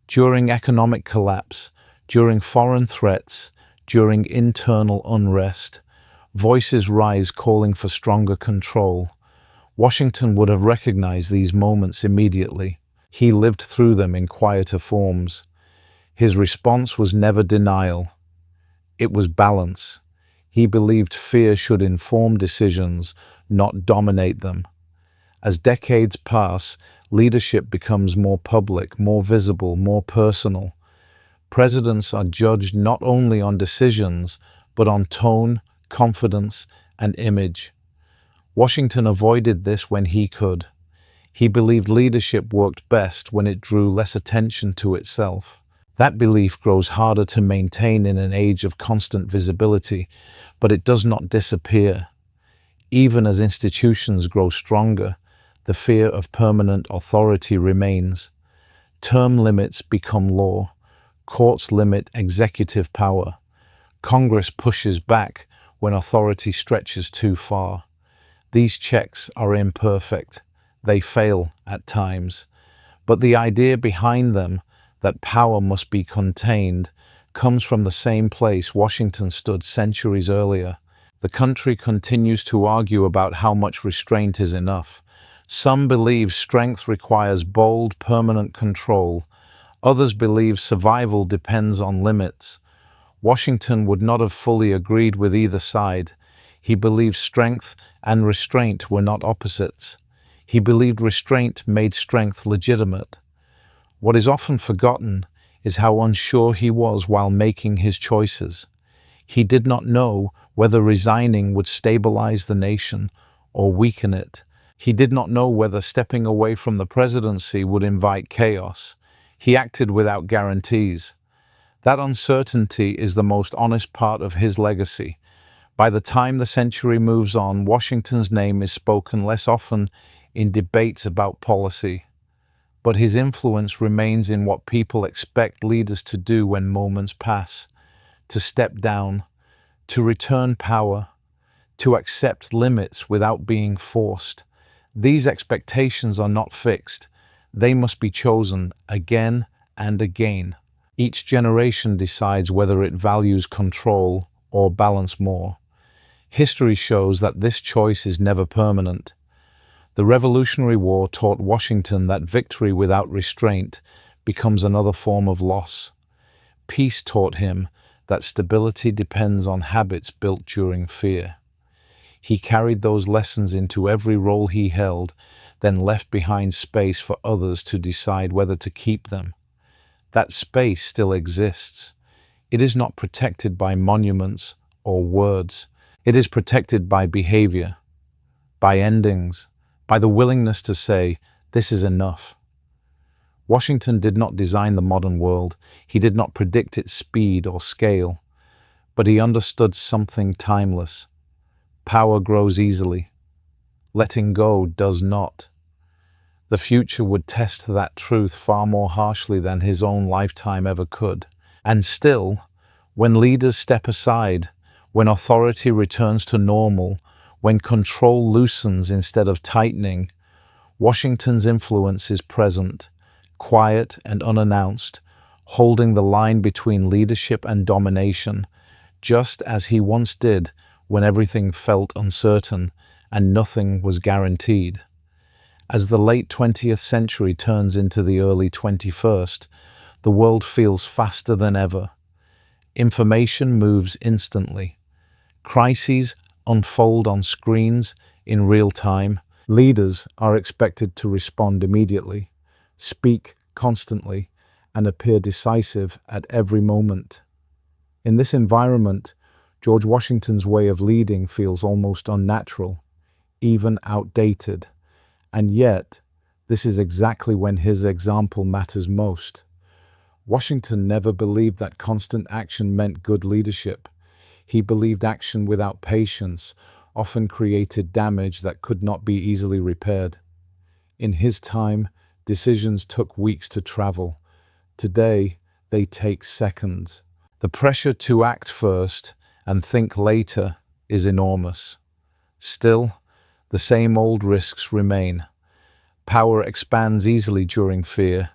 S1: During economic collapse, during foreign threats, during internal unrest, voices rise calling for stronger control. Washington would have recognized these moments immediately. He lived through them in quieter forms. His response was never denial. It was balance. He believed fear should inform decisions, not dominate them. As decades pass, leadership becomes more public, more visible, more personal. Presidents are judged not only on decisions, but on tone, confidence, and image. Washington avoided this when he could. He believed leadership worked best when it drew less attention to itself. That belief grows harder to maintain in an age of constant visibility, but it does not disappear. Even as institutions grow stronger, the fear of permanent authority remains. Term limits become law. Courts limit executive power. Congress pushes back when authority stretches too far. These checks are imperfect. They fail at times. But the idea behind them, that power must be contained, comes from the same place Washington stood centuries earlier. The country continues to argue about how much restraint is enough. Some believe strength requires bold, permanent control. Others believe survival depends on limits. Washington would not have fully agreed with either side. He believed strength and restraint were not opposites. He believed restraint made strength legitimate. What is often forgotten is how unsure he was while making his choices. He did not know whether resigning would stabilize the nation or weaken it. He did not know whether stepping away from the presidency would invite chaos. He acted without guarantees. That uncertainty is the most honest part of his legacy. By the time the century moves on, Washington's name is spoken less often in debates about policy, but his influence remains in what people expect leaders to do when moments pass: to step down, to return power, to accept limits without being forced. These expectations are not fixed. They must be chosen again and again. Each generation decides whether it values control or balance more. History shows that this choice is never permanent. The Revolutionary War taught Washington that victory without restraint becomes another form of loss. Peace taught him that stability depends on habits built during fear. He carried those lessons into every role he held, then left behind space for others to decide whether to keep them. That space still exists. It is not protected by monuments or words. It is protected by behavior, by endings, by the willingness to say, "This is enough." Washington did not design the modern world. He did not predict its speed or scale, but he understood something timeless. Power grows easily. Letting go does not. The future would test that truth far more harshly than his own lifetime ever could. And still, when leaders step aside, when authority returns to normal, when control loosens instead of tightening, Washington's influence is present, quiet and unannounced, holding the line between leadership and domination, just as he once did when everything felt uncertain and nothing was guaranteed. As the late 20th century turns into the early 21st, the world feels faster than ever. Information moves instantly. Crises unfold on screens in real time. Leaders are expected to respond immediately, speak constantly, and appear decisive at every moment. In this environment, George Washington's way of leading feels almost unnatural, even outdated, and yet, this is exactly when his example matters most. Washington never believed that constant action meant good leadership. He believed action without patience often created damage that could not be easily repaired. In his time, decisions took weeks to travel. Today, they take seconds. The pressure to act first and think later is enormous. Still, the same old risks remain. Power expands easily during fear.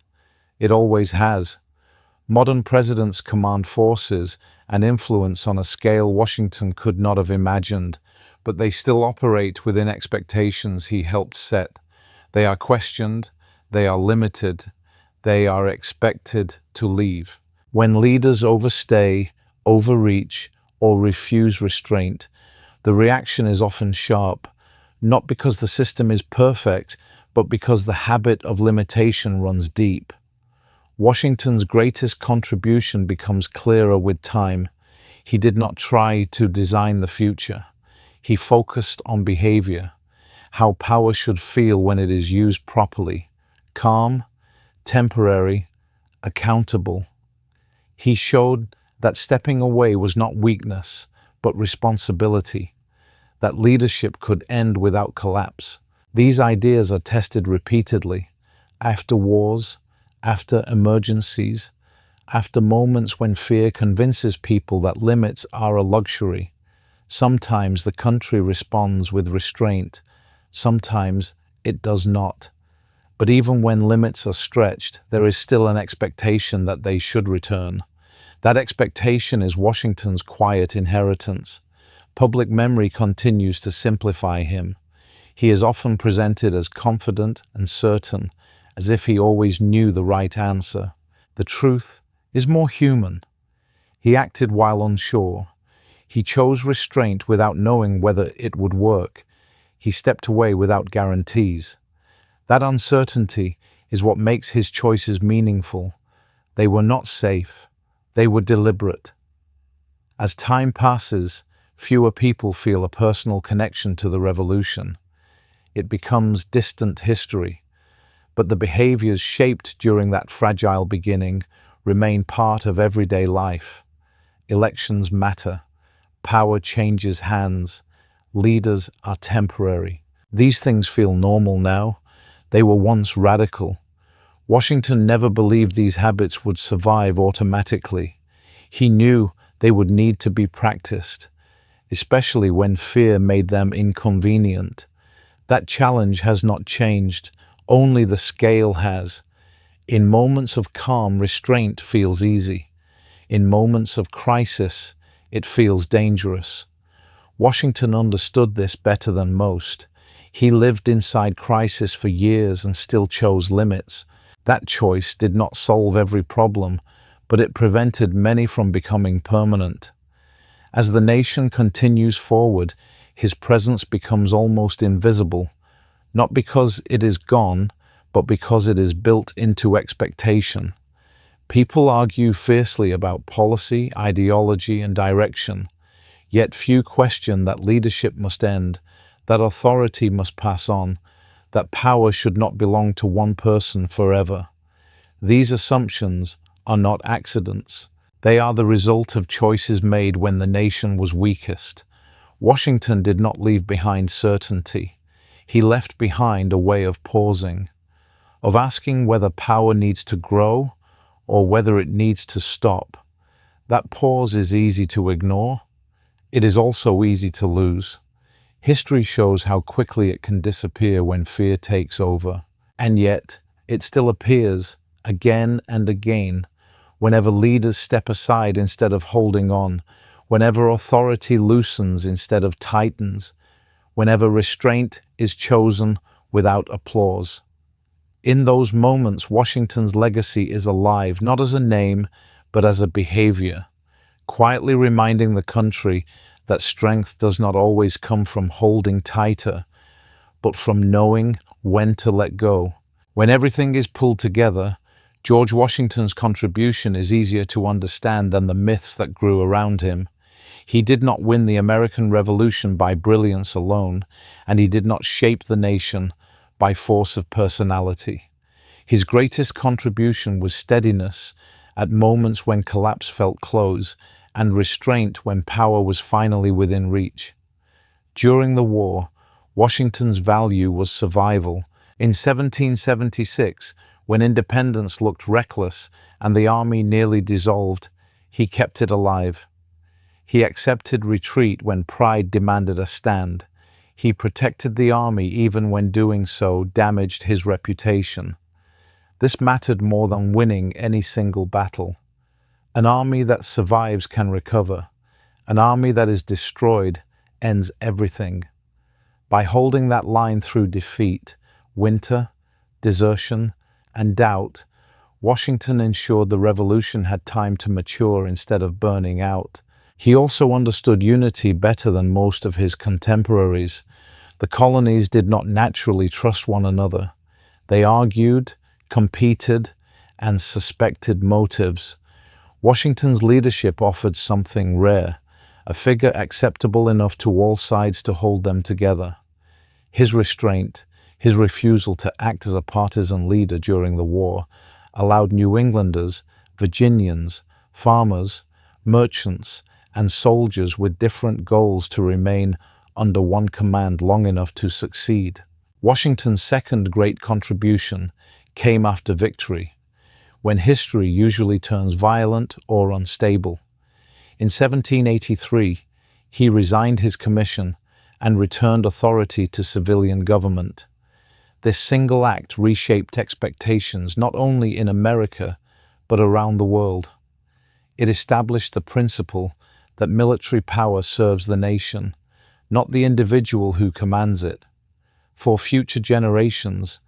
S1: It always has. Modern presidents command forces and influence on a scale Washington could not have imagined, but they still operate within expectations he helped set. They are questioned, they are limited, they are expected to leave. When leaders overstay, overreach, or refuse restraint, the reaction is often sharp, not because the system is perfect, but because the habit of limitation runs deep. Washington's greatest contribution becomes clearer with time. He did not try to design the future. He focused on behavior, how power should feel when it is used properly, calm, temporary, accountable. He showed that stepping away was not weakness, but responsibility, that leadership could end without collapse. These ideas are tested repeatedly, after wars, after emergencies, after moments when fear convinces people that limits are a luxury. Sometimes the country responds with restraint, sometimes it does not. But even when limits are stretched, there is still an expectation that they should return. That expectation is Washington's quiet inheritance. Public memory continues to simplify him. He is often presented as confident and certain, as if he always knew the right answer. The truth is more human. He acted while unsure. He chose restraint without knowing whether it would work. He stepped away without guarantees. That uncertainty is what makes his choices meaningful. They were not safe. They were deliberate. As time passes, fewer people feel a personal connection to the revolution. It becomes distant history. But the behaviors shaped during that fragile beginning remain part of everyday life. Elections matter. Power changes hands. Leaders are temporary. These things feel normal now. They were once radical. Washington never believed these habits would survive automatically. He knew they would need to be practiced, especially when fear made them inconvenient. That challenge has not changed, only the scale has. In moments of calm, restraint feels easy. In moments of crisis, it feels dangerous. Washington understood this better than most. He lived inside crisis for years and still chose limits. That choice did not solve every problem, but it prevented many from becoming permanent. As the nation continues forward, his presence becomes almost invisible, not because it is gone, but because it is built into expectation. People argue fiercely about policy, ideology, and direction, yet few question that leadership must end, that authority must pass on, that power should not belong to one person forever. These assumptions are not accidents. They are the result of choices made when the nation was weakest. Washington did not leave behind certainty. He left behind a way of pausing, of asking whether power needs to grow or whether it needs to stop. That pause is easy to ignore. It is also easy to lose. History shows how quickly it can disappear when fear takes over. And yet, it still appears again and again, whenever leaders step aside instead of holding on, whenever authority loosens instead of tightens, whenever restraint is chosen without applause. In those moments, Washington's legacy is alive, not as a name, but as a behavior, quietly reminding the country that strength does not always come from holding tighter, but from knowing when to let go. When everything is pulled together, George Washington's contribution is easier to understand than the myths that grew around him. He did not win the American Revolution by brilliance alone, and he did not shape the nation by force of personality. His greatest contribution was steadiness at moments when collapse felt close, and restraint when power was finally within reach. During the war, Washington's value was survival. In 1776, when independence looked reckless and the army nearly dissolved, he kept it alive. He accepted retreat when pride demanded a stand. He protected the army even when doing so damaged his reputation. This mattered more than winning any single battle. An army that survives can recover. An army that is destroyed ends everything. By holding that line through defeat, winter, desertion, and doubt, Washington ensured the revolution had time to mature instead of burning out. He also understood unity better than most of his contemporaries. The colonies did not naturally trust one another. They argued, competed, and suspected motives. Washington's leadership offered something rare, a figure acceptable enough to all sides to hold them together. His restraint, his refusal to act as a partisan leader during the war, allowed New Englanders, Virginians, farmers, merchants, and soldiers with different goals to remain under one command long enough to succeed. Washington's second great contribution came after victory, when history usually turns violent or unstable. In 1783, he resigned his commission and returned authority to civilian government. This single act reshaped expectations not only in America, but around the world. It established the principle that military power serves the nation, not the individual who commands it. For future generations,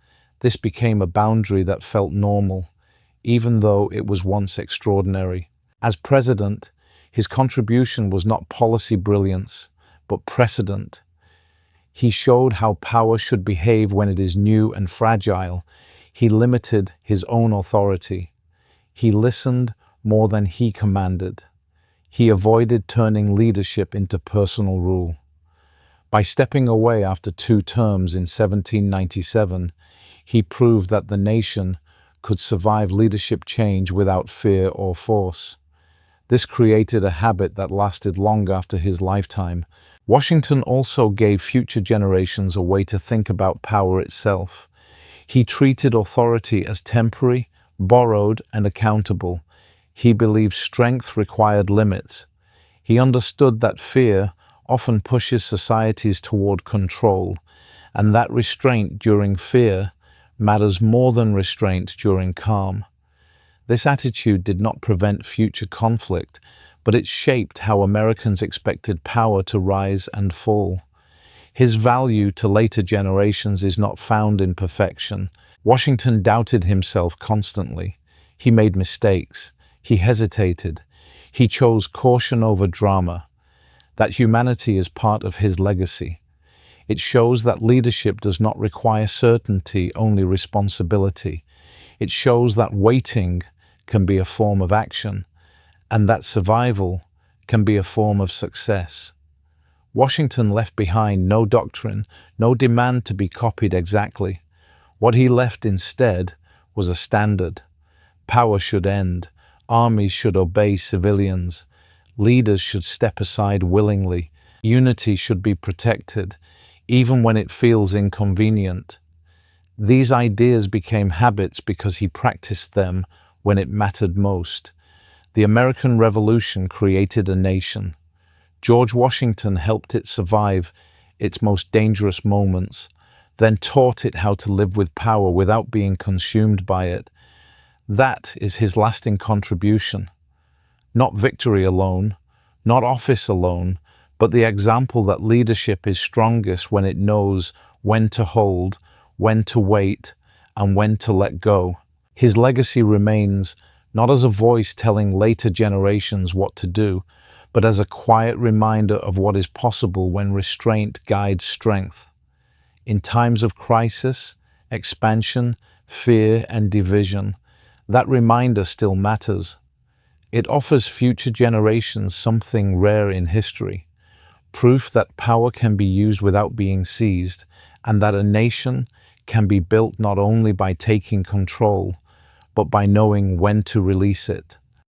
S1: this became a boundary that felt normal, even though it was once extraordinary. As president, his contribution was not policy brilliance, but precedent. He showed how power should behave when it is new and fragile. He limited his own authority. He listened more than he commanded. He avoided turning leadership into personal rule. By stepping away after 2 terms in 1797, he proved that the nation could survive leadership change without fear or force. This created a habit that lasted long after his lifetime. Washington also gave future generations a way to think about power itself. He treated authority as temporary, borrowed, and accountable. He believed strength required limits. He understood that fear often pushes societies toward control, and that restraint during fear matters more than restraint during calm. This attitude did not prevent future conflict, but it shaped how Americans expected power to rise and fall. His value to later generations is not found in perfection. Washington doubted himself constantly. He made mistakes. He hesitated. He chose caution over drama. That humanity is part of his legacy. It shows that leadership does not require certainty, only responsibility. It shows that waiting can be a form of action, and that survival can be a form of success. Washington left behind no doctrine, no demand to be copied exactly. What he left instead was a standard. Power should end. Armies should obey civilians. Leaders should step aside willingly. Unity should be protected, even when it feels inconvenient. These ideas became habits because he practiced them when it mattered most. The American Revolution created a nation. George Washington helped it survive its most dangerous moments, then taught it how to live with power without being consumed by it. That is his lasting contribution. Not victory alone, not office alone, but the example that leadership is strongest when it knows when to hold, when to wait, and when to let go. His legacy remains not as a voice telling later generations what to do, but as a quiet reminder of what is possible when restraint guides strength. In times of crisis, expansion, fear, and division, that reminder still matters. It offers future generations something rare in history, proof that power can be used without being seized, and that a nation can be built not only by taking control, but by knowing when to release it.